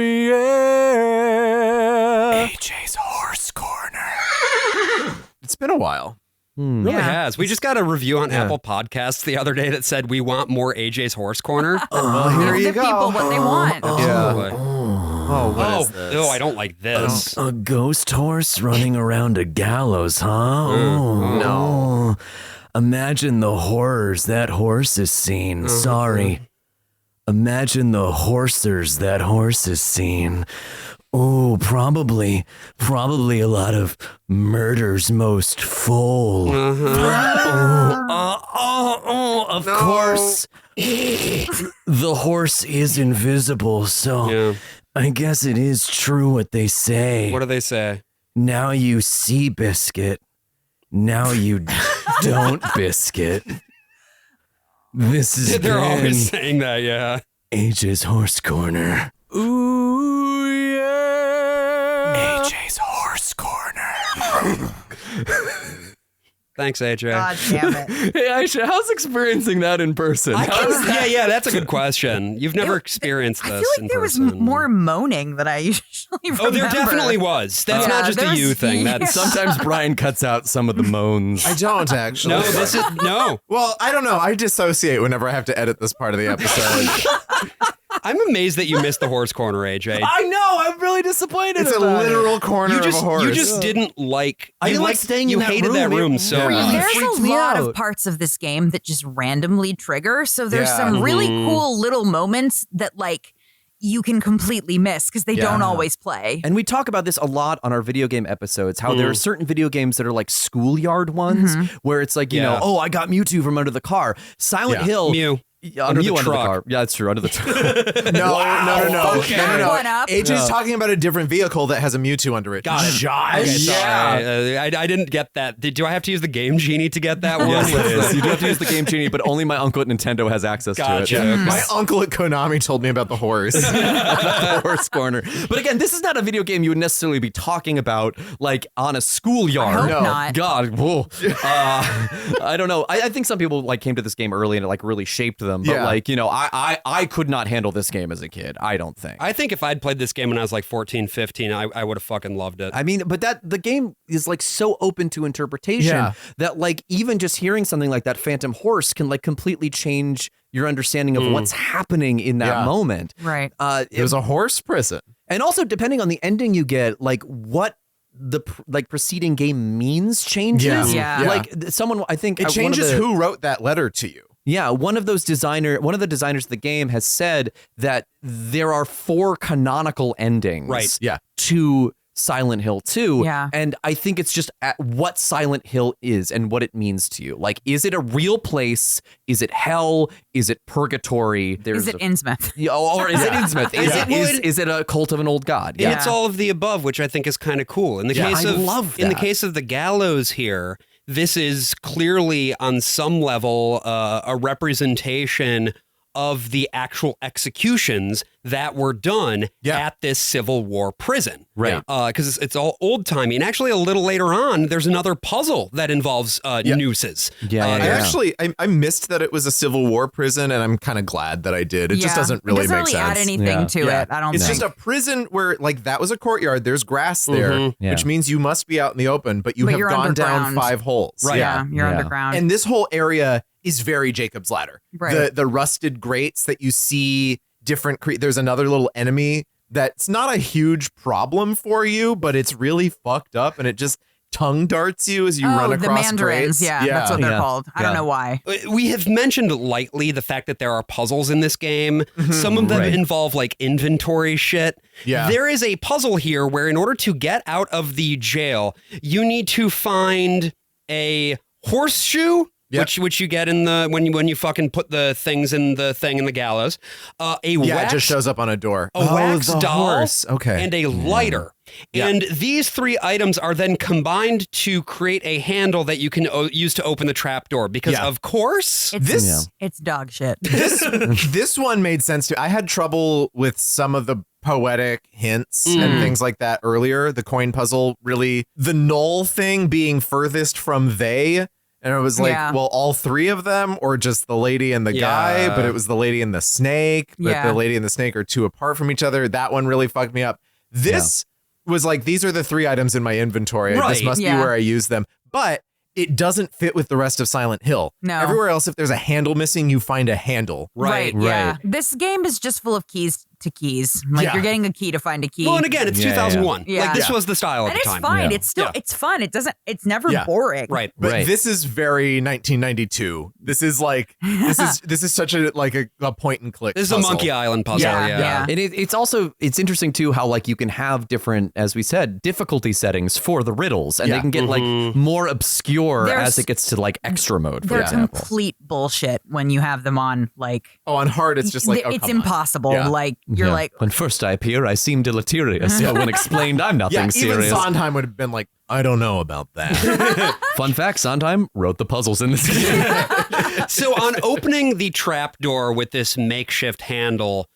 yeah. AJ's Horse Corner. It's been a while. Really has. We just got a review on Apple Podcasts the other day that said we want more AJ's Horse Corner. Well, here Give you the go. people what they want. Absolutely. Oh, what is this? Oh, I don't like this. A ghost horse running around a gallows, huh? Oh, no. Imagine the horrors that horse has seen. Sorry. Imagine the horsers that horse has seen. Oh, probably a lot of murders most full. Of course. The horse is invisible, so I guess it is true what they say. What do they say? Now you see biscuit. Now you don't biscuit. This is They're always saying that, yeah. AJ's Horse Corner. Ooh, yeah. AJ's Horse Corner. Thanks, AJ. God damn it. Hey, Aysha, how's experiencing that in person? Yeah, that's a good question. You've never experienced this I feel like in there was person. more moaning than I usually remember. Oh, there definitely was. That's not just a you thing. That's Sometimes Brian cuts out some of the moans. I don't actually. no. This is no. Well, I don't know. I dissociate whenever I have to edit this part of the episode. I'm amazed that you missed the horse corner, AJ. I know. I'm really disappointed. It's a about it. literal corner of a horse. You just didn't like. I didn't like staying in that hated room. that room It so really much. There's freaks a me lot out. of parts of this game that just randomly trigger. So there's Yeah. some really cool little moments that like you can completely miss because they don't always play. And we talk about this a lot on our video game episodes, how there are certain video games that are like schoolyard ones where it's like, you know, oh, I got Mewtwo from under the car. Silent Hill. Mew. Under the truck. car. Yeah, that's true. Under the truck. No. Okay. One up. AJ's talking about a different vehicle that has a Mewtwo under it. Got it. Josh. Okay, sorry. I didn't get that. Do I have to use the Game Genie to get that one? Yes, it is. You do have to use the Game Genie, but only my uncle at Nintendo has access to it. My uncle at Konami told me about the horse. The horse corner. But again, this is not a video game you would necessarily be talking about like on a schoolyard. I hope not. God, whoa. I don't know. I think some people like came to this game early and it like really shaped them. But like, you know, I could not handle this game as a kid. I don't think. I think if I'd played this game when I was like 14, 15, I would have fucking loved it. I mean, but the game is like so open to interpretation that like even just hearing something like that Phantom Horse can like completely change your understanding of what's happening in that moment. Right. It was a horse prison. And also depending on the ending you get, like what the preceding game means changes. Yeah. Like someone, I think It changes who wrote that letter to you. Yeah, one of the designers of the game has said that there are 4 canonical endings to Silent Hill 2. Yeah. And I think it's just at what Silent Hill is and what it means to you. Like, is it a real place? Is it hell? Is it purgatory? Is it Innsmouth? Or is it Innsmouth? Is it a cult of an old god? And it's all of the above, which I think is kind of cool. In the case I of love in the that. case of the gallows here, this is clearly on some level a representation of the actual executions that were done at this Civil War prison. Right. Because it's all old timey. And actually, a little later on, there's another puzzle that involves nooses. I missed that it was a Civil War prison, and I'm kind of glad that I did. It just doesn't really make sense. Add anything to it. I don't It's think. just a prison where, like, that was a courtyard. There's grass there, which means you must be out in the open, but But have you're gone down underground. 5 holes. Right. Yeah, you're underground. And this whole area is very Jacob's Ladder. Right. The rusted grates that you see different. There's another little enemy that's not a huge problem for you, but it's really fucked up, and it just tongue darts you as you run across the mandarins. grates. Yeah, that's what they're called. I don't know why. We have mentioned lightly the fact that there are puzzles in this game. Some of them involve like inventory shit. Yeah. There is a puzzle here where in order to get out of the jail, you need to find a horseshoe. Which you get in the when you fucking put the things in the thing in the gallows, it just shows up on a door. A wax the doll, horse. Okay, and a lighter. And these 3 items are then combined to create a handle that you can use to open the trap door. Because of course, It's dog shit. This one made sense to. I had trouble with some of the poetic hints and things like that earlier. The coin puzzle, really, the null thing being furthest from they. And it was like, well, all 3 of them, or just the lady and the guy, but it was the lady and the snake, but the lady and the snake are 2 apart from each other. That one really fucked me up. This was like, these are the 3 items in my inventory. This must be where I use them. But it doesn't fit with the rest of Silent Hill. No. Everywhere else, if there's a handle missing, you find a handle. Right. Yeah. This game is just full of keys to keys. Like you're getting a key to find a key. well, and again, it's 2001. Yeah. Like this was the style at And the it's time. fine. It's still it's fun. It's never boring. Right. But this is very 1992. This is like this is such a point and click. This is puzzle. a Monkey Island puzzle. Yeah. And it's interesting too how like you can have different, as we said, difficulty settings for the riddles, and they can get like more obscure as it gets to like extra mode. For They're example, complete bullshit when you have them on like. On hard, it's just like it's impossible. Like you're like. When first I appear, I seem deleterious. But when explained, I'm nothing serious. Even Sondheim would have been like, I don't know about that. Fun fact, Sondheim wrote the puzzles in this game. So on opening the trap door with this makeshift handle,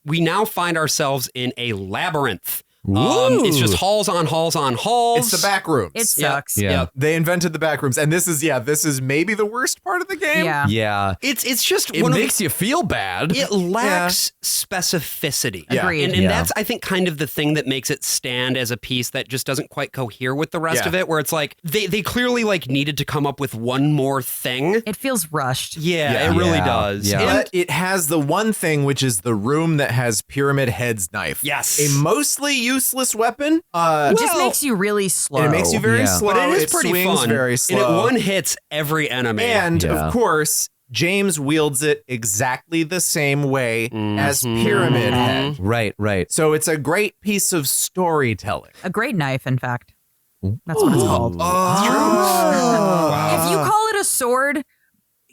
we now find ourselves in a labyrinth. It's just halls on halls on halls. It's the back rooms. It sucks. Yeah. They invented the back rooms, and this is maybe the worst part of the game. Yeah. It's just it makes you feel bad. It lacks specificity. Agreed. And that's, I think, kind of the thing that makes it stand as a piece that just doesn't quite cohere with the rest of it, where it's like they clearly like needed to come up with one more thing. It feels rushed. Yeah, it really does. Yeah. But it has the one thing, which is the room that has Pyramid Head's knife. Yes. A mostly useless weapon. It just makes you really slow. And it makes you very slow. But it is pretty swings fun. very slow. And it one hits every enemy. And of course, James wields it exactly the same way as Pyramid Head. Right. So it's a great piece of storytelling. A great knife, in fact. That's what it's called. Wow. If you call it a sword,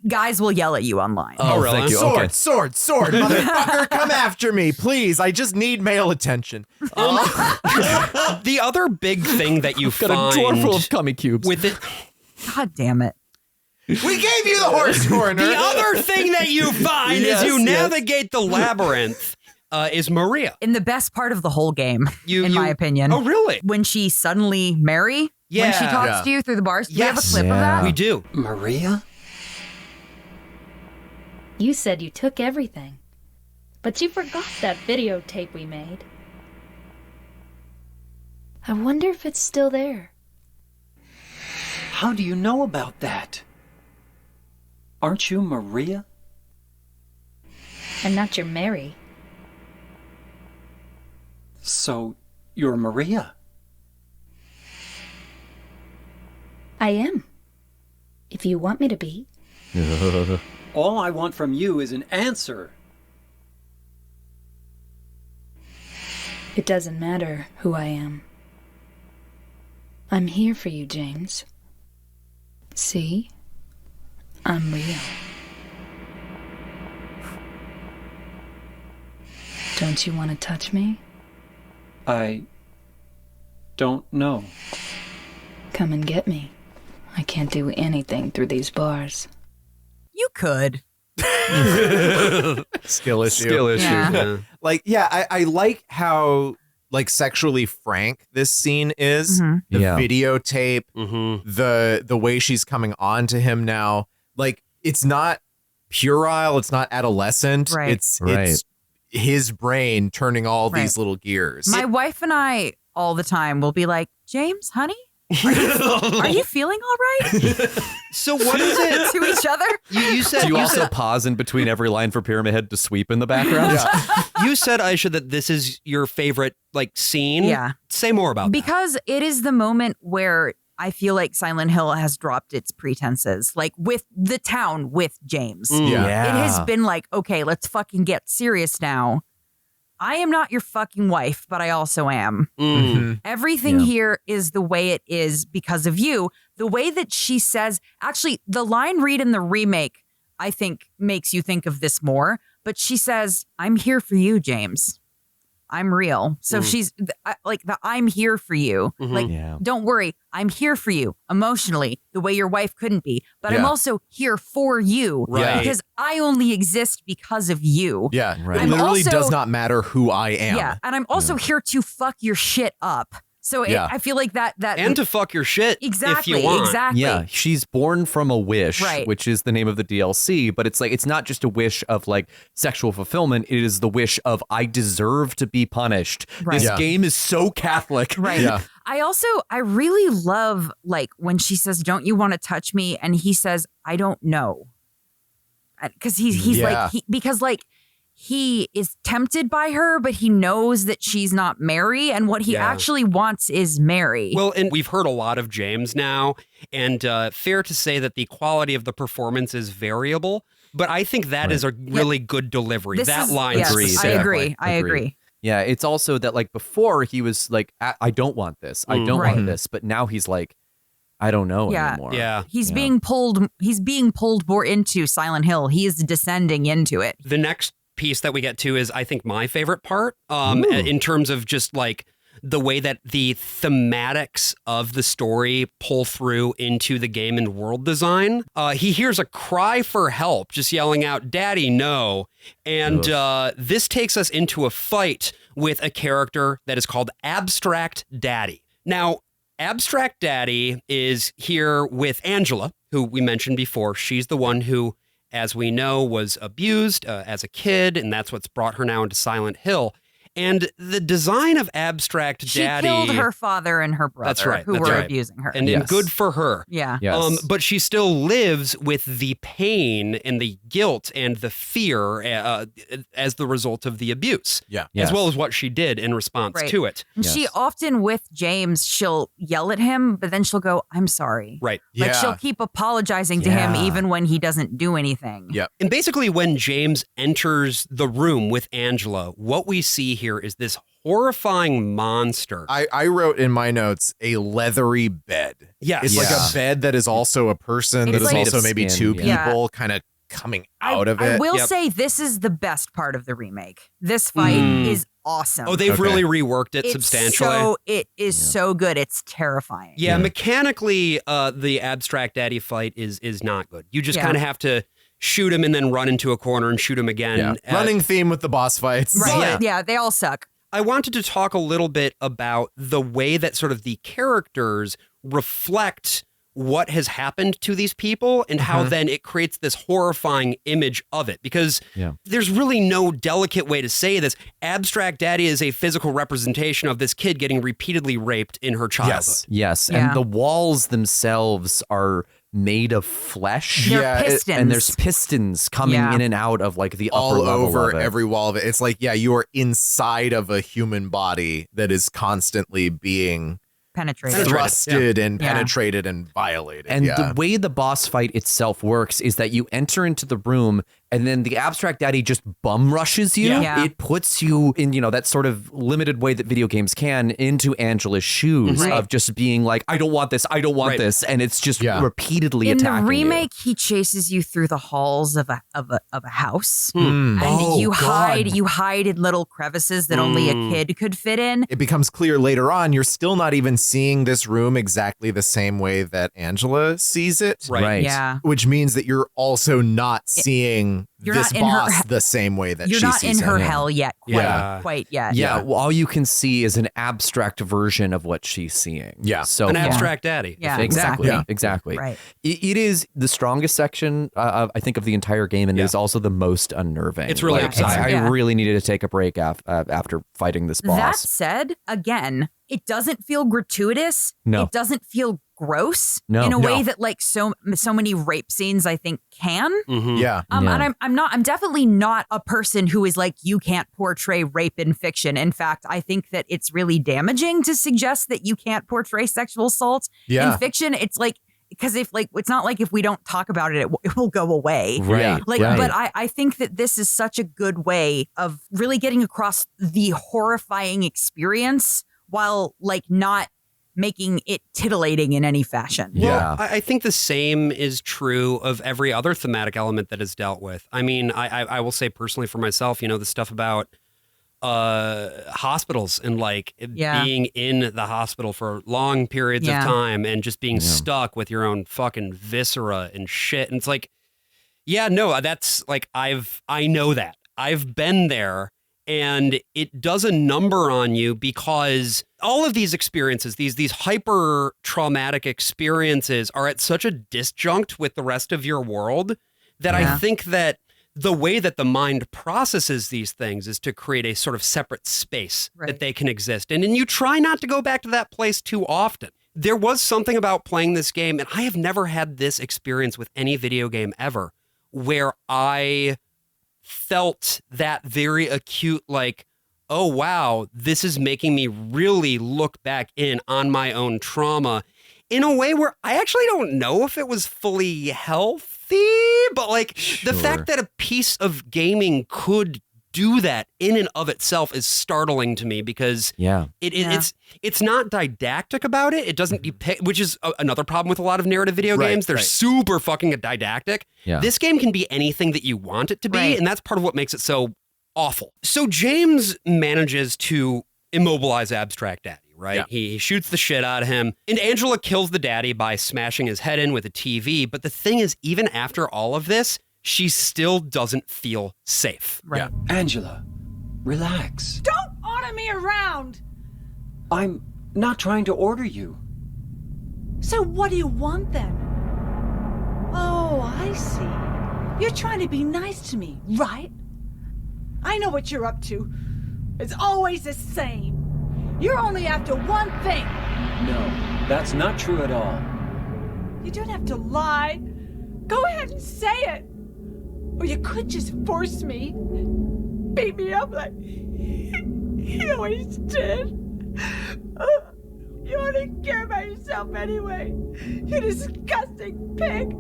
guys will yell at you online. Oh, really? Thank you. Sword, Okay. sword, motherfucker, come after me, please. I just need male attention. The other big thing that you Got find a drawer full of gummy cubes. with it. God damn it. We gave you the horse corner. The other thing that you find as you Yes. navigate the labyrinth is Maria. In the best part of the whole game, in my opinion. Oh, really? When she suddenly Mary, when she talks to you through the bars. Do we have a clip of that? We do. Maria? You said you took everything, but you forgot that videotape we made. I wonder if it's still there. How do you know about that? Aren't you Maria? I'm not your Mary. So, you're Maria? I am. If you want me to be. All I want from you is an answer. It doesn't matter who I am. I'm here for you, James. See? I'm real. Don't you want to touch me? I don't know. Come and get me. I can't do anything through these bars. You could. Skill issue. Yeah. Like, I like how sexually frank this scene is. The videotape, the way she's coming on to him now. Like, it's not puerile, it's not adolescent. Right. It's his brain turning all these little gears. My wife and I all the time will be like, James, honey, are you feeling all right? So what is it to each other? You said Do you also pause in between every line for Pyramid Head to sweep in the background? You said, Aysha, that this is your favorite scene. Yeah. Say more about that. Because it is the moment where I feel like Silent Hill has dropped its pretenses, like with the town with James. It has been like, okay, let's fucking get serious now. I am not your fucking wife, but I also am. Everything here is the way it is because of you. The way that she says, actually, the line read in the remake, I think makes you think of this more. But she says, I'm here for you, James. I'm real. So she's like the I'm here for you. Don't worry. I'm here for you emotionally the way your wife couldn't be. But I'm also here for you because I only exist because of you. Yeah. It literally does not matter who I am. Yeah. And I'm also here to fuck your shit up. So I feel like that and to fuck your shit exactly, if you want. Exactly. Yeah, she's born from a wish, which is the name of the DLC, but it's not just a wish of sexual fulfillment, it is the wish of I deserve to be punished. Right. This game is so Catholic. Right. Yeah. I really love when she says, don't you want to touch me? And he says, I don't know. Because he's he is tempted by her, but he knows that she's not Mary. And what he actually wants is Mary. Well, and we've heard a lot of James now. And fair to say that the quality of the performance is variable. But I think that is a really good delivery. Line yes, I agree. Yeah, it's also that before he was I don't want this. I don't want this. But now he's like, I don't know anymore. Yeah. He's being pulled more into Silent Hill. He is descending into it. The next piece that we get to is, I think, my favorite part in terms of just the way that the thematics of the story pull through into the game and world design. He hears a cry for help, just yelling out, Daddy, no. And this takes us into a fight with a character that is called Abstract Daddy. Now, Abstract Daddy is here with Angela, who we mentioned before. She's the one who, as we know, was abused as a kid, and that's what's brought her now into Silent Hill. And the design of Abstract She Daddy... killed her father and her brother That's right, who that's were right. abusing her. And good for her. Yeah. Yes. But she still lives with the pain and the guilt and the fear as the result of the abuse. Yeah. As well as what she did in response Right. to it. And she often, with James, she'll yell at him, but then she'll go, I'm sorry. Right. Like she'll keep apologizing to him even when he doesn't do anything. Yeah. And basically when James enters the room with Angela, what we see here is this horrifying monster. I wrote in my notes a leathery bed. Yes. It's like a bed that is also a person, It's that is like- also maybe two Yeah. people kind of coming out of it. I will say this is the best part of the remake. This fight is awesome. Oh, they've really reworked it substantially. It is so good. It's terrifying. Yeah, mechanically, the Abstract Daddy fight is not good. You just kind of have to shoot him and then run into a corner and shoot him again. Yeah. Running theme with the boss fights. Right. Yeah, they all suck. I wanted to talk a little bit about the way that sort of the characters reflect what has happened to these people and how then it creates this horrifying image of it. Because there's really no delicate way to say this. Abstract Daddy is a physical representation of this kid getting repeatedly raped in her childhood. Yes. And the walls themselves are made of flesh. They're pistons. And there's pistons coming in and out of like the upper all level over of it. every wall of it. It's like, you are inside of a human body that is constantly being penetrated, thrusted and penetrated and violated. And the way the boss fight itself works is that you enter into the room and then the Abstract Daddy just bum rushes you. Yeah. It puts you in, that sort of limited way that video games can into Angela's shoes of just being like, I don't want this, I don't want this. And it's just repeatedly attacking In the remake, you. he chases you through the halls of a house. Mm. And you hide in little crevices that only a kid could fit in. It becomes clear later on, you're still not even seeing this room exactly the same way that Angela sees it. Right. Yeah. Which means that you're also not seeing You're this not in her- boss the same way that You're she not sees in her him. hell yet. Quite yet. Yeah, well, all you can see is an abstract version of what she's seeing. Yeah. So An Abstract Daddy. Yeah, exactly. Right. It is the strongest section, I think, of the entire game, and it is also the most unnerving. It's really exciting. I really needed to take a break after fighting this boss. That said, again, it doesn't feel gratuitous. No. It doesn't feel gross No. in a No. way that like so many rape scenes I think can. Yeah. And I'm definitely not a person who is like, you can't portray rape in fiction. In fact, I think that it's really damaging to suggest that you can't portray sexual assault in fiction. It's like, because it's not like if we don't talk about it, it will go away. Right. But I think that this is such a good way of really getting across the horrifying experience while like not making it titillating in any fashion. Well, I think the same is true of every other thematic element that is dealt with. I mean, I will say personally for myself, the stuff about hospitals and like being in the hospital for long periods of time and just being stuck with your own fucking viscera and shit. And it's like, that's like, I know that. I've been there. And it does a number on you because all of these experiences, these hyper traumatic experiences are at such a disjunct with the rest of your world that I think that the way that the mind processes these things is to create a sort of separate space that they can exist in. And you try not to go back to that place too often. There was something about playing this game, and I have never had this experience with any video game ever, where I felt that very acute, like, oh, wow, this is making me really look back in on my own trauma in a way where I actually don't know if it was fully healthy, but like the fact that a piece of gaming could do that in and of itself is startling to me because it's not didactic about it. It doesn't depict, which is another problem with a lot of narrative video games. They're super fucking didactic. Yeah. This game can be anything that you want it to be, and that's part of what makes it so awful. So James manages to immobilize Abstract Daddy, right? Yeah. He shoots the shit out of him, and Angela kills the daddy by smashing his head in with a TV. But the thing is, even after all of this, she still doesn't feel safe. Right. Yeah. Angela, relax. Don't order me around! I'm not trying to order you. So what do you want then? Oh, I see. You're trying to be nice to me, right? I know what you're up to. It's always the same. You're only after one thing. No, that's not true at all. You don't have to lie. Go ahead and say it. Or you could just force me. Beat me up like you always did. You only care about yourself anyway. You disgusting pig.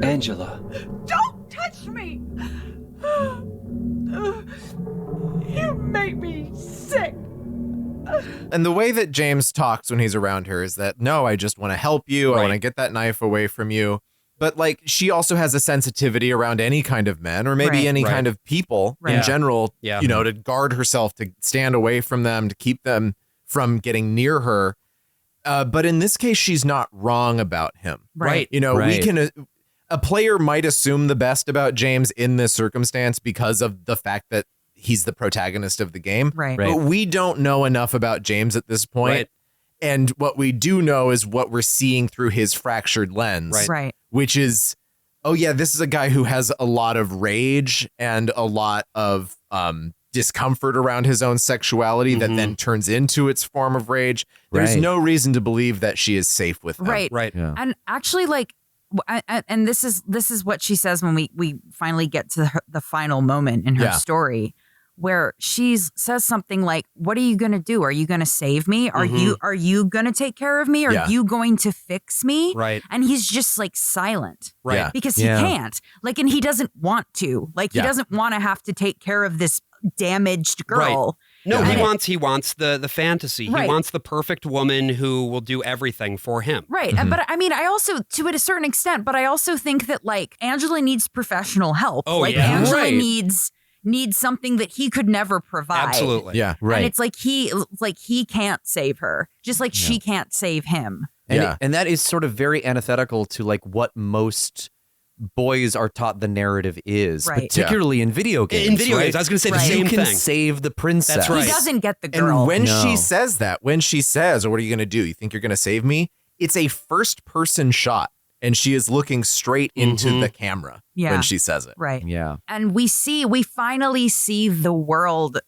Angela. Don't touch me. You make me sick. And the way that James talks when he's around her is that, no, I just want to help you. I want to get that knife away from you. But like, she also has a sensitivity around any kind of men or maybe any kind of people in general, you know, to guard herself, to stand away from them, to keep them from getting near her. But in this case, she's not wrong about him. Right. You know, we can, a player might assume the best about James in this circumstance because of the fact that he's the protagonist of the game. Right. But we don't know enough about James at this point. Right. And what we do know is what we're seeing through his fractured lens. Right. Which is, oh yeah, this is a guy who has a lot of rage and a lot of discomfort around his own sexuality that then turns into its form of rage. There's no reason to believe that she is safe with him. Right. Yeah. And actually, like, and this is what she says when we finally get to the final moment in her story, where she says something like, "What are you going to do? Are you going to save me? Are you going to take care of me? Are you going to fix me?" Right. And he's just like silent, Right. Because he can't, like, and he doesn't want to, like, he doesn't want to have to take care of this damaged girl. No, And he wants the fantasy. He wants the perfect woman who will do everything for him. Right. But I mean, I also, to a certain extent, but I also think that, like, Angela needs professional help. Oh, like, yeah. Angela needs something that he could never provide. Absolutely. Yeah. Right. And it's like he can't save her, just like she can't save him. And that is sort of very antithetical to like what most boys are taught the narrative is, particularly in video games. In video games, I was going to say the same thing. You can save the princess. That's right. He doesn't get the girl. And when she says that, when she says, "Oh, what are you going to do? You think you're going to save me?" It's a first person shot. And she is looking straight into the camera when she says it. Right. Yeah. And we finally see the world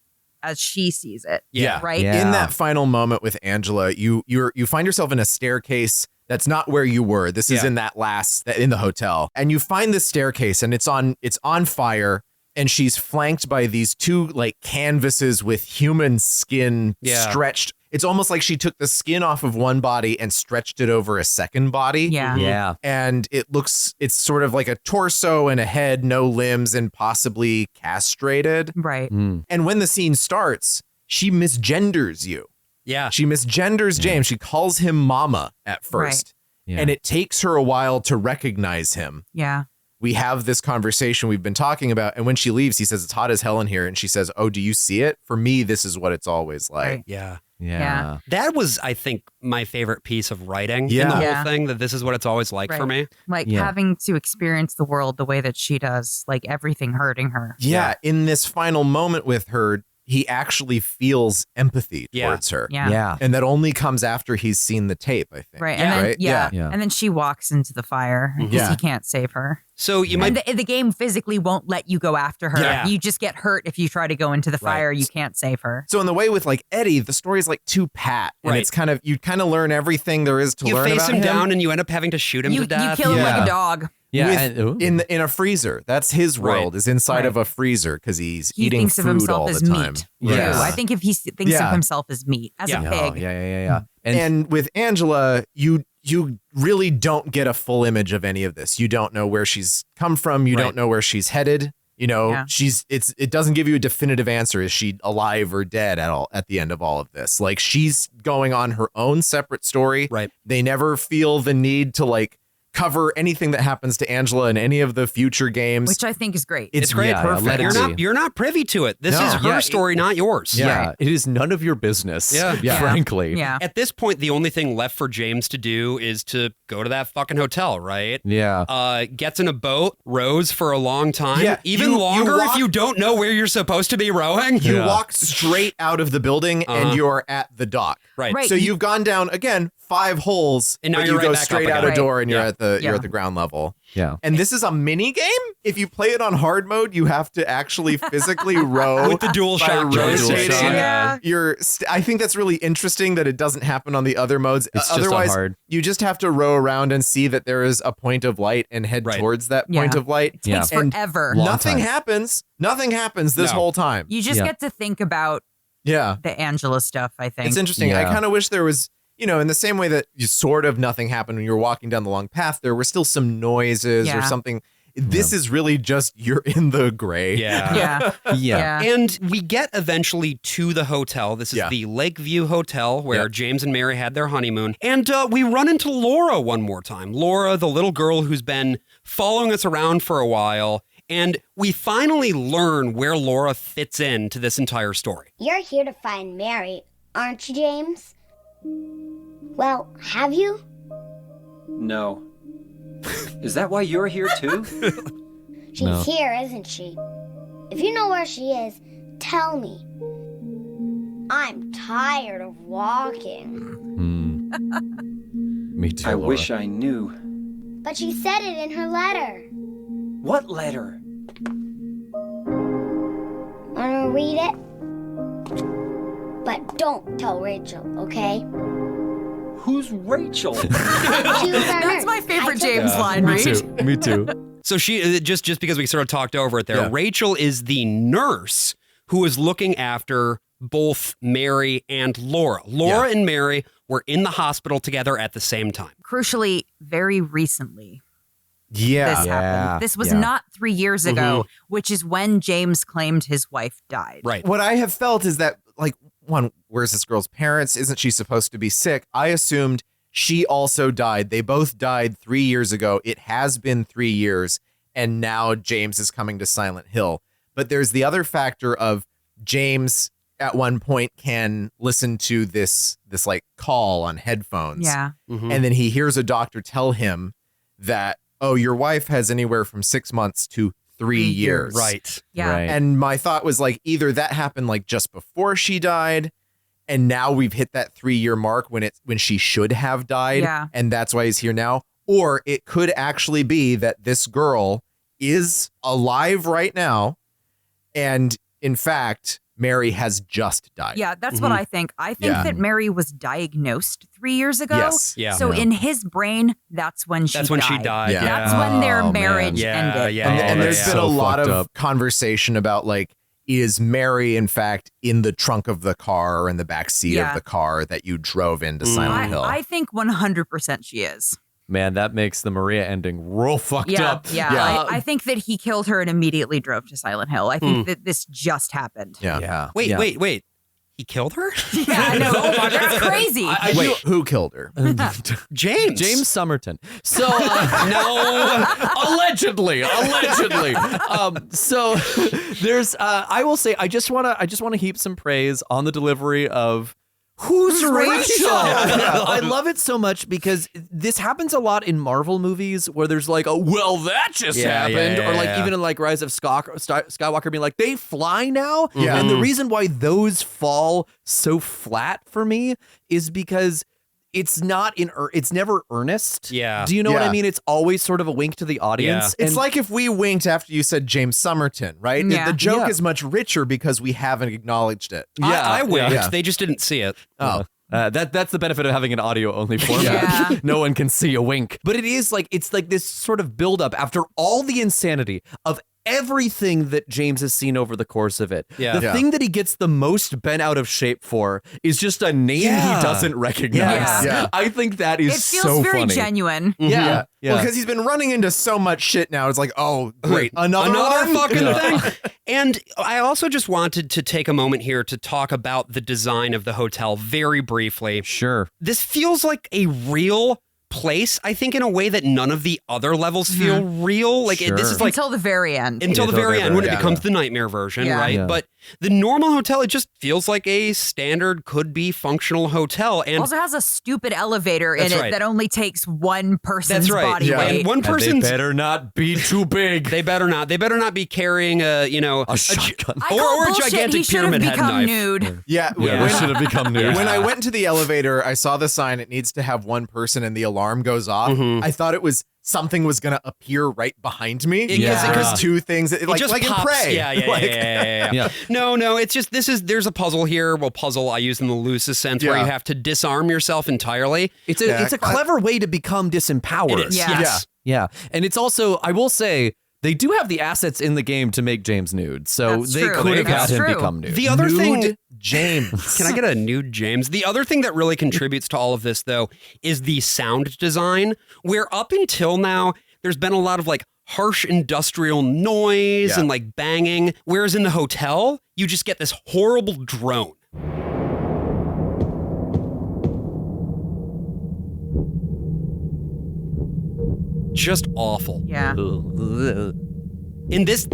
as she sees it. Yeah. Right. Yeah. In that final moment with Angela, you find yourself in a staircase that's not where you were. This is in the hotel. And you find this staircase and it's on fire. And she's flanked by these two like canvases with human skin stretched. It's almost like she took the skin off of one body and stretched it over a second body. Yeah. Yeah. And it's sort of like a torso and a head, no limbs, and possibly castrated. Right. And when the scene starts, she misgenders you. Yeah. She misgenders James. She calls him mama at first. Yeah. And it takes her a while to recognize him. Yeah. We have this conversation we've been talking about. And when she leaves, he says, "It's hot as hell in here." And she says, "Oh, do you see it? For me, this is what it's always like." Right. Yeah. Yeah. That was, I think, my favorite piece of writing in Yeah. the whole Yeah. thing, that this is what it's always like for me. Like having to experience the world the way that she does, like everything hurting her. Yeah. In this final moment with her, he actually feels empathy towards her. Yeah. Yeah. And that only comes after he's seen the tape, I think. Right. And then, Right? yeah. Yeah. And then she walks into the fire because Yeah. he can't save her. So you might And the game physically won't let you go after her. Yeah. You just get hurt if you try to go into the fire. You can't save her. So in the way with like Eddie, the story's like too pat. And Right. it's kind of, you kind of learn everything there is to you learn face about him down and you end up having to shoot him You to death. kill him like Yeah. a dog. Yeah. With- in a freezer. That's his world, is inside of a freezer because he's He eating thinks of food himself all as the time. meat. Yeah. Too. I think if he thinks of himself as meat, as a Oh, pig. yeah. And with Angela, you really don't get a full image of any of this. You don't know where she's come from. You don't know where she's headed. You know, it doesn't give you a definitive answer. Is she alive or dead at the end of all of this? Like, she's going on her own separate story. Right. They never feel the need to like cover anything that happens to Angela in any of the future games. Which I think is great. It's great. Perfect. You're not privy to it. This is her story, not yours. Yeah. It is none of your business. Frankly. Yeah. At this point, the only thing left for James to do is to go to that fucking hotel, right? Yeah. Gets in a boat, rows for a long time. Yeah, Even you longer walk- if you don't know where you're supposed to be rowing. You walk straight out of the building and you're at the dock. Right. Right. So you've gone down again 5 holes, And now but you're you right go back straight up out a again. door and you're at you're at the ground level. Yeah. And this is a mini game. If you play it on hard mode, you have to actually physically row with the dual shock rotating. Yeah. I think that's really interesting that it doesn't happen on the other modes. It's Otherwise, just hard. you just have to row around and see that there is a point of light and head towards that point of light. It takes forever. Nothing happens. Nothing happens this whole time. You just get to think about the Angela stuff, I think. It's interesting. I kind of wish there was, in the same way that you sort of nothing happened when you were walking down the long path, there were still some noises or something. This is really just you're in the gray. Yeah. And we get eventually to the hotel. This is the Lakeview Hotel where James and Mary had their honeymoon. And we run into Laura one more time. Laura, the little girl who's been following us around for a while. And we finally learn where Laura fits into this entire story. You're here to find Mary, aren't you, James? Well, have you? No. Is that why you're here too? She's here, isn't she? If you know where she is, tell me. I'm tired of walking. Me too, I Laura. wish I knew. But she said it in her letter. What letter? Wanna read it? But don't tell Rachel, okay? Who's Rachel? She was our That's nurse. my favorite James Yeah, line, right? Me too. So she just because we sort of talked over it there, Rachel is the nurse who is looking after both Mary and Laura. Laura and Mary were in the hospital together at the same time. Crucially, very recently. Yeah. This happened. This was not 3 years ago, which is when James claimed his wife died. Right. What I have felt is that, like, one, where's this girl's parents? Isn't she supposed to be sick? I assumed she also died. They both died 3 years ago. It has been 3 years, and now James is coming to Silent Hill. But there's the other factor of James at one point can listen to this like call on headphones. Yeah. And then he hears a doctor tell him that, oh, your wife has anywhere from 6 months to 3 years. Right. Yeah. Right. And my thought was like, either that happened like just before she died, and now we've hit that 3-year mark when she should have died. Yeah. And that's why he's here now. Or it could actually be that this girl is alive right now. And in fact, Mary has just died. Yeah, that's what I think. I think that Mary was diagnosed 3 years ago. Yes. Yeah. So in his brain, that's when she died. Yeah. That's when their Oh, marriage man. ended. And there's been So a lot fucked of up. conversation about like, is Mary in fact in the trunk of the car or in the back seat of the car that you drove into Silent Hill? I think 100% she is. Man, that makes the Maria ending real fucked up. Yeah. I think that he killed her and immediately drove to Silent Hill. I think that this just happened. Yeah. Wait. He killed her? Yeah, I know. That's crazy. Wait, who killed her? James. James Somerton. So no, allegedly. So there's. I will say, I just want to heap some praise on the delivery of. Who's Rachel? I love it so much because this happens a lot in Marvel movies where there's like, oh, well, that just happened. Or like even in like Rise of Skywalker being like, they fly now? Yeah. And the reason why those fall so flat for me is because it's never earnest. Yeah. Do you know what I Yeah. mean? It's always sort of a wink to the audience. It's And- like if we winked after you said James Somerton, right? Yeah. The joke Yeah. is much richer because we haven't acknowledged it. I winked. Yeah. They just didn't see it. Oh. That's the benefit of having an audio only format. Yeah. No one can see a wink. But it's like this sort of buildup after all the insanity of everything that James has seen over the course of it. Yeah. The thing that he gets the most bent out of shape for is just a name he doesn't recognize. Yeah. I think that is It feels so very funny. genuine. Yeah. Well, because he's been running into so much shit now. It's like, oh, great. Another one? fucking thing. And I also just wanted to take a moment here to talk about the design of the hotel very briefly. Sure. This feels like a real place, I think, in a way that none of the other levels feel real. Like this is like Until the very end. until the very end when it yeah. becomes the nightmare version, Yeah. right? Yeah. But the normal hotel, it just feels like a standard could be functional hotel. And also has a stupid elevator in That's it right. that only takes one person's that's right. body Yeah. weight. And one And person's they better not be too big. They better not be carrying a shotgun. I call or a bullshit. gigantic He should have pyramid head become knife. nude. Yeah. Yeah, when, they should have become nude. when I went into the elevator, I saw the sign, it needs to have one person and the alarm goes off. I thought it was something was gonna appear right behind me. Yeah. There's two things like just in pops. Prey. Yeah. Like- No, it's just there's a puzzle here. Well, puzzle I use in the loosest sense where you have to disarm yourself entirely. It's a clever way to become disempowered. It is. Yes. Yeah. And it's also, I will say, they do have the assets in the game to make James nude. So That's they true. could have That's had him true. become nude. The other thing, James. Can I get a nude James? The other thing that really contributes to all of this, though, is the sound design, where up until now, there's been a lot of like harsh industrial noise and like banging, whereas in the hotel, you just get this horrible drone. Just awful. Yeah. And this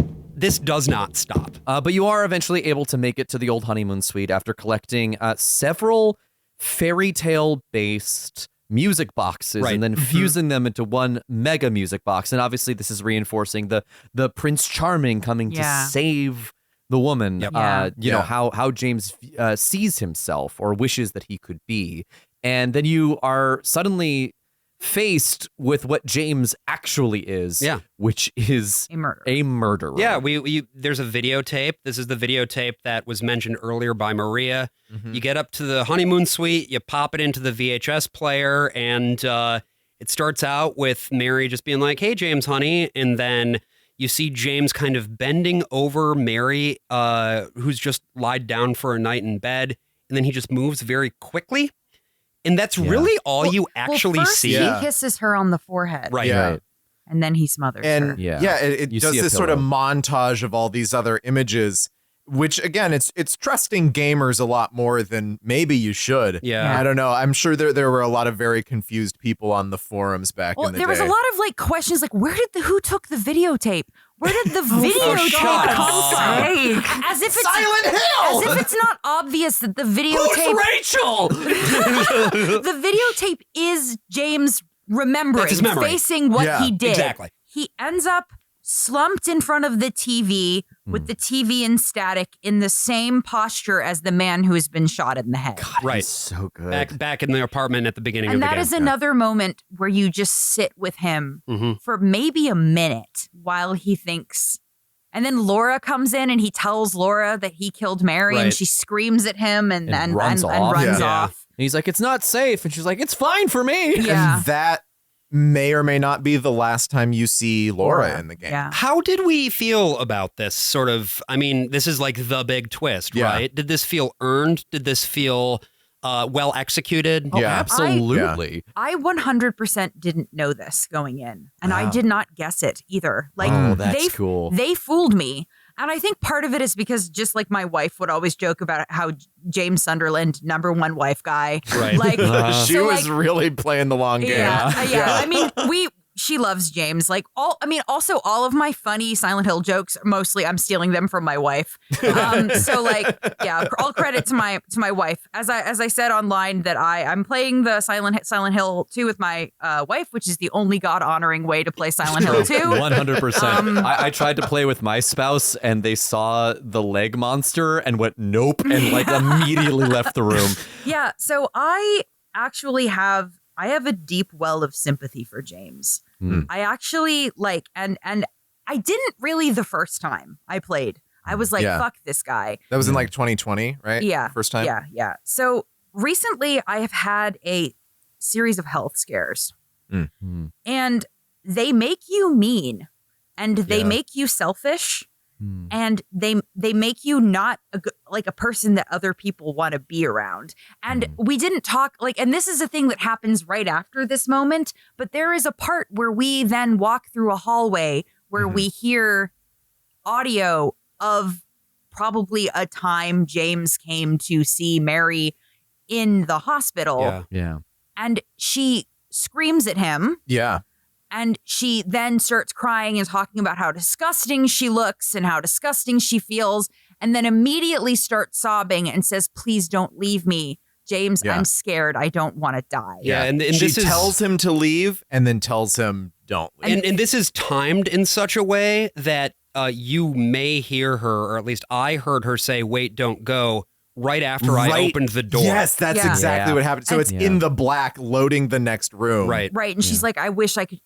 does not stop. But you are eventually able to make it to the old honeymoon suite after collecting several fairy tale based music boxes and then fusing them into one mega music box. And obviously this is reinforcing the Prince Charming coming to save the woman. You know, how James sees himself or wishes that he could be. And then you are suddenly faced with what James actually is, which is a murderer. Yeah, we there's a videotape. This is the videotape that was mentioned earlier by Maria. You get up to the honeymoon suite, you pop it into the VHS player, and it starts out with Mary just being like, "Hey, James, honey," and then you see James kind of bending over Mary, who's just lied down for a night in bed, and then he just moves very quickly. And that's really all you actually first see. He kisses her on the forehead. Right. And then he smothers her. And it does this sort of montage of all these other images, which again, it's trusting gamers a lot more than maybe you should. Yeah. I don't know. I'm sure there were a lot of very confused people on the forums back in the day. There was a lot of like questions like, who took the videotape? Where did the videotape come from? As if it's Silent Hill! As if it's not obvious that the videotape. Who's Rachel? The videotape is James remembering, That's his memory. facing what he did. Exactly. He ends up slumped in front of the TV with the TV in static in the same posture as the man who has been shot in the head. Right. He's so good. Back in the apartment at the beginning of And the that game. is another moment where you just sit with him for maybe a minute while he thinks. And then Laura comes in and he tells Laura that he killed Mary and she screams at him and runs off. And he's like, "It's not safe." And she's like, "It's fine for me." Yeah. And that may or may not be the last time you see Laura in the game. Yeah. How did we feel about this sort of, I mean, this is like the big twist, right? Did this feel earned? Did this feel well executed? Oh, absolutely. I 100% didn't know this going in, and I did not guess it either. Like, that's cool. They fooled me. And I think part of it is because just like my wife would always joke about how James Sunderland, #1 wife guy. Right. Like, She was really playing the long game. Yeah. I mean, she loves James. Like also all of my funny Silent Hill jokes, mostly I'm stealing them from my wife. So like, yeah, all credit to my wife. As I said online that I'm playing the Silent Hill 2 with my wife, which is the only God honoring way to play Silent Hill 2. 100%. I tried to play with my spouse and they saw the leg monster and went nope and like immediately left the room. Yeah. So I actually have a deep well of sympathy for James. I actually like, and I didn't really the first time I played. I was like, fuck this guy. That was in like 2020, right? Yeah. First time? Yeah. So recently I have had a series of health scares. And they make you mean and they make you selfish. And they make you not like a person that other people want to be around. And we didn't talk like, and this is a thing that happens right after this moment, but there is a part where we then walk through a hallway where we hear audio of probably a time James came to see Mary in the hospital. Yeah. And she screams at him. Yeah. And she then starts crying and talking about how disgusting she looks and how disgusting she feels. And then immediately starts sobbing and says, "Please don't leave me. James, I'm scared. I don't want to die." Yeah. And she this tells him to leave and then tells him don't leave. And this is timed in such a way that you may hear her, or at least I heard her say, "Wait, don't go," right after I opened the door. Yes, that's exactly what happened. So it's in the black, loading the next room. Right. Right. And she's like, I wish I could,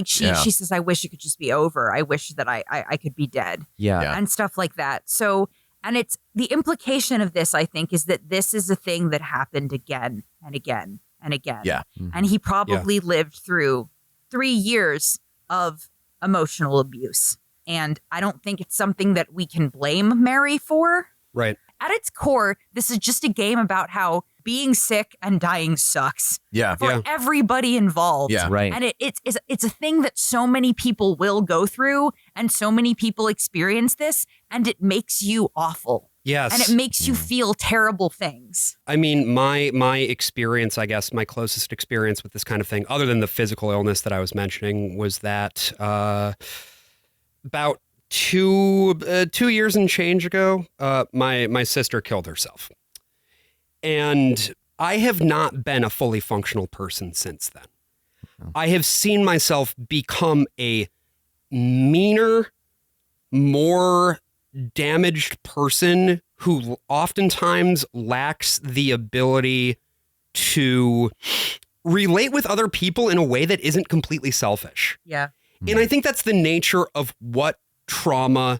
she says, I wish it could just be over. I wish that I could be dead. Yeah. And stuff like that. So, and it's the implication of this, I think, is that this is a thing that happened again and again and again. Yeah. And he probably lived through 3 years of emotional abuse. And I don't think it's something that we can blame Mary for. Right. At its core, this is just a game about how being sick and dying sucks. Yeah. For everybody involved. Yeah. Right. And it's a thing that so many people will go through and so many people experience this, and it makes you awful. Yes. And it makes you feel terrible things. I mean, my experience, I guess, my closest experience with this kind of thing, other than the physical illness that I was mentioning, was that about 2 years and change ago, my sister killed herself. And I have not been a fully functional person since then. I have seen myself become a meaner, more damaged person who oftentimes lacks the ability to relate with other people in a way that isn't completely selfish. Yeah. And I think that's the nature of what trauma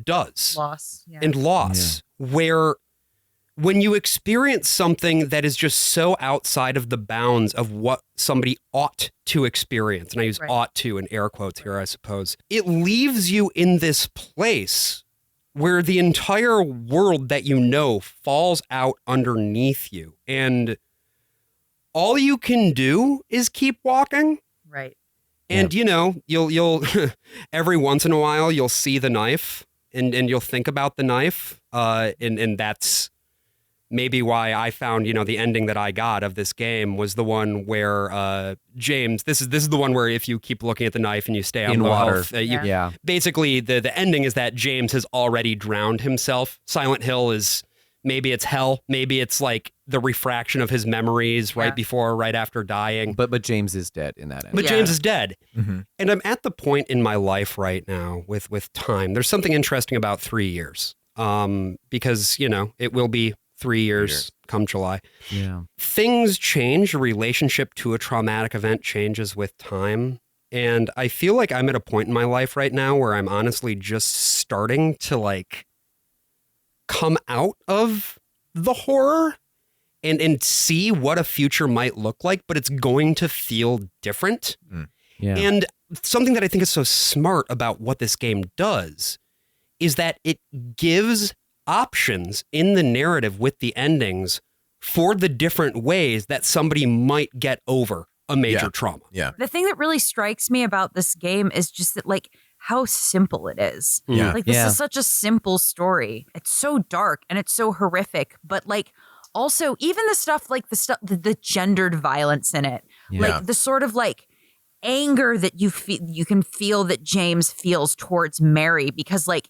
does. Loss. Yeah. And loss, where when you experience something that is just so outside of the bounds of what somebody ought to experience, and I use ought to in air quotes here, I suppose, it leaves you in this place where the entire world that you know falls out underneath you. And all you can do is keep walking. Right. And, you know, you'll every once in a while, you'll see the knife and you'll think about the knife. And that's maybe why I found, you know, the ending that I got of this game was the one where James, this is the one where if you keep looking at the knife and you stay on In low water. health, basically the ending is that James has already drowned himself. Silent Hill is, maybe it's hell, maybe it's like the refraction of his memories right before or right after dying. But James is dead in that end. But James is dead. Mm-hmm. And I'm at the point in my life right now with time. There's something interesting about 3 years. Because, you know, it will be 3 years come July. Yeah. Things change. A relationship to a traumatic event changes with time. And I feel like I'm at a point in my life right now where I'm honestly just starting to like come out of the horror and see what a future might look like, but it's going to feel different. Yeah. And something that I think is so smart about what this game does is that it gives options in the narrative with the endings for the different ways that somebody might get over a major trauma. Yeah. The thing that really strikes me about this game is just that, like, how simple it is. Yeah. Like, this is such a simple story. It's so dark and it's so horrific, but like, also even the stuff like the gendered violence in it, like the sort of like anger that you can feel that James feels towards Mary, because like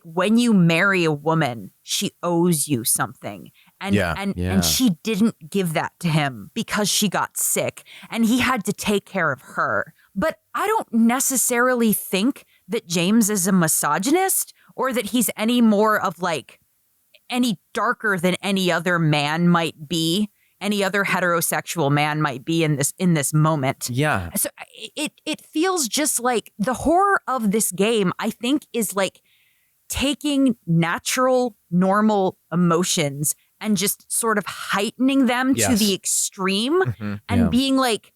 when you marry a woman, she owes you something. And she didn't give that to him because she got sick and he had to take care of her. But I don't necessarily think that James is a misogynist or that he's any more of like any darker than any other man might be, any other heterosexual man might be in this moment. Yeah. So it feels just like the horror of this game, I think, is like taking natural, normal emotions and just sort of heightening them to the extreme and being like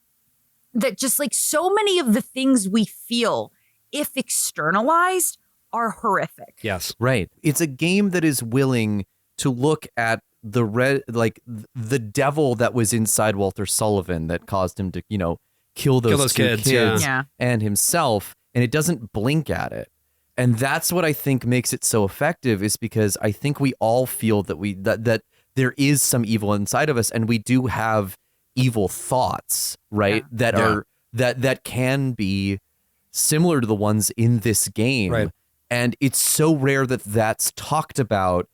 that, just like so many of the things we feel, if externalized, are horrific. Yes. Right. It's a game that is willing to look at the devil that was inside Walter Sullivan that caused him to, you know, kill those two kids and himself, and it doesn't blink at it. And that's what I think makes it so effective, is because I think we all feel that there is some evil inside of us, and we do have evil thoughts, right? That can be similar to the ones in this game. Right. And it's so rare that that's talked about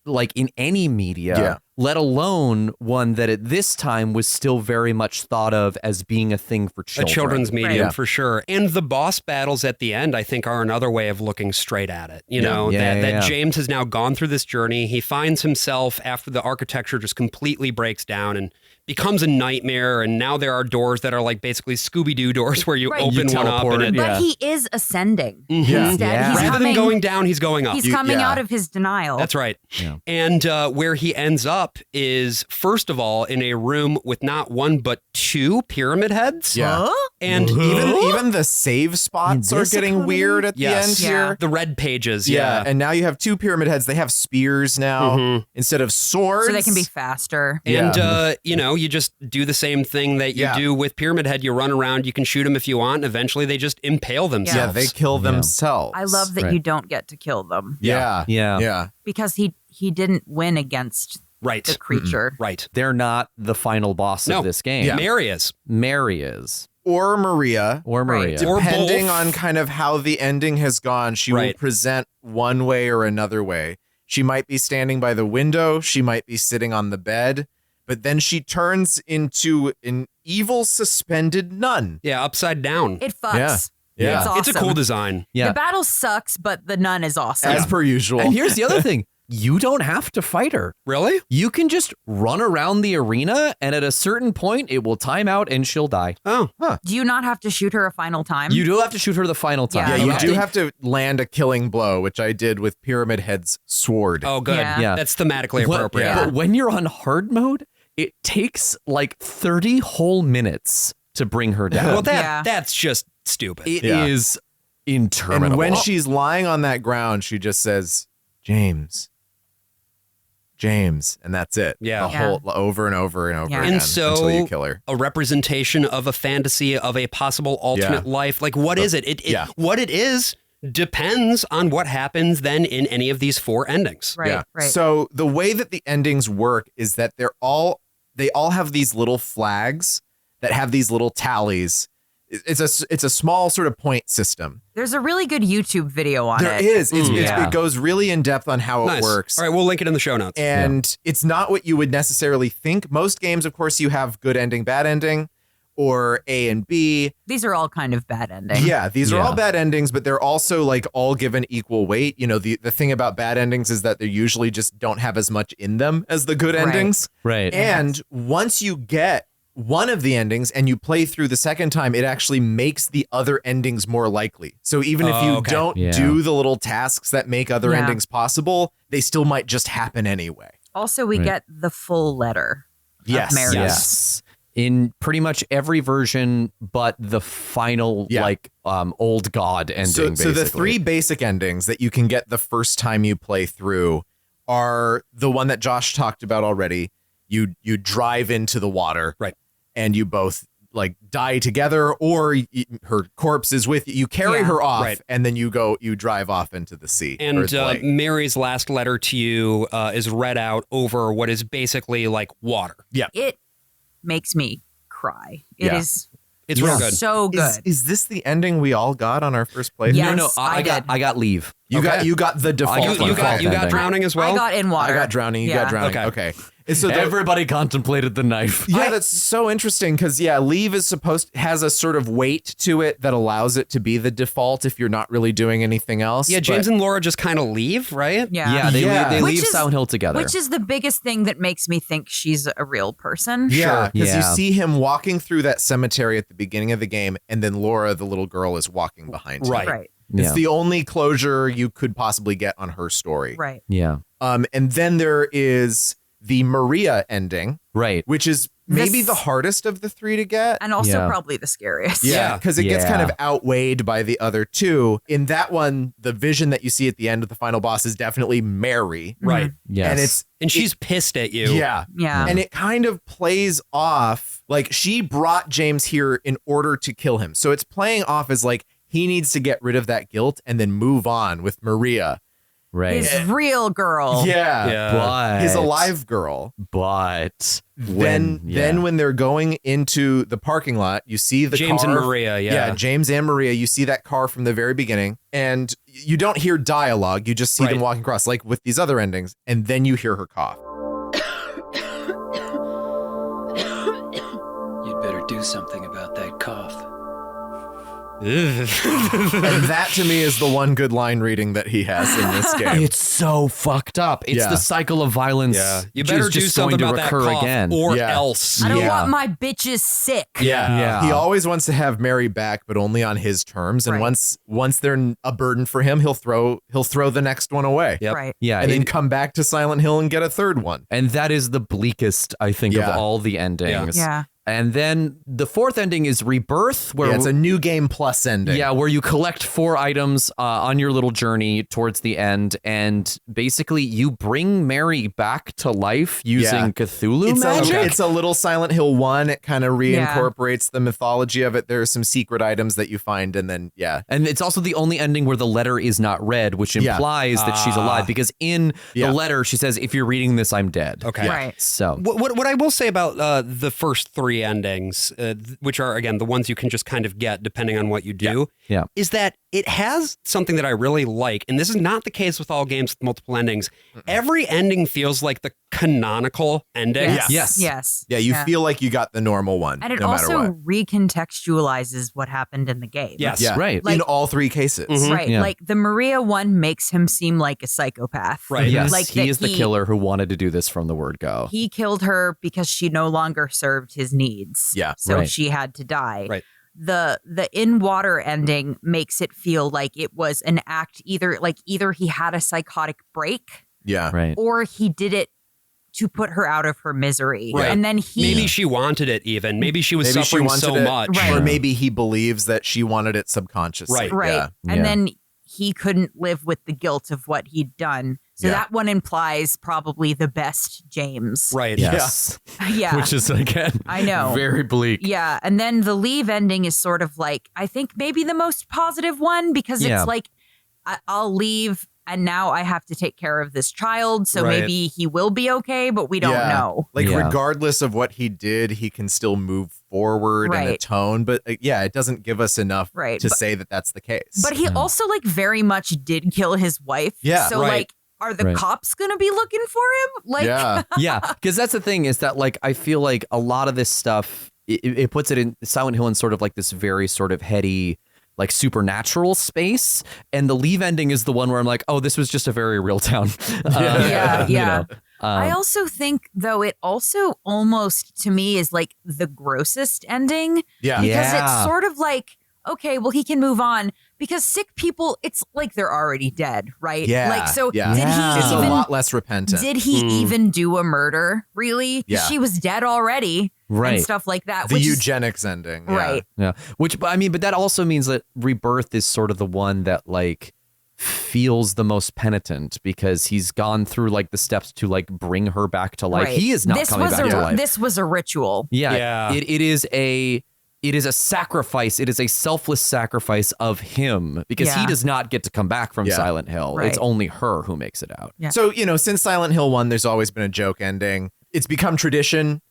like in any media, Yeah. let alone one that at this time was still very much thought of as being a thing for A children. children's medium Right. for sure. And the boss battles at the end, I think, are another way of looking straight at it. You know, that James has now gone through this journey. He finds himself after the architecture just completely breaks down and becomes a nightmare. And now there are doors that are like basically Scooby-Doo doors where you Right. open You one up. teleport And it, it, But he is ascending. Yeah. Instead, Yeah. he's rather coming, than going down, he's going up. he's coming yeah. out of his denial. That's right. Yeah. And where he ends up is, first of all, in a room with not one but two pyramid heads. Yeah. Huh? And Even the save spots In are this getting economy? weird at the end Yes. here. the red pages. Yeah. Yeah. And now you have two pyramid heads. They have spears now instead of swords. So they can be faster. And, Yeah. you know, you just do the same thing that you Yeah. do with Pyramid Head. You run around, you can shoot them if you want, and eventually they just impale themselves. Yeah, they kill themselves. I love that Right. you don't get to kill them Yeah. Yeah. Yeah. because he didn't win against Right. the creature. Right. They're not the final boss No. of this game. Yeah. Mary is. Mary is. Or Maria. Or Maria. Or Depending both. on kind of how the ending has gone, she will Right. present one way or another way. She might be standing by the window. She might be sitting on the bed. But then she turns into an evil suspended nun. Yeah, upside down. It fucks. Yeah. Yeah. It's awesome. It's a cool design. Yeah. The battle sucks, but the nun is awesome. As per usual. And here's the other thing. You don't have to fight her. Really? You can just run around the arena, and at a certain point, it will time out and she'll die. Oh. Do you not have to shoot her a final time? You do have to shoot her the final time. Yeah, Yeah, you okay. do have to land a killing blow, which I did with Pyramid Head's sword. Oh, good. Yeah. Yeah. That's thematically What- appropriate. But when you're on hard mode, it takes like 30 whole minutes to bring her down. Well, Yeah. that's just stupid. It Yeah. is interminable. And when she's lying on that ground, she just says, James. James, and that's it. Yeah. The whole over and over and over Yeah. again And so until you kill her. a representation of a fantasy of a possible alternate life. Like, what is it? What it is depends on what happens then in any of these four endings. Right, right. So the way that the endings work is that they all have these little flags that have these little tallies. It's a small sort of point system. There's a really good YouTube video on There it. is. Yeah. It goes really in depth on how Nice. it works. All right, we'll link it in the show notes. And it's not what you would necessarily think. Most games, of course, you have good ending, bad ending, or A and B. These are all kind of bad endings. Yeah, these are Yeah. all bad endings, but they're also like all given equal weight. You know, the thing about bad endings is that they usually just don't have as much in them as the good Right. endings. right. And once you get one of the endings and you play through the second time, it actually makes the other endings more likely. So even if you okay. don't Yeah. do the little tasks that make other Yeah. endings possible, they still might just happen anyway. Also, we Right. get the full letter. Yes. Of Mary. Yes. In pretty much every version, but the final, Yeah. old god ending. So the basically. three basic endings that you can get the first time you play through are the one that Josh talked about already. You drive into the water, Right. and you both like die together, or her corpse is with you. You carry Yeah. her off, Right. and then you drive off into the sea. or And the lake. Mary's last letter to you is read out over what is basically like water. It makes me cry. It Yeah. is It's real good. so good. Is this the ending we all got on our first playthrough? Yes, No, I did. I got leave. You Okay. got the default. got You default got ending. drowning as well? I got in water. I got drowning. You Yeah. got drowning. Okay. Okay. And so Everybody contemplated the knife. Yeah, that's so interesting because leave is has a sort of weight to it that allows it to be the default if you're not really doing anything else. Yeah, James but- and Laura just kind of leave, right? Yeah. Yeah, they Yeah. they Which leave is- Silent Hill together. Which is the biggest thing that makes me think she's a real person. Yeah, because Yeah. you see him walking through that cemetery at the beginning of the game, and then Laura, the little girl, is walking behind him. Right. Right. It's Yeah. the only closure you could possibly get on her story. Right. Yeah. And then there is the Maria ending, Right. which is maybe This- the hardest of the three to get. And also Yeah. probably the scariest. Yeah, because it gets Yeah. kind of outweighed by the other two. In that one, the vision that you see at the end of the final boss is definitely Mary. Right. Yes. And she's pissed at you. Yeah. Yeah. And it kind of plays off like she brought James here in order to kill him. So it's playing off as like he needs to get rid of that guilt and then move on with Maria. his real girl. But his alive girl. But Then when they're going into the parking lot, you see the James car. and Maria, yeah. James and Maria. You see that car from the very beginning, and you don't hear dialogue. You just see them walking across, like with these other endings, and then you hear her cough. You'd better do something about that cough. And that to me is the one good line reading that he has in this game. It's so fucked up. It's the cycle of violence. Yeah. You better do just something going to about that recur cough again. or else. I don't want my bitches sick. Yeah. He always wants to have Mary back, but only on his terms. And once they're a burden for him, he'll throw the next one away. Yep. Right. Yeah. And then come back to Silent Hill and get a third one. And that is the bleakest, I think, of all the endings. Yeah. And then the fourth ending is Rebirth, where it's a new game plus ending. Yeah, where you collect 4 items on your little journey towards the end, and basically you bring Mary back to life using Cthulhu magic. It's a little Silent Hill 1. It kind of reincorporates the mythology of it. There are some secret items that you find, and then and it's also the only ending where the letter is not read, which implies that she's alive, because in the letter she says, "If you're reading this, I'm dead." Okay, right. So what I will say about the first 3 endings, which are again the ones you can just kind of get depending on what you do, is that it has something that I really like, and this is not the case with all games with multiple endings. Every ending feels like the canonical ending. Yes. Yeah, you feel like you got the normal one, And it no matter also what. recontextualizes what happened in the game. right. Like- in all 3 cases. Right. Like the Maria one makes him seem like a psychopath. Right. Yes. Like he that is the killer who wanted to do this from the word go. He killed her because she no longer served his needs. Yeah. So Right. she had to die. Right. The in water ending makes it feel like it was an act either he had a psychotic break. Yeah. Right. Or he did it to put her out of her misery. Right. And then maybe she wanted it even. Maybe she was suffering so much. Or maybe he believes that she wanted it subconsciously. Right. Yeah. And then he couldn't live with the guilt of what he'd done. So that one implies probably the best James. Right. Yes. Yeah. Which is, again, I know. very bleak. Yeah. And then the leave ending is sort of like, I think maybe the most positive one, because it's like, I'll leave and now I have to take care of this child. So maybe he will be okay, but we don't know. Like, regardless of what he did, he can still move forward and atone. But it doesn't give us enough to say that that's the case. But he also like very much did kill his wife. Yeah. So like, are the cops going to be looking for him? Like, yeah, because that's the thing is that like I feel like a lot of this stuff it puts it in Silent Hill in sort of like this very sort of heady like supernatural space, and the leave ending is the one where I'm like, oh, this was just a very real town. You know, I also think though it also almost to me is like the grossest ending. Yeah. Because it's sort of like, okay, well he can move on. Because sick people, it's like they're already dead, right? Yeah. Like, so yeah. did he It's even, a lot less repentant. Did he even do a murder, really? Yeah. She was dead already. Right. And stuff like that. The which is- eugenics ending. Yeah. Right. Yeah. Which, I mean, but that also means that Rebirth is sort of the one that like feels the most penitent because he's gone through like the steps to like bring her back to life. Right. He is not This coming was back to life. This was a ritual. Yeah. It is a sacrifice. It is a selfless sacrifice of him because he does not get to come back from Silent Hill. Right. It's only her who makes it out. Yeah. So, since Silent Hill 1, there's always been a joke ending. It's become tradition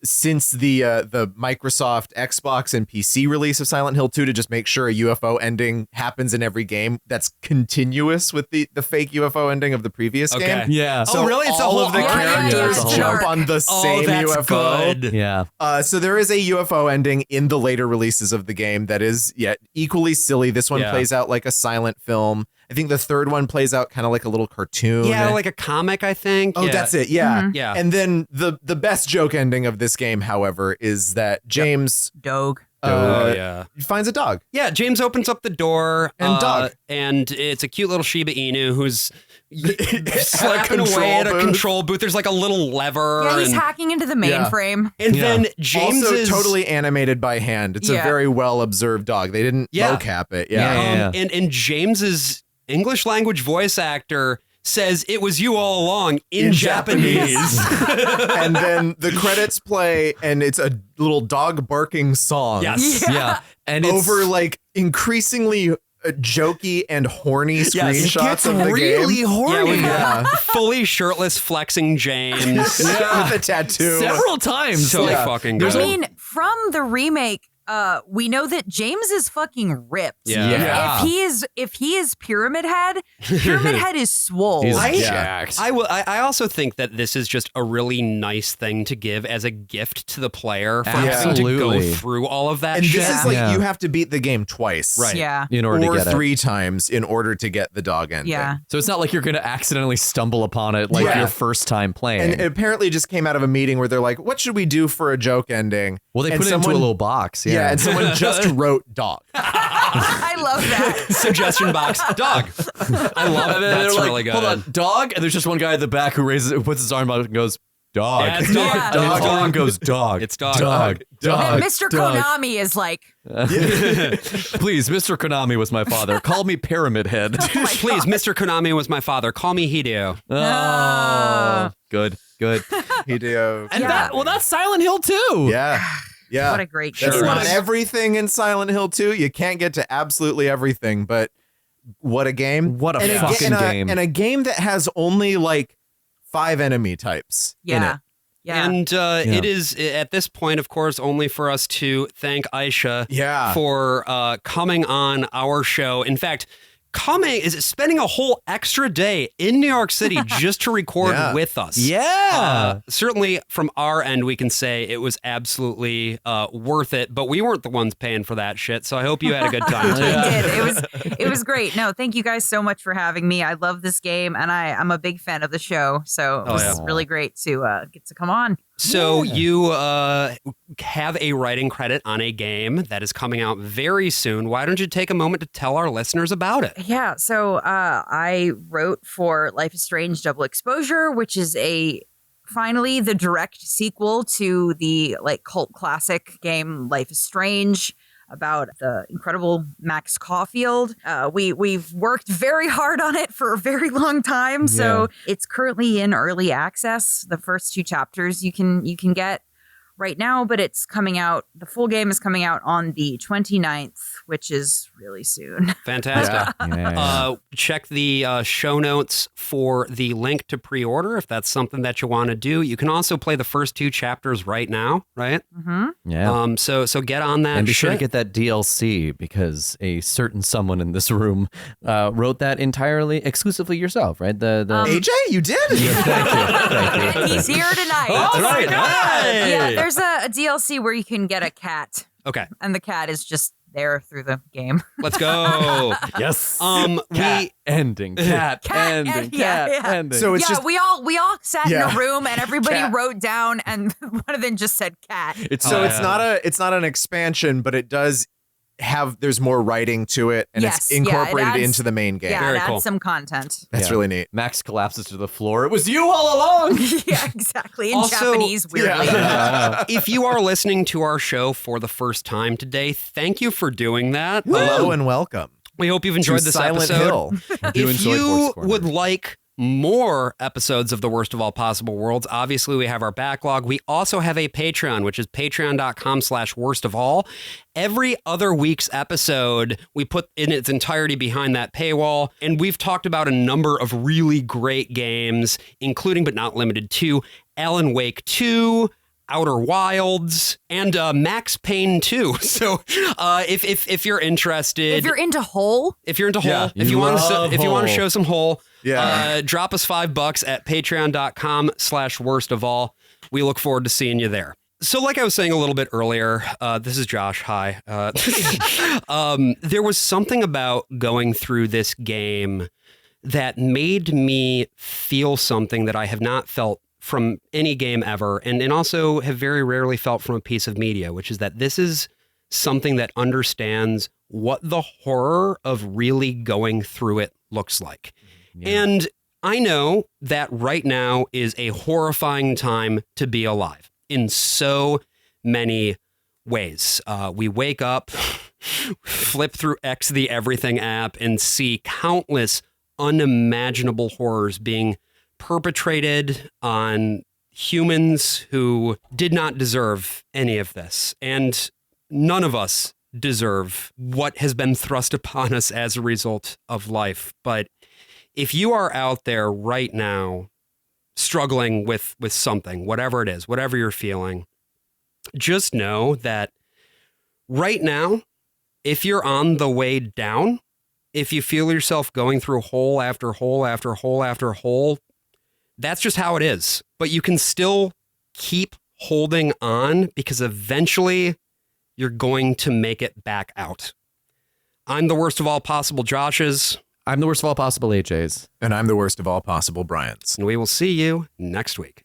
since the Microsoft Xbox and PC release of Silent Hill 2 to just make sure a UFO ending happens in every game that's continuous with the fake UFO ending of the previous game. Yeah. So really? It's a all whole of the arc? characters Yeah, jump on the same that's UFO. good. Yeah. So there is a UFO ending in the later releases of the game that is equally silly. This one plays out like a silent film. I think the third one plays out kind of like a little cartoon. Yeah, like a comic, I think. Oh, that's it. Yeah. Mm-hmm. Yeah. And then the best joke ending of this game, however, is that James Dog. finds a dog. Yeah, James opens up the door And dog. and it's a cute little Shiba Inu who's slapping control away at a booth. control booth. There's like a little lever. Yeah, he's and, hacking into the mainframe. and then James also is totally animated by hand. It's a very well observed dog. They didn't mocap it. Yeah. And James's English language voice actor says it was you all along in Japanese. And then the credits play and it's a little dog barking song. Yes. Yeah. And it's, Over like increasingly jokey and horny screenshots of the really game. horny. Fully shirtless flexing James. With a tattoo. Several times. So fucking good. I mean, from the remake, we know that James is fucking ripped. Yeah. If he is Pyramid Head is swole. He's jacked. I also think that this is just a really nice thing to give as a gift to the player for having to go through all of that and shit. this is like you have to beat the game twice. Right. Yeah. In order or to get 3 times in order to get the dog ending. Yeah. So it's not like you're going to accidentally stumble upon it like your first time playing. And it apparently just came out of a meeting where they're like, what should we do for a joke ending? Well, they put it into a little box. Yeah, and someone just wrote dog. I love that. Suggestion box, dog. I love it. That's like, really good. Hold on, dog? And there's just one guy at the back who puts his arm out and goes, dog. Yeah, it's dog. Yeah. And his arm goes, dog. It's dog. Dog. And Mr. Konami is like, Please, Mr. Konami was my father. Call me Pyramid Head. Please, Mr. Konami was my father. Call me Hideo. Oh, good. Hideo. And that's Silent Hill 2. Yeah. what a great That's game. not everything in Silent Hill 2. You can't get to absolutely everything, but what a game. What a fucking game. And a game that has only like 5 enemy types in it. Yeah. And it is, at this point, of course, only for us to thank Aysha for coming on our show. In fact, spending a whole extra day in New York City just to record with us. Yeah. Certainly from our end, we can say it was absolutely worth it, but we weren't the ones paying for that shit. So I hope you had a good time too. I did. It was great. No, thank you guys so much for having me. I love this game and I'm a big fan of the show. So it was really great to get to come on. So you have a writing credit on a game that is coming out very soon. Why don't you take a moment to tell our listeners about it? Yeah, so I wrote for Life is Strange Double Exposure, which is finally the direct sequel to the cult classic game Life is Strange, about the incredible Max Caulfield. We've worked very hard on it for a very long time, so it's currently in early access. The first 2 chapters you can get right now, but it's coming out. The full game is coming out on the 29th, which is really soon. Fantastic. Check the show notes for the link to pre-order if that's something that you want to do. You can also play the first 2 chapters right now, right? Mm-hmm. Yeah. So get on that. And be sure to get that DLC because a certain someone in this room wrote that entirely exclusively yourself, right? The AJ, you did? Yeah, thank you. And he's here tonight. Oh, that's right. Hey. Yeah, there's a DLC where you can get a cat. Okay. And the cat is just there through the game. Let's go. Yes. Cat ending. Cat ending. Cat ending. So it's just we all sat in a room and everybody wrote down and one of them just said cat. it's not an expansion, but it does there's more writing to it and it's incorporated into the main game. Yeah, Very it adds cool. some content. That's really neat. Max collapses to the floor. It was you all along. Yeah, exactly. In Also- Japanese, weirdly. If you are listening to our show for the first time today, thank you for doing that. Hello and welcome. We hope you've enjoyed to this Silent episode. Hill. If you would like more episodes of the Worst of All Possible Worlds, obviously we have our backlog. We also have a Patreon, which is patreon.com/worstofall. Every other week's episode, we put in its entirety behind that paywall. And we've talked about a number of really great games, including but not limited to Alan Wake 2, Outer Wilds, and Max Payne 2. So if you're interested, If you're into Hole, if you want to show some Hole, drop us $5 at patreon.com/worstofall. We look forward to seeing you there. So like I was saying a little bit earlier, this is Josh. Hi. There was something about going through this game that made me feel something that I have not felt from any game ever, and also have very rarely felt from a piece of media, which is that this is something that understands what the horror of really going through it looks like. Yeah. And I know that right now is a horrifying time to be alive in so many ways. We wake up, flip through X the Everything app, and see countless unimaginable horrors being perpetrated on humans who did not deserve any of this. And none of us deserve what has been thrust upon us as a result of life. But if you are out there right now struggling with something, whatever it is, whatever you're feeling, just know that right now, if you're on the way down, if you feel yourself going through hole after hole after hole after hole, that's just how it is. But you can still keep holding on because eventually you're going to make it back out. I'm the worst of all possible Joshes. I'm the worst of all possible AJs. And I'm the worst of all possible Bryans. And we will see you next week.